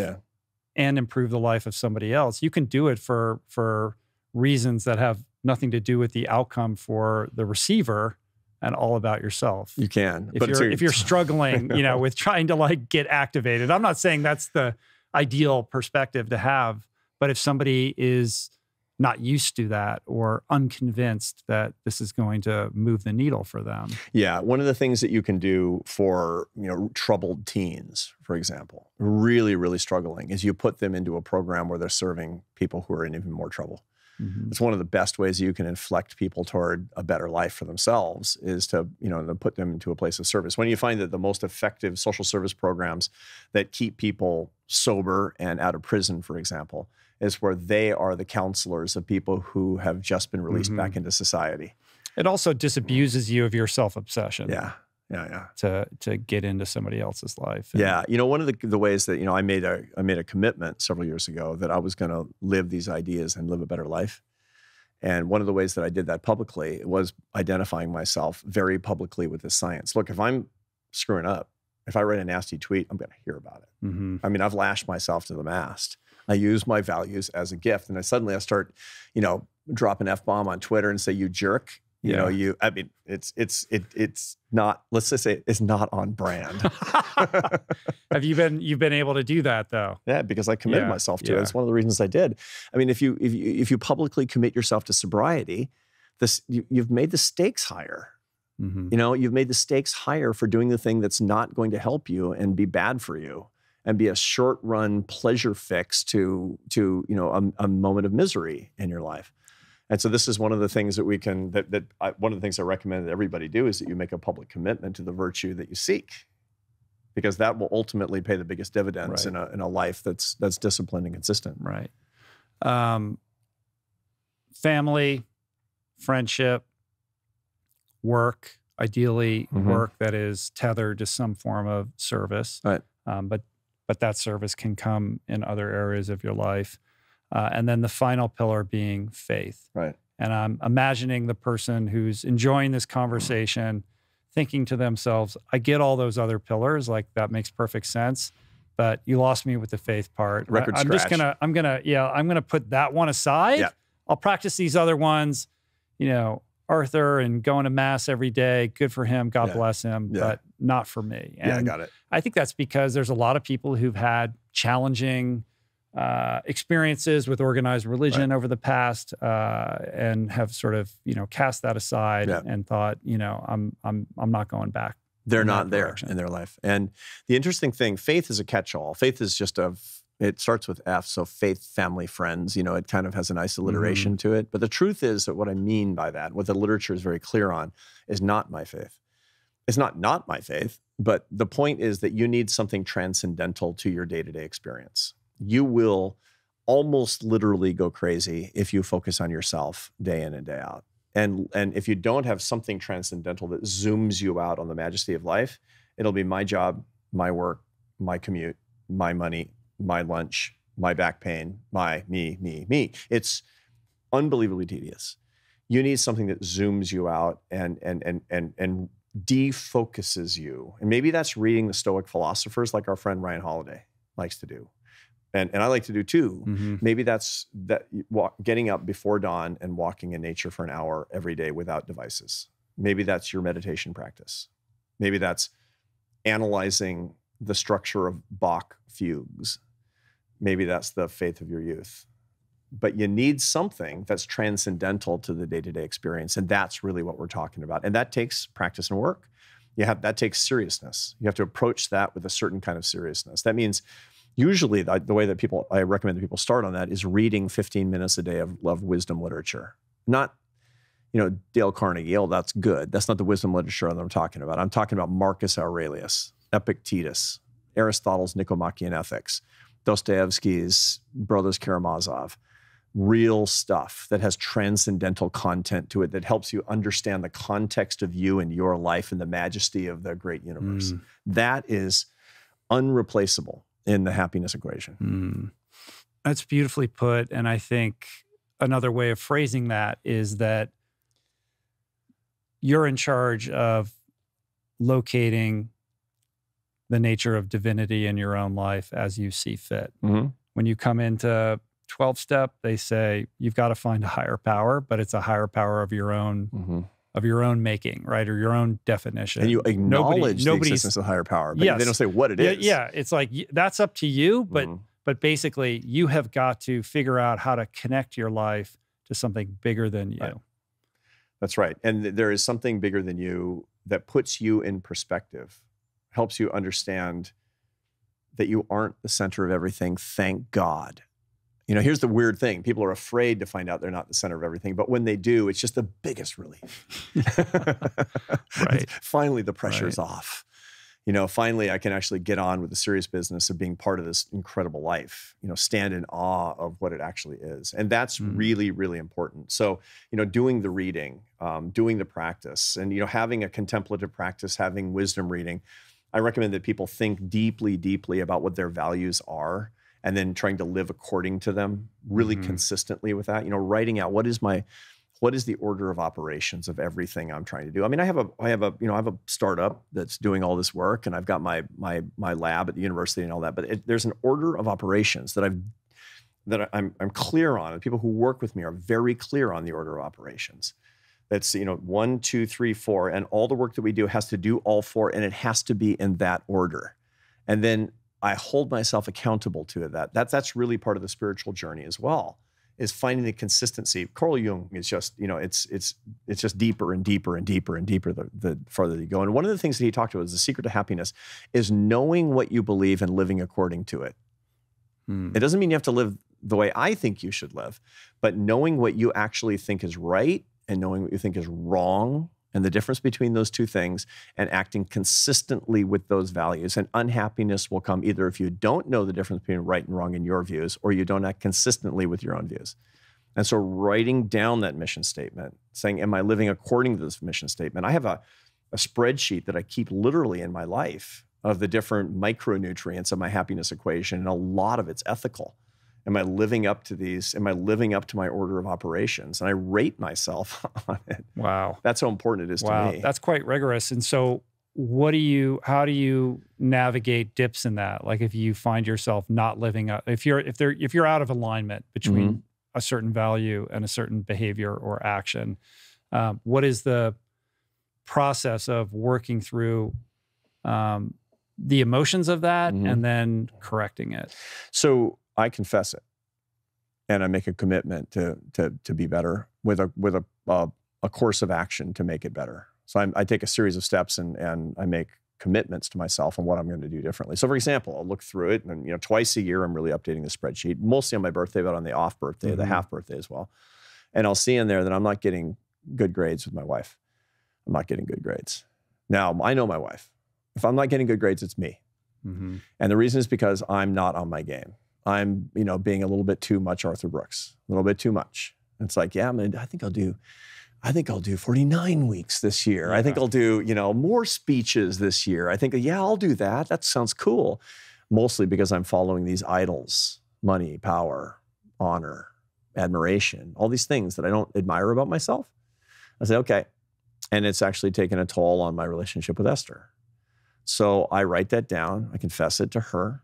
and improve the life of somebody else. You can do it for reasons that have nothing to do with the outcome for the receiver and all about yourself. You can. If you're struggling, with trying to like get activated. I'm not saying that's the ideal perspective to have, but if somebody is not used to that or unconvinced that this is going to move the needle for them. Yeah, one of the things that you can do for, troubled teens, for example, really, really struggling, is you put them into a program where they're serving people who are in even more trouble. Mm-hmm. It's one of the best ways you can inflect people toward a better life for themselves, is to, to put them into a place of service. When you find that the most effective social service programs that keep people sober and out of prison, for example, is where they are the counselors of people who have just been released back into society. It also disabuses you of your self-obsession. Yeah. To get into somebody else's life. One of the ways that I made a commitment several years ago that I was going to live these ideas and live a better life. And one of the ways that I did that publicly was identifying myself very publicly with this science. Look, if I'm screwing up, if I write a nasty tweet, I'm going to hear about it. Mm-hmm. I mean, I've lashed myself to the mast. I use my values as a gift, and I start, drop an F-bomb on Twitter and say, "You jerk." It's not, let's just say it's not on brand. Have you've been able to do that though? Yeah, because I committed myself to it. It's one of the reasons I did. I mean, if you publicly commit yourself to sobriety, you've made the stakes higher. Mm-hmm. You've made the stakes higher for doing the thing that's not going to help you and be bad for you and be a short-run pleasure fix to a moment of misery in your life. And so this is one of the things that one of the things I recommend that everybody do is that you make a public commitment to the virtue that you seek, because that will ultimately pay the biggest dividends in a life that's disciplined and consistent. Right. Family, friendship, work, ideally work that is tethered to some form of service. Right. But that service can come in other areas of your life. And then the final pillar being faith. Right. And I'm imagining the person who's enjoying this conversation thinking to themselves, I get all those other pillars, like that makes perfect sense, but you lost me with the faith part. I'm gonna put that one aside. Yeah. I'll practice these other ones, Arthur and going to mass every day, good for him, God bless him, but not for me. And I got it. I think that's because there's a lot of people who've had challenging experiences with organized religion over the past, and have sort of cast that aside and thought, I'm not going back. They're not there in their life. And the interesting thing, faith is a catch-all. Faith is just it starts with F, so faith, family, friends. It kind of has a nice alliteration to it. But the truth is that what I mean by that, what the literature is very clear on, is not my faith. It's not my faith, but the point is that you need something transcendental to your day-to-day experience. You will almost literally go crazy if you focus on yourself day in and day out. And if you don't have something transcendental that zooms you out on the majesty of life, it'll be my job, my work, my commute, my money, my lunch, my back pain, me. It's unbelievably tedious. You need something that zooms you out and defocuses you. And maybe that's reading the Stoic philosophers like our friend Ryan Holiday likes to do. And I like to do too. Mm-hmm. Maybe that's getting up before dawn and walking in nature for an hour every day without devices. Maybe that's your meditation practice. Maybe that's analyzing the structure of Bach fugues. Maybe that's the faith of your youth. But you need something that's transcendental to the day-to-day experience. And that's really what we're talking about. And that takes practice and work. That takes seriousness. You have to approach that with a certain kind of seriousness. That means usually the way that I recommend that people start on that is reading 15 minutes a day of wisdom literature. Not, Dale Carnegie. Oh, that's good. That's not the wisdom literature that I'm talking about. I'm talking about Marcus Aurelius, Epictetus, Aristotle's Nicomachean Ethics, Dostoevsky's Brothers Karamazov. Real stuff that has transcendental content to it that helps you understand the context of you and your life and the majesty of the great universe. That is unreplaceable in the happiness equation. That's beautifully put. And I think another way of phrasing that is that you're in charge of locating the nature of divinity in your own life as you see fit. Mm-hmm. When you come into 12-step, they say you've got to find a higher power, but it's a higher power of your own of your own making, right? Or your own definition. And you acknowledge the existence of higher power, but they don't say what it is. Yeah, it's like that's up to you, but basically you have got to figure out how to connect your life to something bigger than you. Right. That's right. And there is something bigger than you that puts you in perspective, helps you understand that you aren't the center of everything, thank God. Here's the weird thing. People are afraid to find out they're not the center of everything. But when they do, it's just the biggest relief. Right. Finally, the pressure's off. Finally, I can actually get on with the serious business of being part of this incredible life, stand in awe of what it actually is. And that's really, really important. So, doing the reading, doing the practice, and, having a contemplative practice, having wisdom reading, I recommend that people think deeply, deeply about what their values are, and then trying to live according to them really consistently with that. Writing out what is the order of operations of everything I'm trying to do. I mean, I have a startup that's doing all this work, and I've got my lab at the university and all that. But there's an order of operations that I'm clear on, and people who work with me are very clear on the order of operations. That's 1, 2, 3, 4, and all the work that we do has to do all 4, and it has to be in that order. And then I hold myself accountable to that. That's really part of the spiritual journey as well, is finding the consistency. Carl Jung is just, it's just deeper and deeper and deeper and deeper the farther you go. And one of the things that he talked about is the secret to happiness is knowing what you believe and living according to it. It doesn't mean you have to live the way I think you should live, but knowing what you actually think is right and knowing what you think is wrong, and the difference between those two things, and acting consistently with those values. And unhappiness will come either if you don't know the difference between right and wrong in your views, or you don't act consistently with your own views. And so writing down that mission statement, saying, am I living according to this mission statement? I have a spreadsheet that I keep literally in my life of the different micronutrients of my happiness equation, and a lot of it's ethical. Am I living up to these? Am I living up to my order of operations? And I rate myself on it. Wow. That's how important it is to me. That's quite rigorous. And so how do you navigate dips in that? Like if you find yourself not living up, if you're out of alignment between a certain value and a certain behavior or action, what is the process of working through the emotions of that and then correcting it? So I confess it, and I make a commitment to be better with a course of action to make it better. So I take a series of steps and I make commitments to myself on what I'm going to do differently. So for example, I'll look through it, and twice a year I'm really updating the spreadsheet, mostly on my birthday, but on the off birthday, the half birthday as well. And I'll see in there that I'm not getting good grades with my wife. I'm not getting good grades. Now, I know my wife. If I'm not getting good grades, it's me. And the reason is because I'm not on my game. I'm, being a little bit too much Arthur Brooks, a little bit too much. It's like, yeah, I think I'll do 49 weeks this year. I think I'll do, more speeches this year. I think, yeah, I'll do that. That sounds cool. Mostly because I'm following these idols, money, power, honor, admiration, all these things that I don't admire about myself. I say, okay, And it's actually taken a toll on my relationship with Esther. So I write that down. I confess it to her.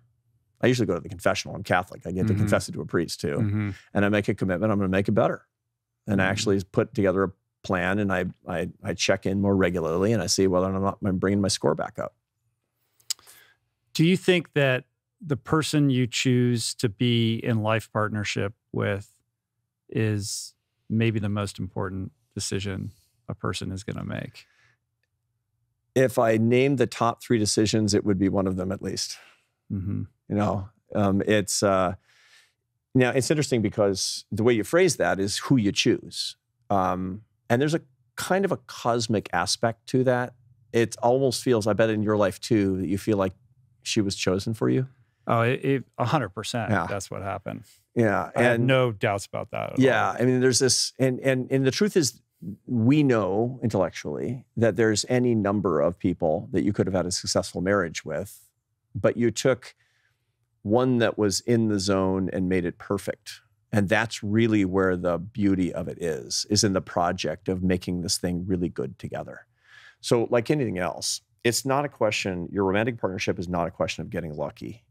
I usually go to the confessional. I'm Catholic. I get to confess it to a priest too. And I make a commitment. I'm going to make it better. And I actually put together a plan, and I check in more regularly, and I see whether or not I'm bringing my score back up. Do you think that the person you choose to be in life partnership with is maybe the most important decision a person is going to make? If I named the top 3 decisions, it would be one of them at least. Mm-hmm. You know, it's now it's interesting because the way you phrase that is who you choose, and there's a kind of a cosmic aspect to that. It almost feels, I bet in your life too, that you feel like she was chosen for you. Oh, 100%. Yeah. That's what happened. Yeah, I have no doubts about that. Yeah, I mean, there's this, and the truth is, we know intellectually that there's any number of people that you could have had a successful marriage with, but you took one that was in the zone and made it perfect. And that's really where the beauty of it is in the project of making this thing really good together. So like anything else, it's not a question, your romantic partnership is not a question of getting lucky.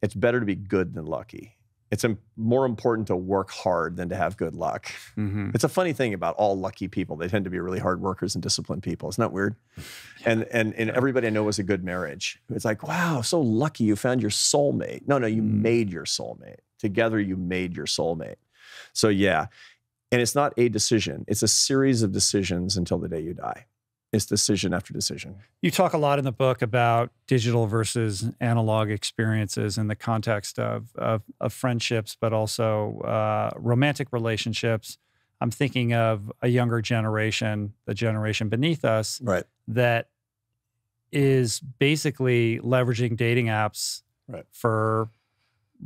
It's better to be good than lucky. It's more important to work hard than to have good luck. Mm-hmm. It's a funny thing about all lucky people. They tend to be really hard workers and disciplined people. Isn't that weird? Yeah. And everybody I know was a good marriage. It's like, wow, so lucky you found your soulmate. No, you made your soulmate. Together you made your soulmate. So yeah, and it's not a decision. It's a series of decisions until the day you die. It's decision after decision. You talk a lot in the book about digital versus analog experiences in the context of friendships, but also romantic relationships. I'm thinking of a younger generation, the generation beneath us, right, that is basically leveraging dating apps for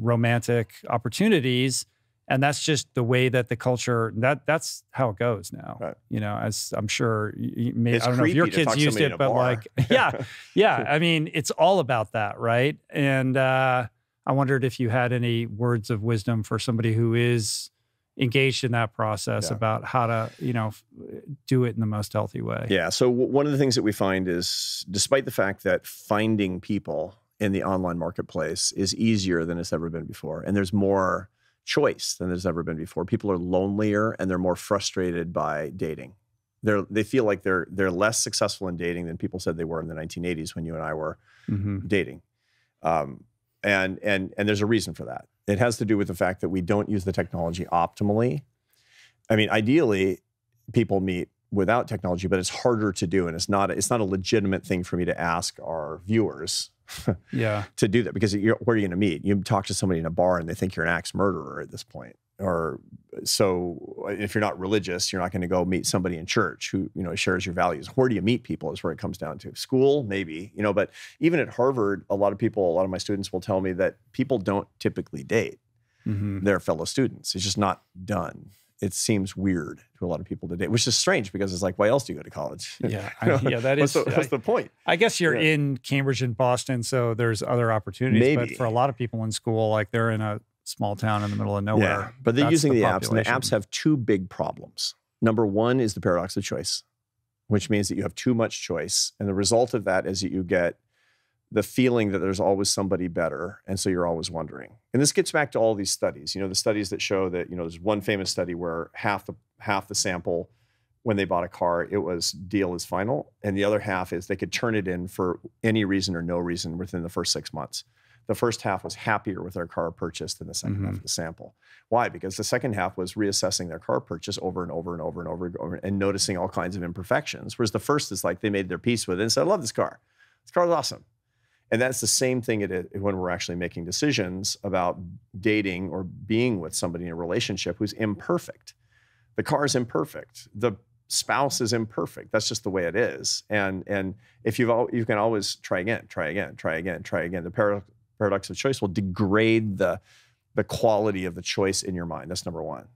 romantic opportunities. And that's just the way that the culture, that's how it goes now. Right. You know, as I'm sure, I don't know if your kids used it, but like, yeah. I mean, it's all about that, right? And I wondered if you had any words of wisdom for somebody who is engaged in that process about how to, do it in the most healthy way. Yeah. So one of the things that we find is, despite the fact that finding people in the online marketplace is easier than it's ever been before, and there's more choice than there's ever been before. People are lonelier and they're more frustrated by dating. They feel like they're less successful in dating than people said they were in the 1980s when you and I were dating. And there's a reason for that. It has to do with the fact that we don't use the technology optimally. I mean, ideally, people meet without technology, but it's harder to do, and it's not a legitimate thing for me to ask our viewers to do that, because where are you going to meet? You talk to somebody in a bar and they think you're an axe murderer at this point. Or so if you're not religious, you're not going to go meet somebody in church who, shares your values. Where do you meet people is where it comes down to. School, maybe, but even at Harvard, a lot of my students will tell me that people don't typically date their fellow students. It's just not done. It seems weird to a lot of people to date, which is strange because it's like, why else do you go to college? Yeah, that is. What's the point? I guess you're in Cambridge and Boston, so there's other opportunities. Maybe. But for a lot of people in school, like they're in a small town in the middle of nowhere. Yeah, but they're using the apps, and the apps have two big problems. Number one is the paradox of choice, which means that you have too much choice, and the result of that is that you get the feeling that there's always somebody better, and so you're always wondering. And this gets back to all these studies. The studies that show that, there's one famous study where half the sample, when they bought a car, it was deal is final, and the other half is they could turn it in for any reason or no reason within the first 6 months. The first half was happier with their car purchase than the second half of the sample. Why? Because the second half was reassessing their car purchase over and over and over and over and noticing all kinds of imperfections. Whereas the first is like they made their peace with it and said, I love this car. This car is awesome. And that's the same thing when we're actually making decisions about dating or being with somebody in a relationship who's imperfect. The car is imperfect. The spouse is imperfect. That's just the way it is. And if you can always try again. The paradox of choice will degrade the quality of the choice in your mind. That's number one.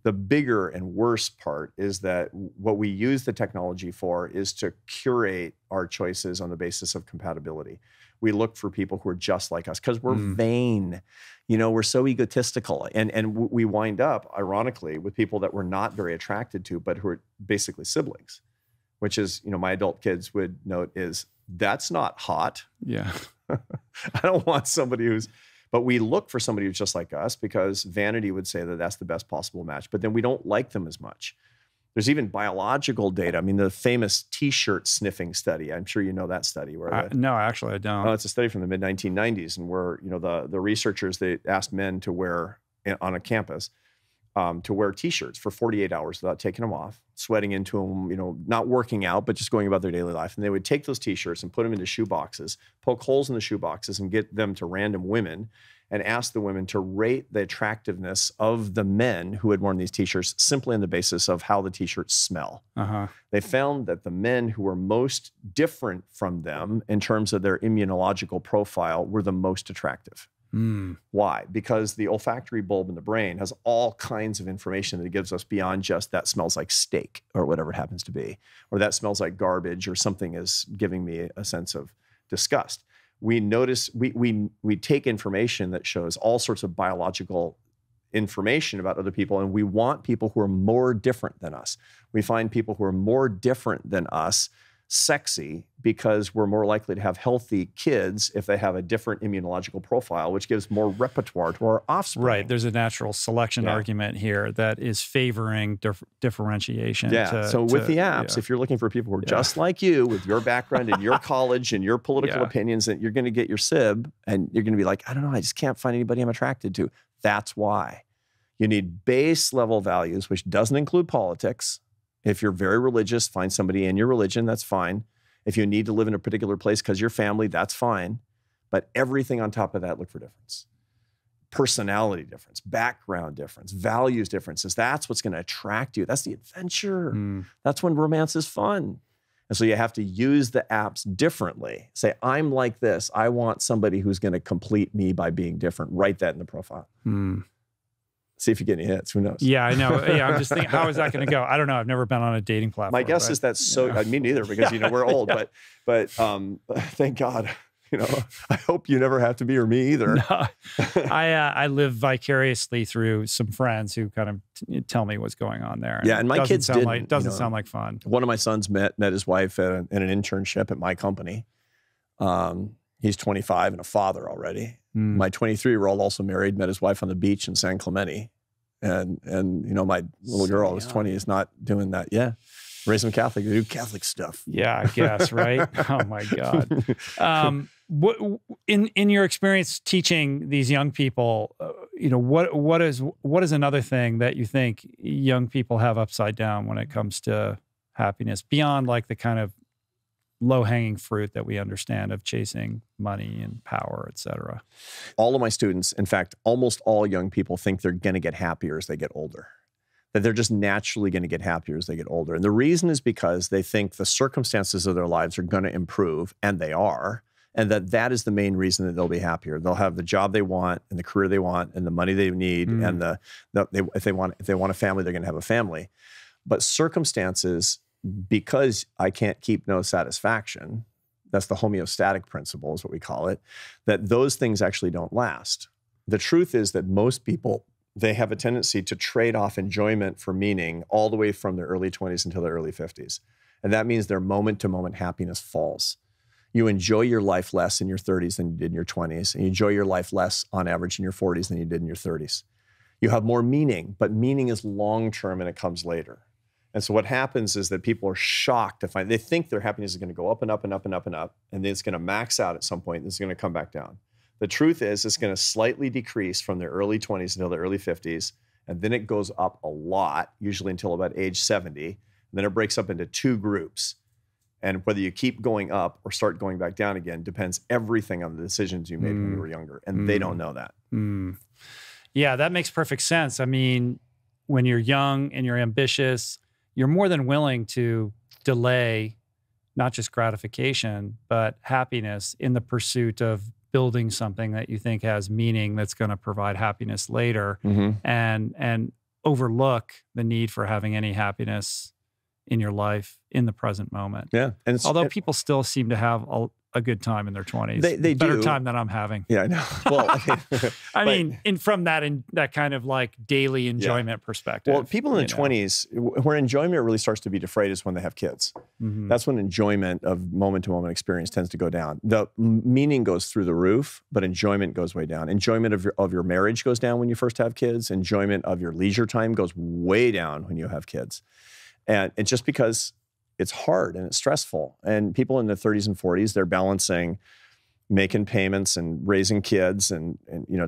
The bigger and worse part is that what we use the technology for is to curate our choices on the basis of compatibility. We look for people who are just like us because we're vain. We're so egotistical. And we wind up, ironically, with people that we're not very attracted to, but who are basically siblings. which is, my adult kids would note is, that's not hot. Yeah. I don't want somebody but we look for somebody who's just like us because vanity would say that that's the best possible match, but then we don't like them as much. There's even biological data. I mean, the famous t-shirt sniffing study. I'm sure you know that study. No, actually I don't. Oh, it's a study from the mid-1990s, and where, the researchers, they asked men to wear, on a campus, to wear t-shirts for 48 hours without taking them off, sweating into them, not working out, but just going about their daily life. And they would take those t-shirts and put them into shoe boxes, poke holes in the shoe boxes, and get them to random women and ask the women to rate the attractiveness of the men who had worn these t-shirts simply on the basis of how the t-shirts smell. Uh-huh. They found that the men who were most different from them in terms of their immunological profile were the most attractive. Why? Because the olfactory bulb in the brain has all kinds of information that it gives us beyond just that smells like steak or whatever it happens to be, or that smells like garbage, or something is giving me a sense of disgust. We notice, we take information that shows all sorts of biological information about other people, and we want people who are more different than us. We find people who are more different than us sexy because we're more likely to have healthy kids if they have a different immunological profile, which gives more repertoire to our offspring. Right. There's a natural selection argument here that is favoring differentiation. Yeah. So with the apps, if you're looking for people who are just like you, with your background and your college and your political opinions, that you're going to get your SIB and you're going to be like, I don't know, I just can't find anybody I'm attracted to. That's why. You need base level values, which doesn't include politics. If you're very religious, find somebody in your religion, that's fine. If you need to live in a particular place because you're family, that's fine. But everything on top of that, look for difference. Personality difference, background difference, values differences. That's what's going to attract you. That's the adventure. That's when romance is fun. And so you have to use the apps differently. Say, I'm like this. I want somebody who's going to complete me by being different. Write that in the profile. See if you get any hits. Who knows? Yeah, I know. Yeah, I'm just thinking, how is that going to go? I don't know. I've never been on a dating platform. My guess is that's me neither, because we're old. But thank God. I hope you never have to be, or me either. No, I live vicariously through some friends who kind of tell me what's going on there. Yeah, and my kids doesn't sound like fun. One of my sons met his wife in an internship at my company. He's 25 and a father already. My 23-year-old also married, met his wife on the beach in San Clemente. And my little girl who's 20 is not doing that. Yeah. Raise them Catholic. They do Catholic stuff. Yeah, I guess, right? Oh my God. What in your experience teaching these young people, what is another thing that you think young people have upside down when it comes to happiness, beyond like the kind of low-hanging fruit that we understand of chasing money and power, et cetera? All of my students, in fact, almost all young people, think they're going to get happier as they get older, that they're just naturally going to get happier as they get older. And the reason is because they think the circumstances of their lives are going to improve, and they are, and that is the main reason that they'll be happier. They'll have the job they want and the career they want and the money they need, and if they want a family, they're going to have a family. But circumstances, because I can't keep no satisfaction, that's the homeostatic principle is what we call it, that those things actually don't last. The truth is that most people, they have a tendency to trade off enjoyment for meaning all the way from their early 20s until their early 50s. And that means their moment-to-moment happiness falls. You enjoy your life less in your 30s than you did in your 20s, and you enjoy your life less on average in your 40s than you did in your 30s. You have more meaning, but meaning is long-term and it comes later. And so what happens is that people are shocked to find, they think their happiness is going to go up and up and up and up and up, and then it's going to max out at some point, and it's going to come back down. The truth is it's going to slightly decrease from their early 20s until the early 50s, and then it goes up a lot, usually until about age 70, and then it breaks up into two groups. And whether you keep going up or start going back down again depends everything on the decisions you made when you were younger, and they don't know that. Yeah, that makes perfect sense. I mean, when you're young and you're ambitious, you're more than willing to delay not just gratification, but happiness in the pursuit of building something that you think has meaning that's going to provide happiness later, and overlook the need for having any happiness in your life in the present moment. Yeah. Although people still seem to have a good time in their 20s. They Better do. time than I'm having. Yeah, I know. Well, I mean, from that kind of like daily enjoyment perspective. Well, people in the 20s, where enjoyment really starts to be defrayed is when they have kids. Mm-hmm. That's when enjoyment of moment-to-moment experience tends to go down. The meaning goes through the roof, but enjoyment goes way down. Enjoyment of your marriage goes down when you first have kids. Enjoyment of your leisure time goes way down when you have kids. And it's just because it's hard and it's stressful. And people in their 30s and 40s, they're balancing making payments and raising kids and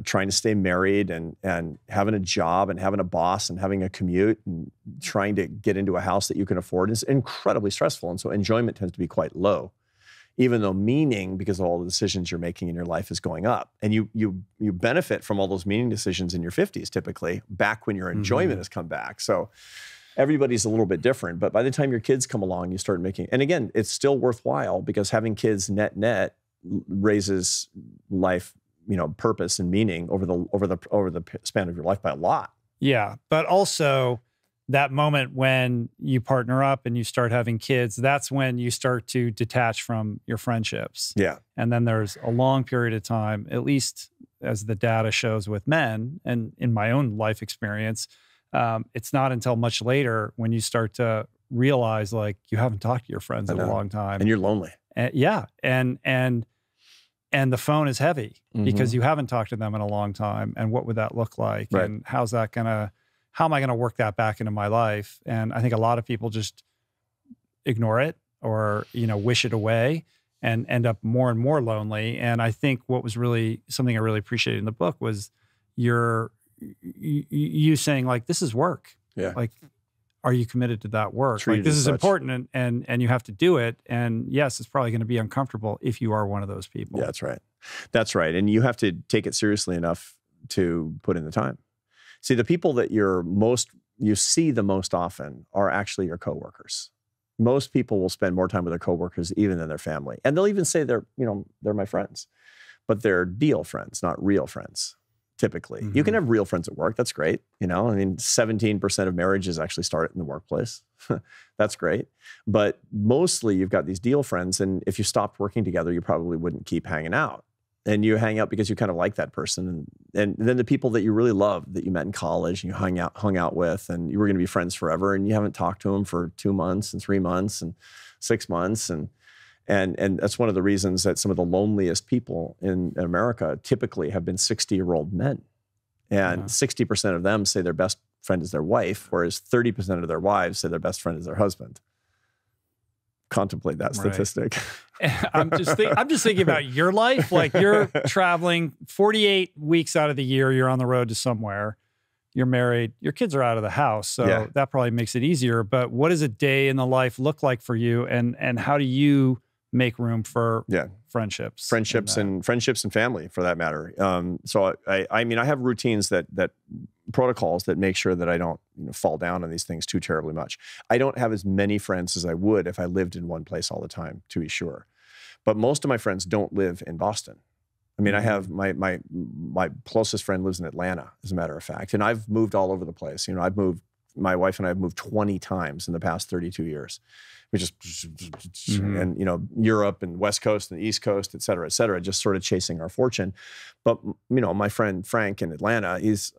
trying to stay married and having a job and having a boss and having a commute and trying to get into a house that you can afford is incredibly stressful. And so enjoyment tends to be quite low, even though meaning, because of all the decisions you're making in your life, is going up. And you benefit from all those meaning decisions in your 50s, typically, back when your enjoyment has come back. So everybody's a little bit different, but by the time your kids come along, you start making, and again, it's still worthwhile because having kids net raises life, purpose and meaning over the span of your life by a lot. Yeah, but also that moment when you partner up and you start having kids, that's when you start to detach from your friendships. Yeah. And then there's a long period of time, at least as the data shows with men and in my own life experience, it's not until much later when you start to realize like you haven't talked to your friends in a long time. And you're lonely. Yeah. And the phone is heavy because you haven't talked to them in a long time. And what would that look like? Right. And how am I going to work that back into my life? And I think a lot of people just ignore it or, wish it away and end up more and more lonely. And I think what was really something I really appreciated in the book was you saying like, this is work. Yeah. Like, are you committed to that work? Treat like this it as is such. important and you have to do it. And yes, it's probably going to be uncomfortable if you are one of those people. Yeah, that's right. That's right. And you have to take it seriously enough to put in the time. See, the people that you see the most often are actually your coworkers. Most people will spend more time with their coworkers even than their family. And they'll even say they're my friends, but they're deal friends, not real friends. Typically, you can have real friends at work. That's great. 17% of marriages actually start in the workplace. That's great. But mostly you've got these deal friends. And if you stopped working together, you probably wouldn't keep hanging out. And you hang out because you kind of like that person. And then the people that you really love that you met in college and you hung out with, and you were going to be friends forever, and you haven't talked to them for 2 months and 3 months and 6 months. And that's one of the reasons that some of the loneliest people in America typically have been 60-year-old men. And 60% of them say their best friend is their wife, whereas 30% of their wives say their best friend is their husband. Contemplate that statistic. I'm just thinking about your life. Like you're traveling 48 weeks out of the year, you're on the road to somewhere. You're married, your kids are out of the house. So that probably makes it easier. But what does a day in the life look like for you? And how do you make room for friendships and family, for that matter. So I mean, I have routines that protocols that make sure that I don't fall down on these things too terribly much. I don't have as many friends as I would if I lived in one place all the time, to be sure. But most of my friends don't live in Boston. I mean, I have my closest friend lives in Atlanta, as a matter of fact, and I've moved all over the place. My wife and I have moved 20 times in the past 32 years. We just, and Europe and West Coast and East Coast, et cetera, just sort of chasing our fortune. But, my friend Frank in Atlanta, he's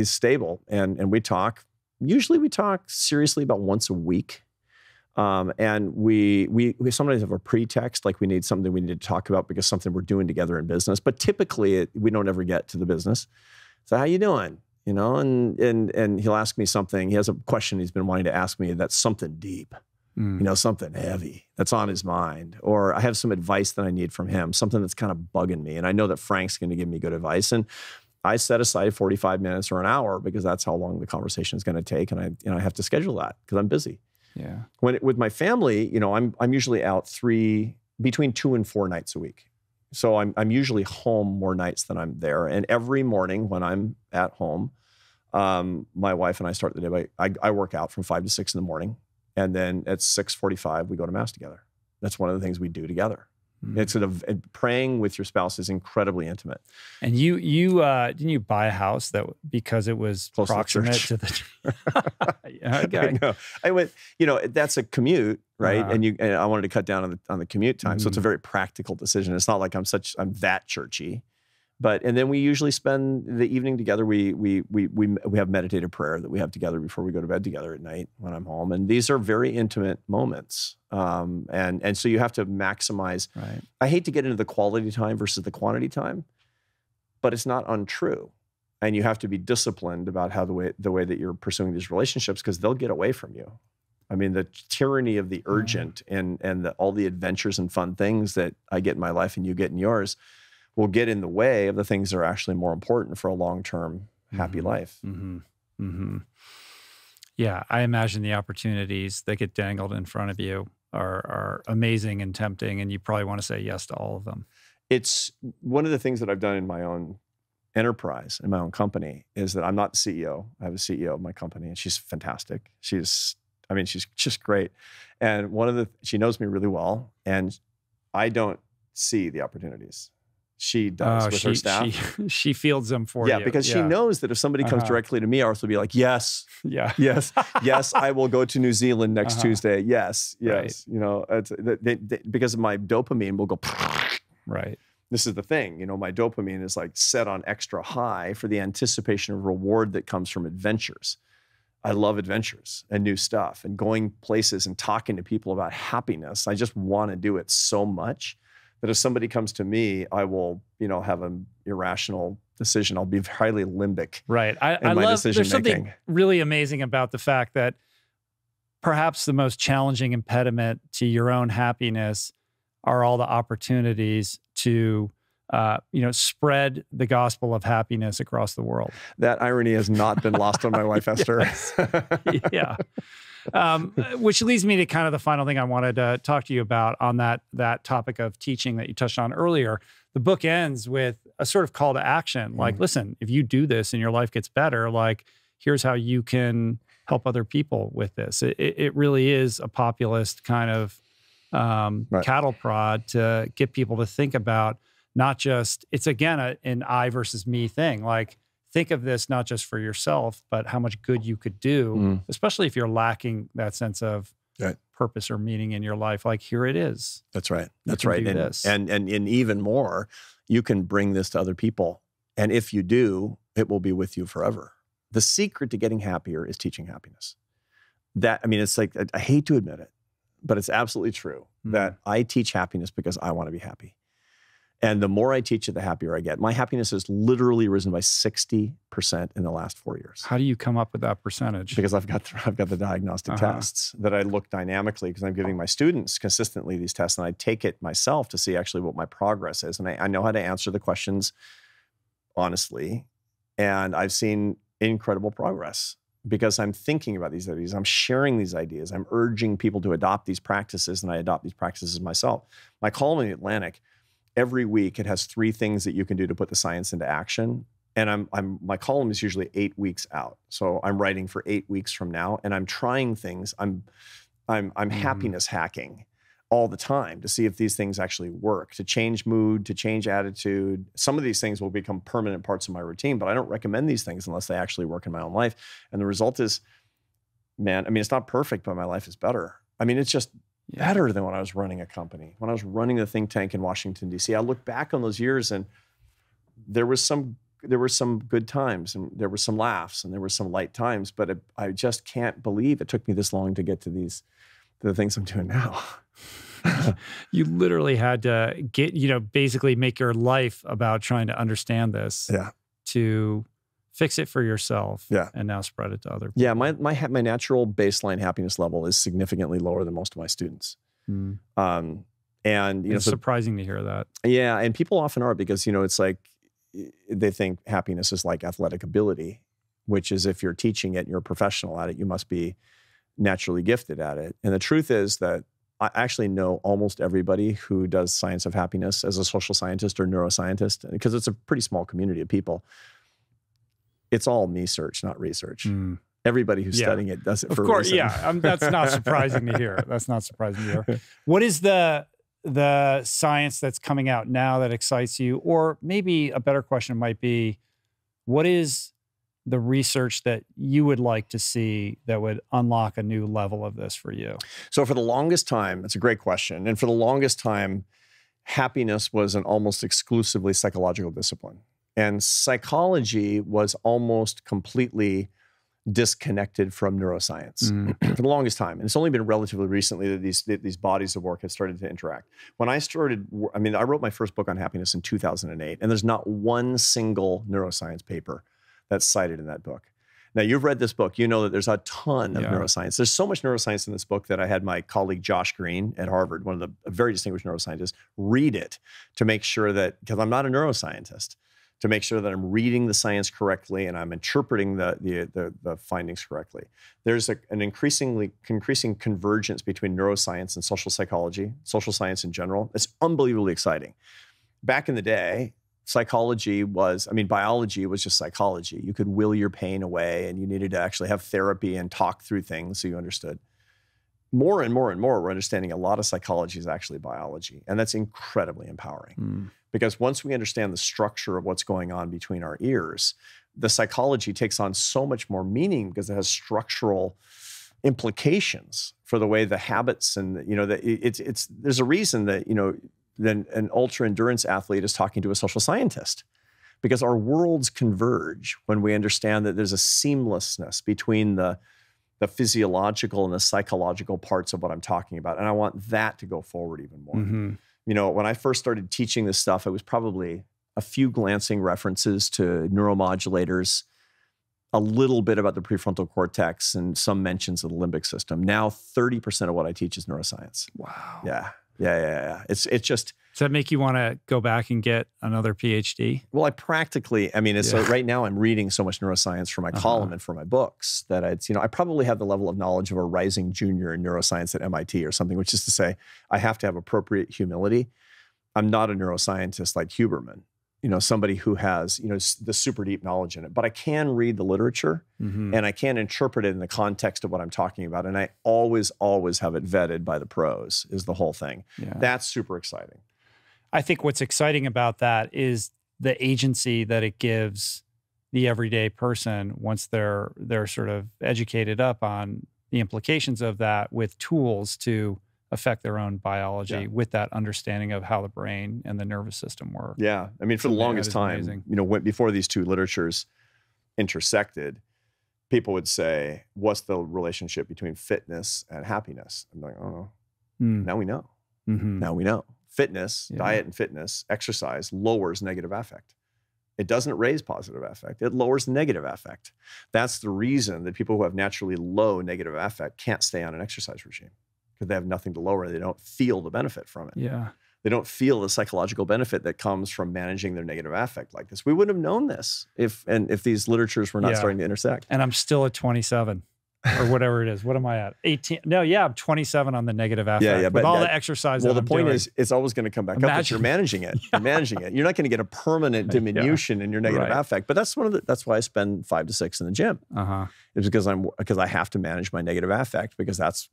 stable and we talk. Usually we talk seriously about once a week. And we sometimes have a pretext, like we need something we need to talk about because something we're doing together in business. But typically we don't ever get to the business. So how you doing? And he'll ask me something. He has a question he's been wanting to ask me that's something deep, something heavy that's on his mind. Or I have some advice that I need from him, something that's kind of bugging me. And I know that Frank's going to give me good advice. And I set aside 45 minutes or an hour because that's how long the conversation is going to take. And I have to schedule that because I'm busy. Yeah. With my family, I'm usually out between 2 and 4 nights a week. So I'm usually home more nights than I'm there. And every morning when I'm at home, my wife and I start the day I work out from 5 to 6 in the morning. And then at 6:45, we go to Mass together. That's one of the things we do together. It's praying with your spouse is incredibly intimate. And you didn't you buy a house because it was close proximate to the okay. I went, that's a commute, right? And I wanted to cut down on the commute time. So it's a very practical decision. It's not like I'm that churchy. And then we usually spend the evening together. We have meditative prayer that we have together before we go to bed together at night when I'm home. And these are very intimate moments. And so you have to maximize. Right. I hate to get into the quality time versus the quantity time, but it's not untrue. And you have to be disciplined about how the way that you're pursuing these relationships, because they'll get away from you. I mean, the tyranny of the urgent and all the adventures and fun things that I get in my life and you get in yours will get in the way of the things that are actually more important for a long-term happy life. Yeah, I imagine the opportunities that get dangled in front of you are amazing and tempting, and you probably want to say yes to all of them. It's one of the things that I've done in my own enterprise, in my own company, is that I'm not the CEO. I have a CEO of my company, and she's fantastic. She's just great. And she knows me really well, and I don't see the opportunities. She does with her staff. She fields them for you. Yeah, because she knows that if somebody comes directly to me, I'll also be like, yes, yes, I will go to New Zealand next Tuesday. Yes. Right. Because my dopamine will go. Right. This is the thing, my dopamine is like set on extra high for the anticipation of reward that comes from adventures. I love adventures and new stuff and going places and talking to people about happiness. I just want to do it so much that if somebody comes to me, I will, have an irrational decision. I'll be highly limbic. Right. I my love, decision there's making. Something really amazing about the fact that perhaps the most challenging impediment to your own happiness are all the opportunities to, spread the gospel of happiness across the world. That irony has not been lost on my wife, Esther. Yeah. Which leads me to kind of the final thing I wanted to talk to you about on that topic of teaching that you touched on earlier. The book ends with a sort of call to action. Like, listen, if you do this and your life gets better, like, here's how you can help other people with this. It really is a populist kind of cattle prod to get people to think about not just, it's again, an I versus me thing. Like, think of this not just for yourself, but how much good you could do, especially if you're lacking that sense of purpose or meaning in your life. Like, here it is. That's right. That's right. And even more, you can bring this to other people. And if you do, it will be with you forever. The secret to getting happier is teaching happiness. It's like, I hate to admit it, but it's absolutely true that I teach happiness because I want to be happy. And the more I teach it, the happier I get. My happiness has literally risen by 60% in the last 4 years. How do you come up with that percentage? Because I've got the diagnostic tests that I look dynamically, because I'm giving my students consistently these tests, and I take it myself to see actually what my progress is. And I know how to answer the questions honestly. And I've seen incredible progress because I'm thinking about these ideas. I'm sharing these ideas. I'm urging people to adopt these practices, and I adopt these practices myself. My column in the Atlantic, every week, it has 3 things that you can do to put the science into action. And my column is usually 8 weeks out. So I'm writing for 8 weeks from now, and I'm trying things. I'm happiness hacking all the time to see if these things actually work, to change mood, to change attitude. Some of these things will become permanent parts of my routine, but I don't recommend these things unless they actually work in my own life. And the result is, it's not perfect, but my life is better. It's just better than when I was running a company. When I was running the think tank in Washington, D.C., I look back on those years, and there were some good times, and there were some laughs, and there were some light times, but I just can't believe it took me this long to get to the things I'm doing now. You literally had to basically make your life about trying to understand this to fix it for yourself, and now spread it to other people. Yeah, my natural baseline happiness level is significantly lower than most of my students. And it's surprising to hear that. Yeah, and people often are, because it's like they think happiness is like athletic ability, which is if you're teaching it and you're a professional at it, you must be naturally gifted at it. And the truth is that I actually know almost everybody who does science of happiness as a social scientist or neuroscientist, because it's a pretty small community of people. It's all me-search, not research. Everybody who's studying it does it for a reason. Of course, that's not surprising to hear. That's not surprising to hear. What is the the science that's coming out now that excites you? Or maybe a better question might be, what is the research that you would like to see that would unlock a new level of this for you? So for the longest time, it's a great question. And for the longest time, happiness was an almost exclusively psychological discipline. And psychology was almost completely disconnected from neuroscience for the longest time. And it's only been relatively recently that these bodies of work have started to interact. When I started, I wrote my first book on happiness in 2008, and there's not one single neuroscience paper that's cited in that book. Now, you've read this book. You know that there's a ton of neuroscience. There's so much neuroscience in this book that I had my colleague Josh Green at Harvard, one of the very distinguished neuroscientists, read it to make sure that, because I'm not a neuroscientist, to make sure that I'm reading the science correctly and I'm interpreting the findings correctly. There's an increasing convergence between neuroscience and social psychology, social science in general. It's unbelievably exciting. Back in the day, biology was just psychology. You could will your pain away and you needed to actually have therapy and talk through things so you understood. More and more and more, we're understanding a lot of psychology is actually biology. And that's incredibly empowering. Because once we understand the structure of what's going on between our ears, the psychology takes on so much more meaning because it has structural implications for the way the habits and, there's a reason that, then an ultra endurance athlete is talking to a social scientist, because our worlds converge when we understand that there's a seamlessness between the physiological and the psychological parts of what I'm talking about. And I want that to go forward even more. When I first started teaching this stuff, it was probably a few glancing references to neuromodulators, a little bit about the prefrontal cortex, and some mentions of the limbic system. Now, 30% of what I teach is neuroscience. Wow. Yeah. It's just. Does that make you want to go back and get another PhD? Well, so right now I'm reading so much neuroscience for my column and for my books that I probably have the level of knowledge of a rising junior in neuroscience at MIT or something, which is to say I have to have appropriate humility. I'm not a neuroscientist like Huberman, somebody who has, the super deep knowledge in it, but I can read the literature and I can interpret it in the context of what I'm talking about. And I always have it vetted by the pros is the whole thing. Yeah. That's super exciting. I think what's exciting about that is the agency that it gives the everyday person once they're sort of educated up on the implications of that with tools to affect their own biology with that understanding of how the brain and the nervous system work. Yeah. For the longest time, before these two literatures intersected, people would say, what's the relationship between fitness and happiness? I'm like, oh, now we know. Now we know. Fitness, diet and fitness, exercise lowers negative affect. It doesn't raise positive affect. It lowers negative affect. That's the reason that people who have naturally low negative affect can't stay on an exercise regime, because they have nothing to lower. They don't feel the benefit from it. Yeah. They don't feel the psychological benefit that comes from managing their negative affect like this. We wouldn't have known this if these literatures were not starting to intersect. And I'm still at 27 or whatever it is. What am I at? 18? No, I'm 27 on the negative affect. With all the exercise. Well, the point is, it's always going to come back up if you're managing it. You're managing it. You're not going to get a permanent diminution in your negative affect. But that's that's why I spend 5 to 6 in the gym. It's because I have to manage my negative affect, because that's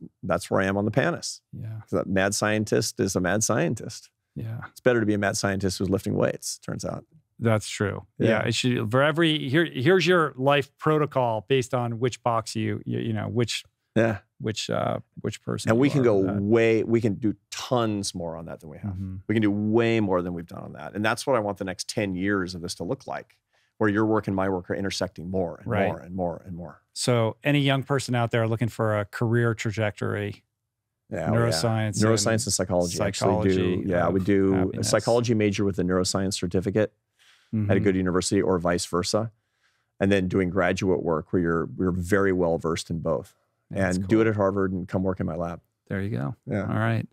where I am on the panis. Yeah. That mad scientist is a mad scientist. Yeah. It's better to be a mad scientist who's lifting weights, turns out. That's true. Yeah. It should, for here's your life protocol based on which box which person. And we can do tons more on that than we have. We can do way more than we've done on that. And that's what I want the next 10 years of this to look like, where your work and my work are intersecting more and more and more and more. So any young person out there looking for a career trajectory, neuroscience and psychology actually do. Yeah, I would do happiness. A psychology major with a neuroscience certificate at a good university, or vice versa, and then doing graduate work where you're very well versed in both. That's cool. Do it at Harvard and come work in my lab. There you go. Yeah. All right.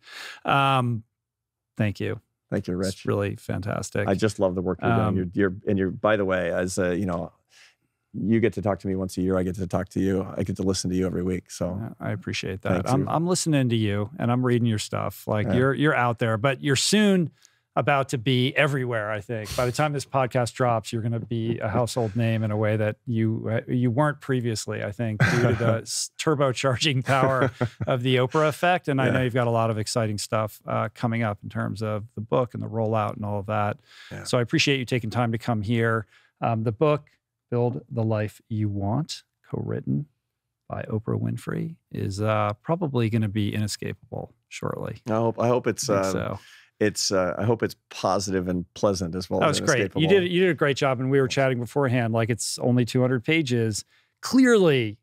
Thank you. Thank you, Rich. It's really fantastic. I just love the work you're doing. You're by the way, as you get to talk to me once a year. I get to talk to you. I get to listen to you every week. So I appreciate that. I'm listening to you and I'm reading your stuff. Like you're out there, but you're soon about to be everywhere. I think by the time this podcast drops, you're going to be a household name in a way that you weren't previously. I think due to the turbocharging power of the Oprah effect. And I know you've got a lot of exciting stuff coming up in terms of the book and the rollout and all of that. Yeah. So I appreciate you taking time to come here. The book, Build the Life You Want, co-written by Oprah Winfrey, is probably going to be inescapable shortly. I hope it's so. I hope it's positive and pleasant as well. That was great. You did a great job, and we were chatting beforehand. Like, it's only 200 pages. Clearly,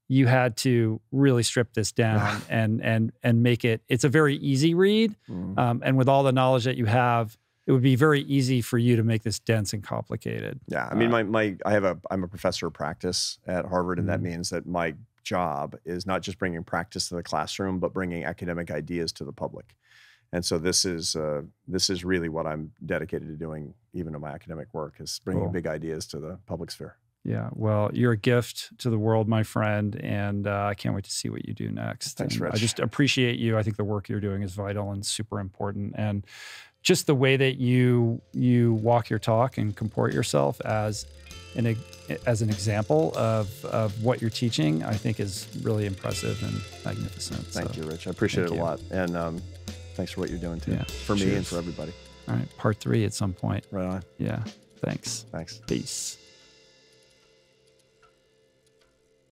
you had to really strip this down and make it. It's a very easy read, and with all the knowledge that you have, it would be very easy for you to make this dense and complicated. Yeah, I mean, I'm a professor of practice at Harvard, and that means that my job is not just bringing practice to the classroom, but bringing academic ideas to the public. And so this is really what I'm dedicated to doing, even in my academic work, is bringing big ideas to the public sphere. Yeah, well, you're a gift to the world, my friend, and I can't wait to see what you do next. Thanks, Rich. I just appreciate you. I think the work you're doing is vital and super important, and just the way that you walk your talk and comport yourself as an example of what you're teaching, I think is really impressive and magnificent. Thank you, Rich. I appreciate it a lot, and thanks for what you're doing too, for me and for everybody. All right, part 3 at some point. Right on. Yeah, thanks. Thanks. Peace.